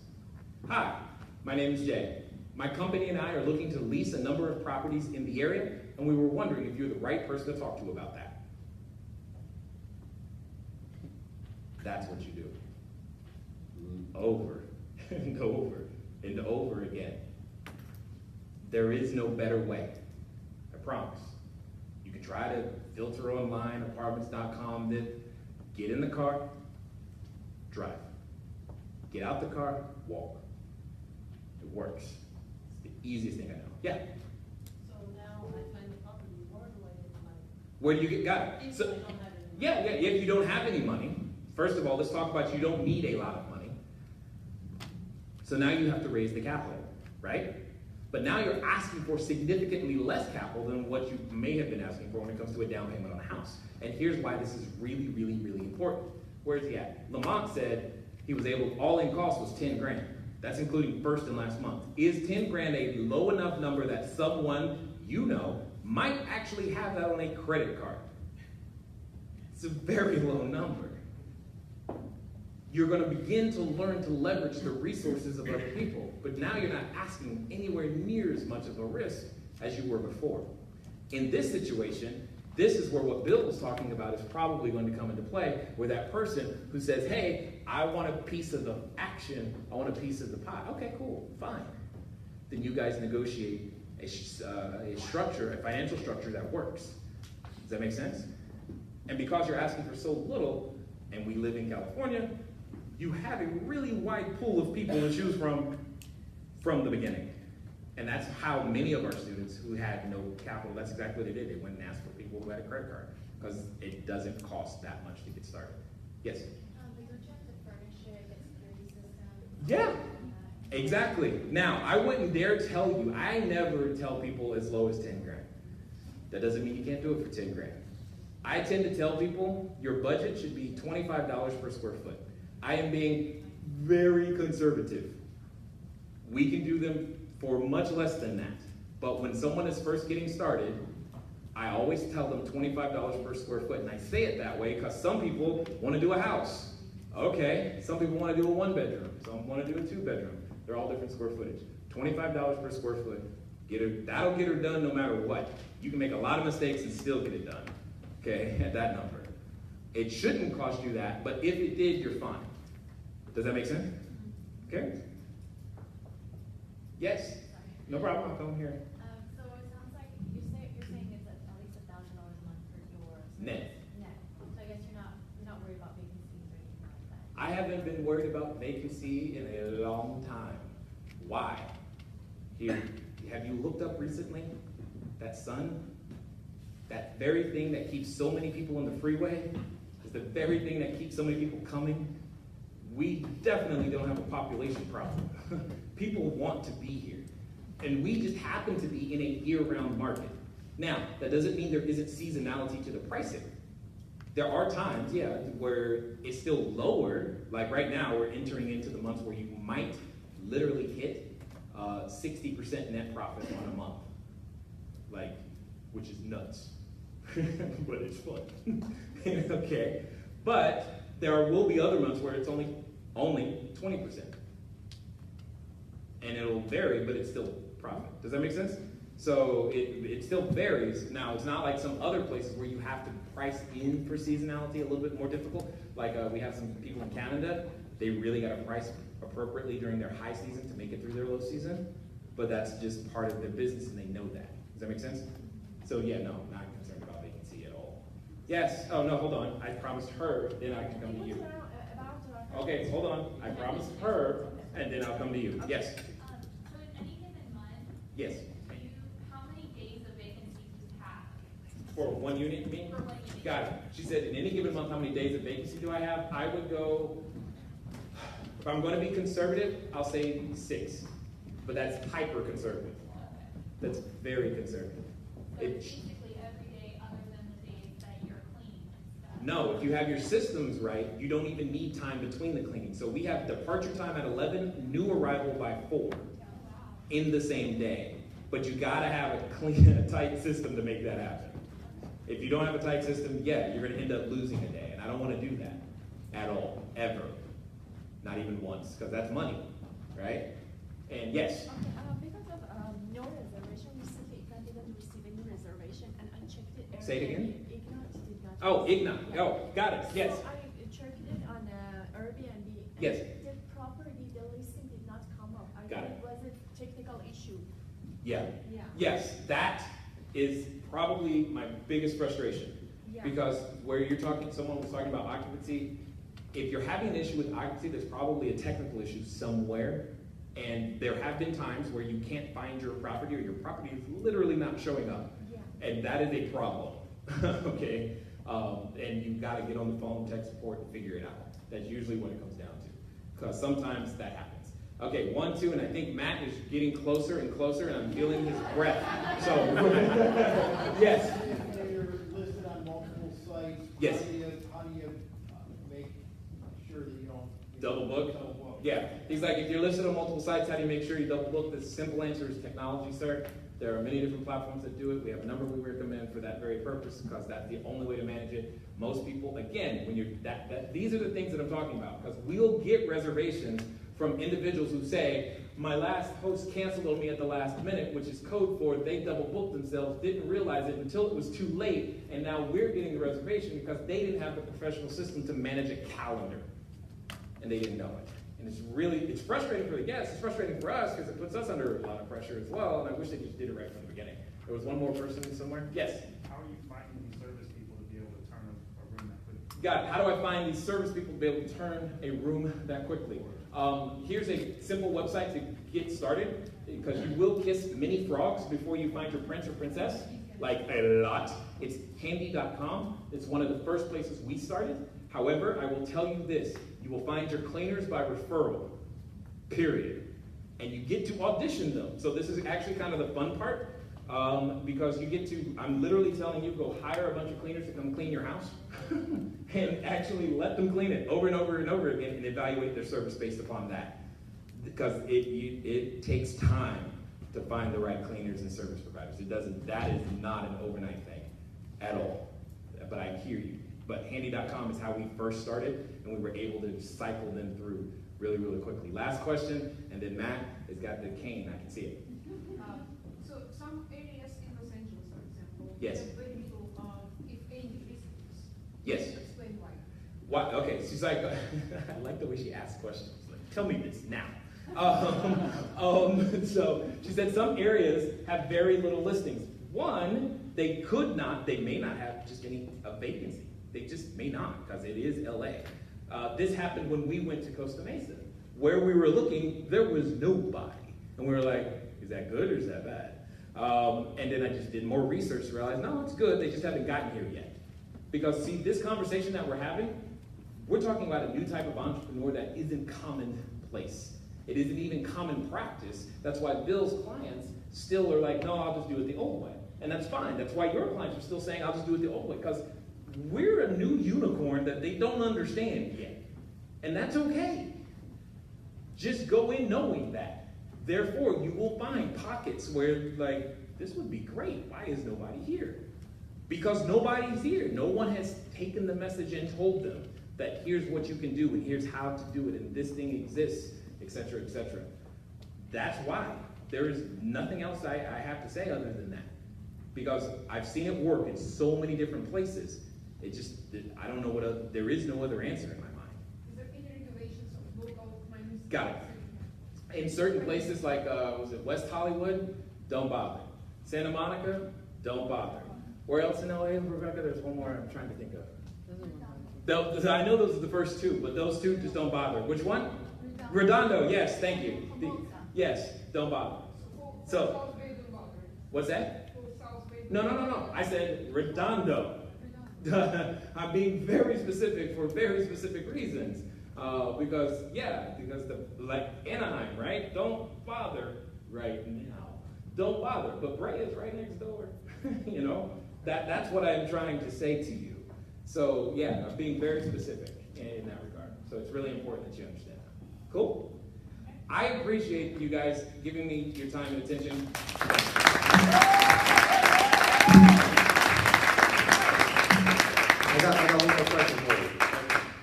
Hi, my name is Jay. My company and I are looking to lease a number of properties in the area, and we were wondering if you're the right person to talk to about that. That's what you do. Over and over and over again. There is no better way. I promise. You can try to filter online, apartments.com, then get in the car, drive. Get out the car, walk. It works. It's the easiest thing I know. Yeah? So now I find the property, where do I get the money? Where do you get, got it? If So, I don't have any money. yeah, if you don't have any money, first of all, let's talk about you don't need a lot of money. So now you have to raise the capital, right? But now you're asking for significantly less capital than what you may have been asking for when it comes to a down payment on a house. And here's why this is really, really, really important. Where's he at? Lamont said he was able, all in cost was 10 grand. That's including first and last month. Is 10 grand a low enough number that someone you know might actually have that on a credit card? It's a very low number. You're going to begin to learn to leverage the resources of other people, but now you're not asking anywhere near as much of a risk as you were before. In this situation, this is where what Bill was talking about is probably going to come into play, where that person who says, hey, I want a piece of the action, I want a piece of the pie. Okay, cool, fine. Then you guys negotiate a structure, a financial structure that works. Does that make sense? And because you're asking for so little, and we live in California, you have a really wide pool of people to choose from the beginning. And that's how many of our students who had no capital, that's exactly what they did. They went and asked for people who had a credit card, because it doesn't cost that much to get started. Yes? But don't you have to furnish it, get security system? Yeah, exactly. Now, I wouldn't dare tell you, I never tell people as low as 10 grand. That doesn't mean you can't do it for 10 grand. I tend to tell people your budget should be $25 per square foot. I am being very conservative. We can do them for much less than that. But when someone is first getting started, I always tell them $25 per square foot. And I say it that way because some people want to do a house. Okay, some people want to do a 1-bedroom. Some want to do a 2-bedroom. They're all different square footage. $25 per square foot. That'll get her done no matter what. You can make a lot of mistakes and still get it done. Okay, at that number. It shouldn't cost you that, but if it did, you're fine. Does that make sense? Okay? Yes? No problem, I'll come here. So it sounds like you're saying it's at least $1,000 a month for your Net. Net. So I guess you're not worried about vacancies or anything like that. I haven't been worried about vacancy in a long time. Why? Here, have you looked up recently? That sun? That very thing that keeps so many people on the freeway is the very thing that keeps so many people coming. We definitely don't have a population problem. People want to be here. And we just happen to be in a year-round market. Now, that doesn't mean there isn't seasonality to the pricing. There are times, yeah, where it's still lower. Like right now, we're entering into the months where you might literally hit 60% net profit on a month. Like, which is nuts. But it's fun. Okay. But there will be other months where it's only 20%. And it'll vary, but it's still profit. Does that make sense? So it still varies. Now, it's not like some other places where you have to price in for seasonality, a little bit more difficult. Like we have some people in Canada, they really got to price appropriately during their high season to make it through their low season. But that's just part of their business and they know that. Does that make sense? So yeah, no, I'm not concerned about vacancy at all. Yes, oh no, hold on. I promised her, then I can come to you. Okay, hold on. I promised her, and then I'll come to you. Yes? So in any given month, Yes. how many days of vacancy do you have? For one unit, you mean? For one unit. Got it. She said, in any given month, how many days of vacancy do I have? I would go, if I'm going to be conservative, I'll say 6. But that's hyper conservative. That's very conservative. So basically every day other than the days that you're cleaning and stuff. No, if you have your systems right, you don't even need time between the cleaning. So we have departure time at 11, new arrival by 4 in the same day. But you gotta have a tight system to make that happen. If you don't have a tight system, yeah, you're gonna end up losing a day. And I don't wanna do that at all, ever. Not even once, because that's money, right? And yes? Okay, because of your reservation, recently Igna didn't receive any reservation, and I checked it. Say it again? Igna did not. Oh, Igna. Oh, got it. Yes. So I checked it on Airbnb. And Yes. The property, the listing did not come up. I Got think it. it was a technical issue. Yeah. Yeah. Yes, that is probably my biggest frustration. Yeah. Because where you're talking, someone was talking about occupancy, if you're having an issue with occupancy, there's probably a technical issue somewhere. And there have been times where you can't find your property or your property is literally not showing up. Yeah. And that is a problem, okay? And you've got to get on the phone, tech support, and figure it out. That's usually what it comes down to. Because sometimes that happens. Okay, 1, 2, and I think Matt is getting closer and closer, and I'm feeling his breath. So, yes? If you're listed on multiple sites, Yes. how do you make sure that you don't Double book? Double book. Yeah. He's like, if you're listed on multiple sites, how do you make sure you double book? The simple answer is technology, sir. There are many different platforms that do it. We have a number we recommend for that very purpose because that's the only way to manage it. Most people, again, when you're these are the things that I'm talking about because we'll get reservations from individuals who say, my last host canceled on me at the last minute, which is code for they double booked themselves, didn't realize it until it was too late, and now we're getting the reservation because they didn't have the professional system to manage a calendar, and they didn't know it. And it's frustrating for the guests, it's frustrating for us because it puts us under a lot of pressure as well, and I wish they just did it right from the beginning. There was one more person somewhere? Yes? How are you finding these service people to be able to turn a room that quickly? Got it. How do I find these service people to be able to turn a room that quickly? Here's a simple website to get started, because you will kiss many frogs before you find your prince or princess, like a lot. It's handy.com. It's one of the first places we started. However, I will tell you this. You will find your cleaners by referral, period. And you get to audition them. So this is actually kind of the fun part, because you get to, I'm literally telling you, go hire a bunch of cleaners to come clean your house and actually let them clean it over and over and over again and evaluate their service based upon that. Because it takes time to find the right cleaners and service providers. That is not an overnight thing at all. But I hear you. But handy.com is how we first started, and we were able to cycle them through really, really quickly. Last question, and then Matt has got the cane. I can see it. So some areas in Los Angeles, for example, Yes. have very little, if any, visitors. Yes. Explain why. Why? Okay, she's like, I like the way she asks questions. She's like, tell me this now. So she said some areas have very little listings. One, they may not have just any vacancy. They just may not, because it is LA. This happened when we went to Costa Mesa. Where we were looking, there was nobody. And we were like, is that good or is that bad? And then I just did more research to realize, no, it's good, they just haven't gotten here yet. Because see, this conversation that we're having, we're talking about a new type of entrepreneur that isn't commonplace. It isn't even common practice. That's why Bill's clients still are like, no, I'll just do it the old way. And that's fine. That's why your clients are still saying, I'll just do it the old way. Because we're a new unicorn that they don't understand yet. And that's okay. Just go in knowing that. Therefore, you will find pockets where, like, this would be great. Why is nobody here? Because nobody's here. No one has taken the message and told them that here's what you can do and here's how to do it and this thing exists, etc., etc. That's why. There is nothing else I have to say other than that. Because I've seen it work in so many different places. It just, I don't know there is no other answer in my mind. Is there any regulations of local minors? Got it. In certain places like, was it West Hollywood? Don't bother. Santa Monica? Don't bother. Where else in LA, Rebecca? There's one more I'm trying to think of. I know those are the first two, but those two just don't bother. Which one? Redondo, yes, thank you. Yes, don't bother. So, what's that? No. I said Redondo. I'm being very specific for very specific reasons. Because like Anaheim, right? Don't bother right now. Don't bother. But Brea is right next door. You know? That's what I'm trying to say to you. So yeah, I'm being very specific in that regard. So it's really important that you understand that. Cool? I appreciate you guys giving me your time and attention. I got one more question for you.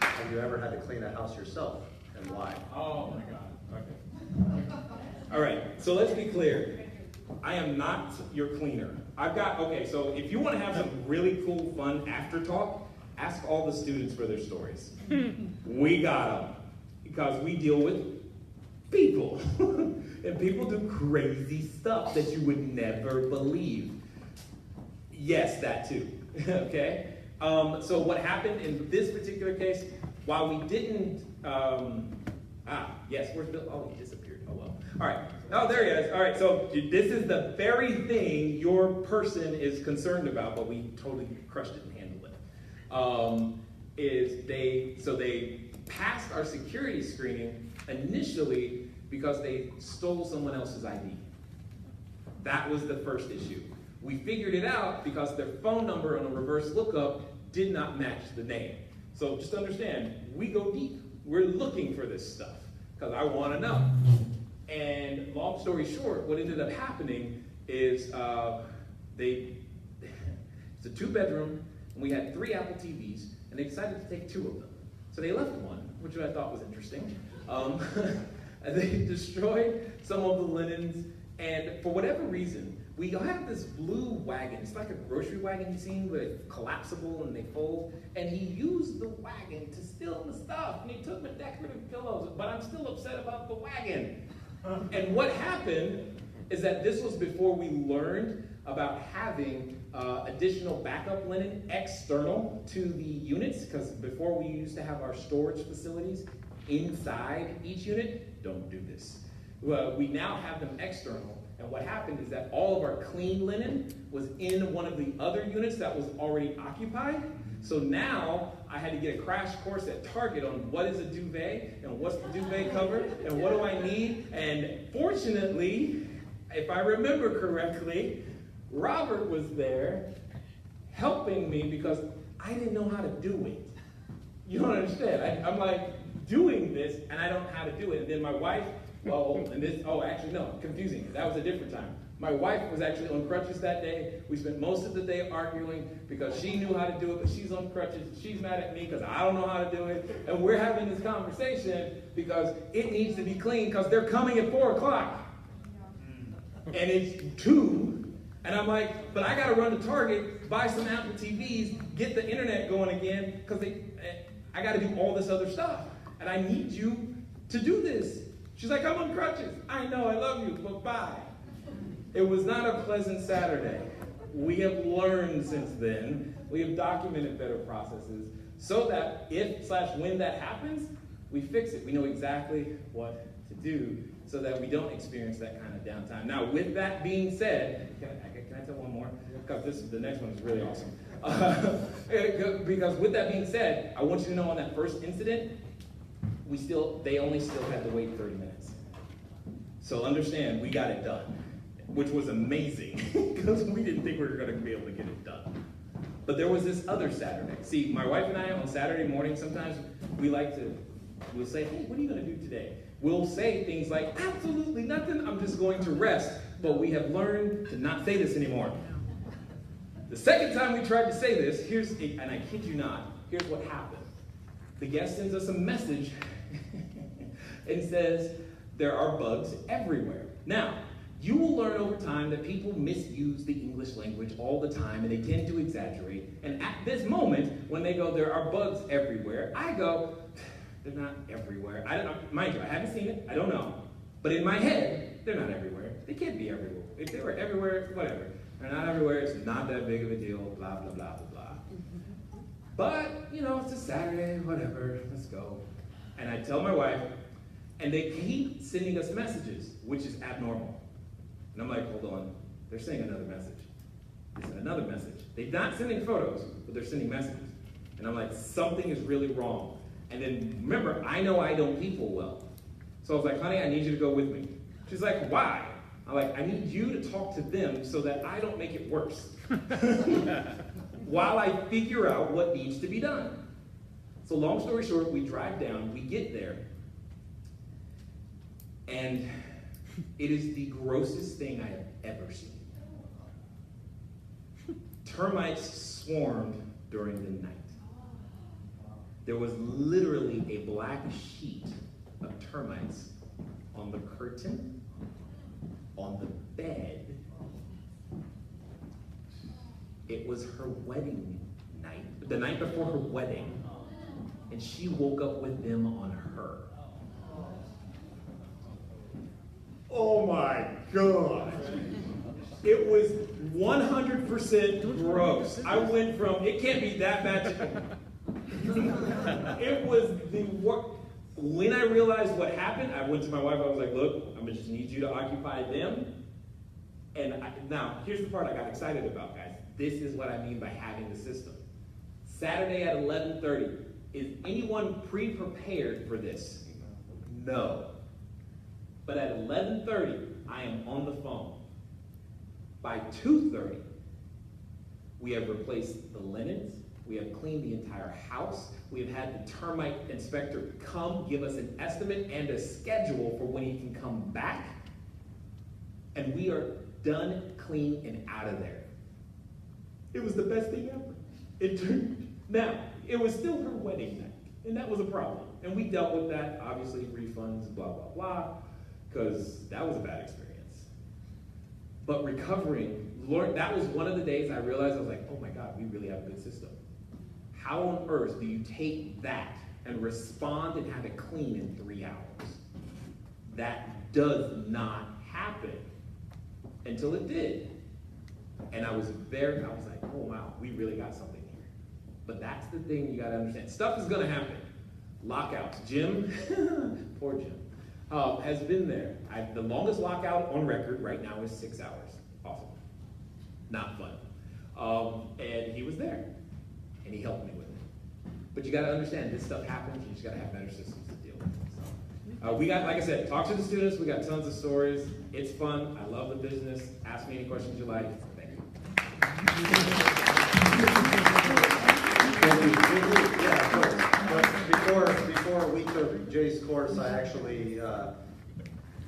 Have you ever had to clean a house yourself, and why? Oh my God, okay. All right, so let's be clear. I am not your cleaner. So if you want to have some really cool, fun after talk, ask all the students for their stories. We got them, because we deal with people. And people do crazy stuff that you would never believe. Yes, that too, okay? So what happened in this particular case, while we didn't, yes, where's Bill? Oh, he disappeared, oh well. All right, oh, there he is. All right, so this is the very thing your person is concerned about, but we totally crushed it and handled it. They passed our security screening initially because they stole someone else's ID. That was the first issue. We figured it out because their phone number on a reverse lookup did not match the name. So just understand, we go deep. We're looking for this stuff because I want to know. And long story short, what ended up happening is it's a 2-bedroom, and we had 3 Apple TVs, and they decided to take 2 of them. So they left one, which I thought was interesting. And they destroyed some of the linens, and for whatever reason, we have this blue wagon. It's like a grocery wagon you've seen, where it's collapsible and they fold. And he used the wagon to steal the stuff, and he took my decorative pillows, but I'm still upset about the wagon. And what happened is that this was before we learned about having additional backup linen external to the units, because before we used to have our storage facilities inside each unit. Don't do this. We now have them external, and what happened is that all of our clean linen was in one of the other units that was already occupied. So now I had to get a crash course at Target on what is a duvet and what's the duvet cover and what do I need. And fortunately, if I remember correctly, Robert was there helping me because I didn't know how to do it. You don't understand. I'm like doing this and I don't know how to do it. And then my wife, confusing. That was a different time. My wife was actually on crutches that day. We spent most of the day arguing because she knew how to do it, but she's on crutches. She's mad at me because I don't know how to do it. And we're having this conversation because it needs to be clean because they're coming at 4 o'clock. And it's 2. And I'm like, but I got to run to Target, buy some Apple TVs, get the internet going again because I got to do all this other stuff. And I need you to do this. She's like, I'm on crutches. I know, I love you, but bye. It was not a pleasant Saturday. We have learned since then. We have documented better processes so that if/when that happens, we fix it. We know exactly what to do so that we don't experience that kind of downtime. Now, with that being said, can I tell one more? Because the next one is really awesome. Because with that being said, I want you to know on that first incident, they only still had to wait 30 minutes. So understand, we got it done, which was amazing because we didn't think we were going to be able to get it done. But there was this other Saturday. See, my wife and I on Saturday morning, sometimes we'll say, hey, what are you gonna do today? We'll say things like, absolutely nothing, I'm just going to rest. But we have learned to not say this anymore. The second time we tried to say this, and I kid you not, here's what happened. The guest sends us a message and says, there are bugs everywhere. Now, you will learn over time that people misuse the English language all the time, and they tend to exaggerate. And at this moment, when they go, there are bugs everywhere, I go, they're not everywhere. I don't know, mind you, I haven't seen it, I don't know. But in my head, they're not everywhere. They can't be everywhere. If they were everywhere, whatever. They're not everywhere, it's not that big of a deal, blah, blah, blah, blah, blah. But, you know, it's a Saturday, whatever, let's go. And I tell my wife, and they keep sending us messages, which is abnormal. And I'm like, hold on, they're sending another message. They sent another message. They're not sending photos, but they're sending messages. And I'm like, something is really wrong. And then, remember, I know I don't people well. So I was like, honey, I need you to go with me. She's like, why? I'm like, I need you to talk to them so that I don't make it worse. While I figure out what needs to be done. So long story short, we drive down, we get there, and it is the grossest thing I have ever seen. Termites swarmed during the night. There was literally a black sheet of termites on the curtain, on the bed. It was her wedding night, the night before her wedding, and she woke up with them on her. Oh my God. It was 100% gross. I went from, it can't be that bad to, it was the worst. When I realized what happened, I went to my wife, I was like, look, I'm gonna just need you to occupy them. And now, here's the part I got excited about, guys. This is what I mean by having the system. Saturday at 11:30, is anyone pre-prepared for this? No. But at 11:30, I am on the phone. By 2:30, we have replaced the linens, we have cleaned the entire house, we have had the termite inspector come give us an estimate and a schedule for when he can come back, and we are done, clean, and out of there. It was the best thing ever. Now, it was still her wedding night, and that was a problem. And we dealt with that, obviously, refunds, blah, blah, blah, because that was a bad experience. But recovering, Lord, that was one of the days I realized, I was like, oh my God, we really have a good system. How on earth do you take that and respond and have it clean in 3 hours? That does not happen until it did. And I was like, oh wow, we really got something here. But that's the thing you gotta understand. Stuff is gonna happen. Lockouts. Jim, poor Jim, has been there. The longest lockout on record right now is 6 hours. Awesome. Not fun. And he was there. And he helped me with it. But you gotta understand, this stuff happens, you just gotta have better systems to deal with it. So, we got, like I said, talk to the students, we got tons of stories. It's fun, I love the business. Ask me any questions you like. Thank you. Yeah, of course. But before we took Jay's course, I actually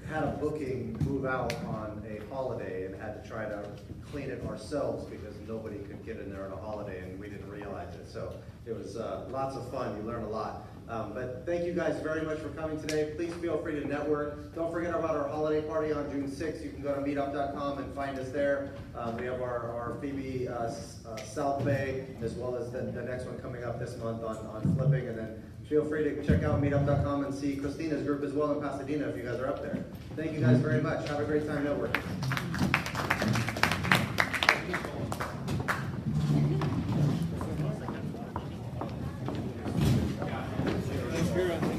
had a booking move out on a holiday and had to try to clean it ourselves because nobody could get in there on a holiday and we didn't realize it. So it was lots of fun. You learn a lot. But thank you guys very much for coming today. Please feel free to network. Don't forget about our holiday party on June 6th. You can go to meetup.com and find us there. We have our FIBI South Bay, as well as the next one coming up this month on flipping. And then feel free to check out meetup.com and see Christina's group as well in Pasadena if you guys are up there. Thank you guys very much. Have a great time networking. Thanks, Vera.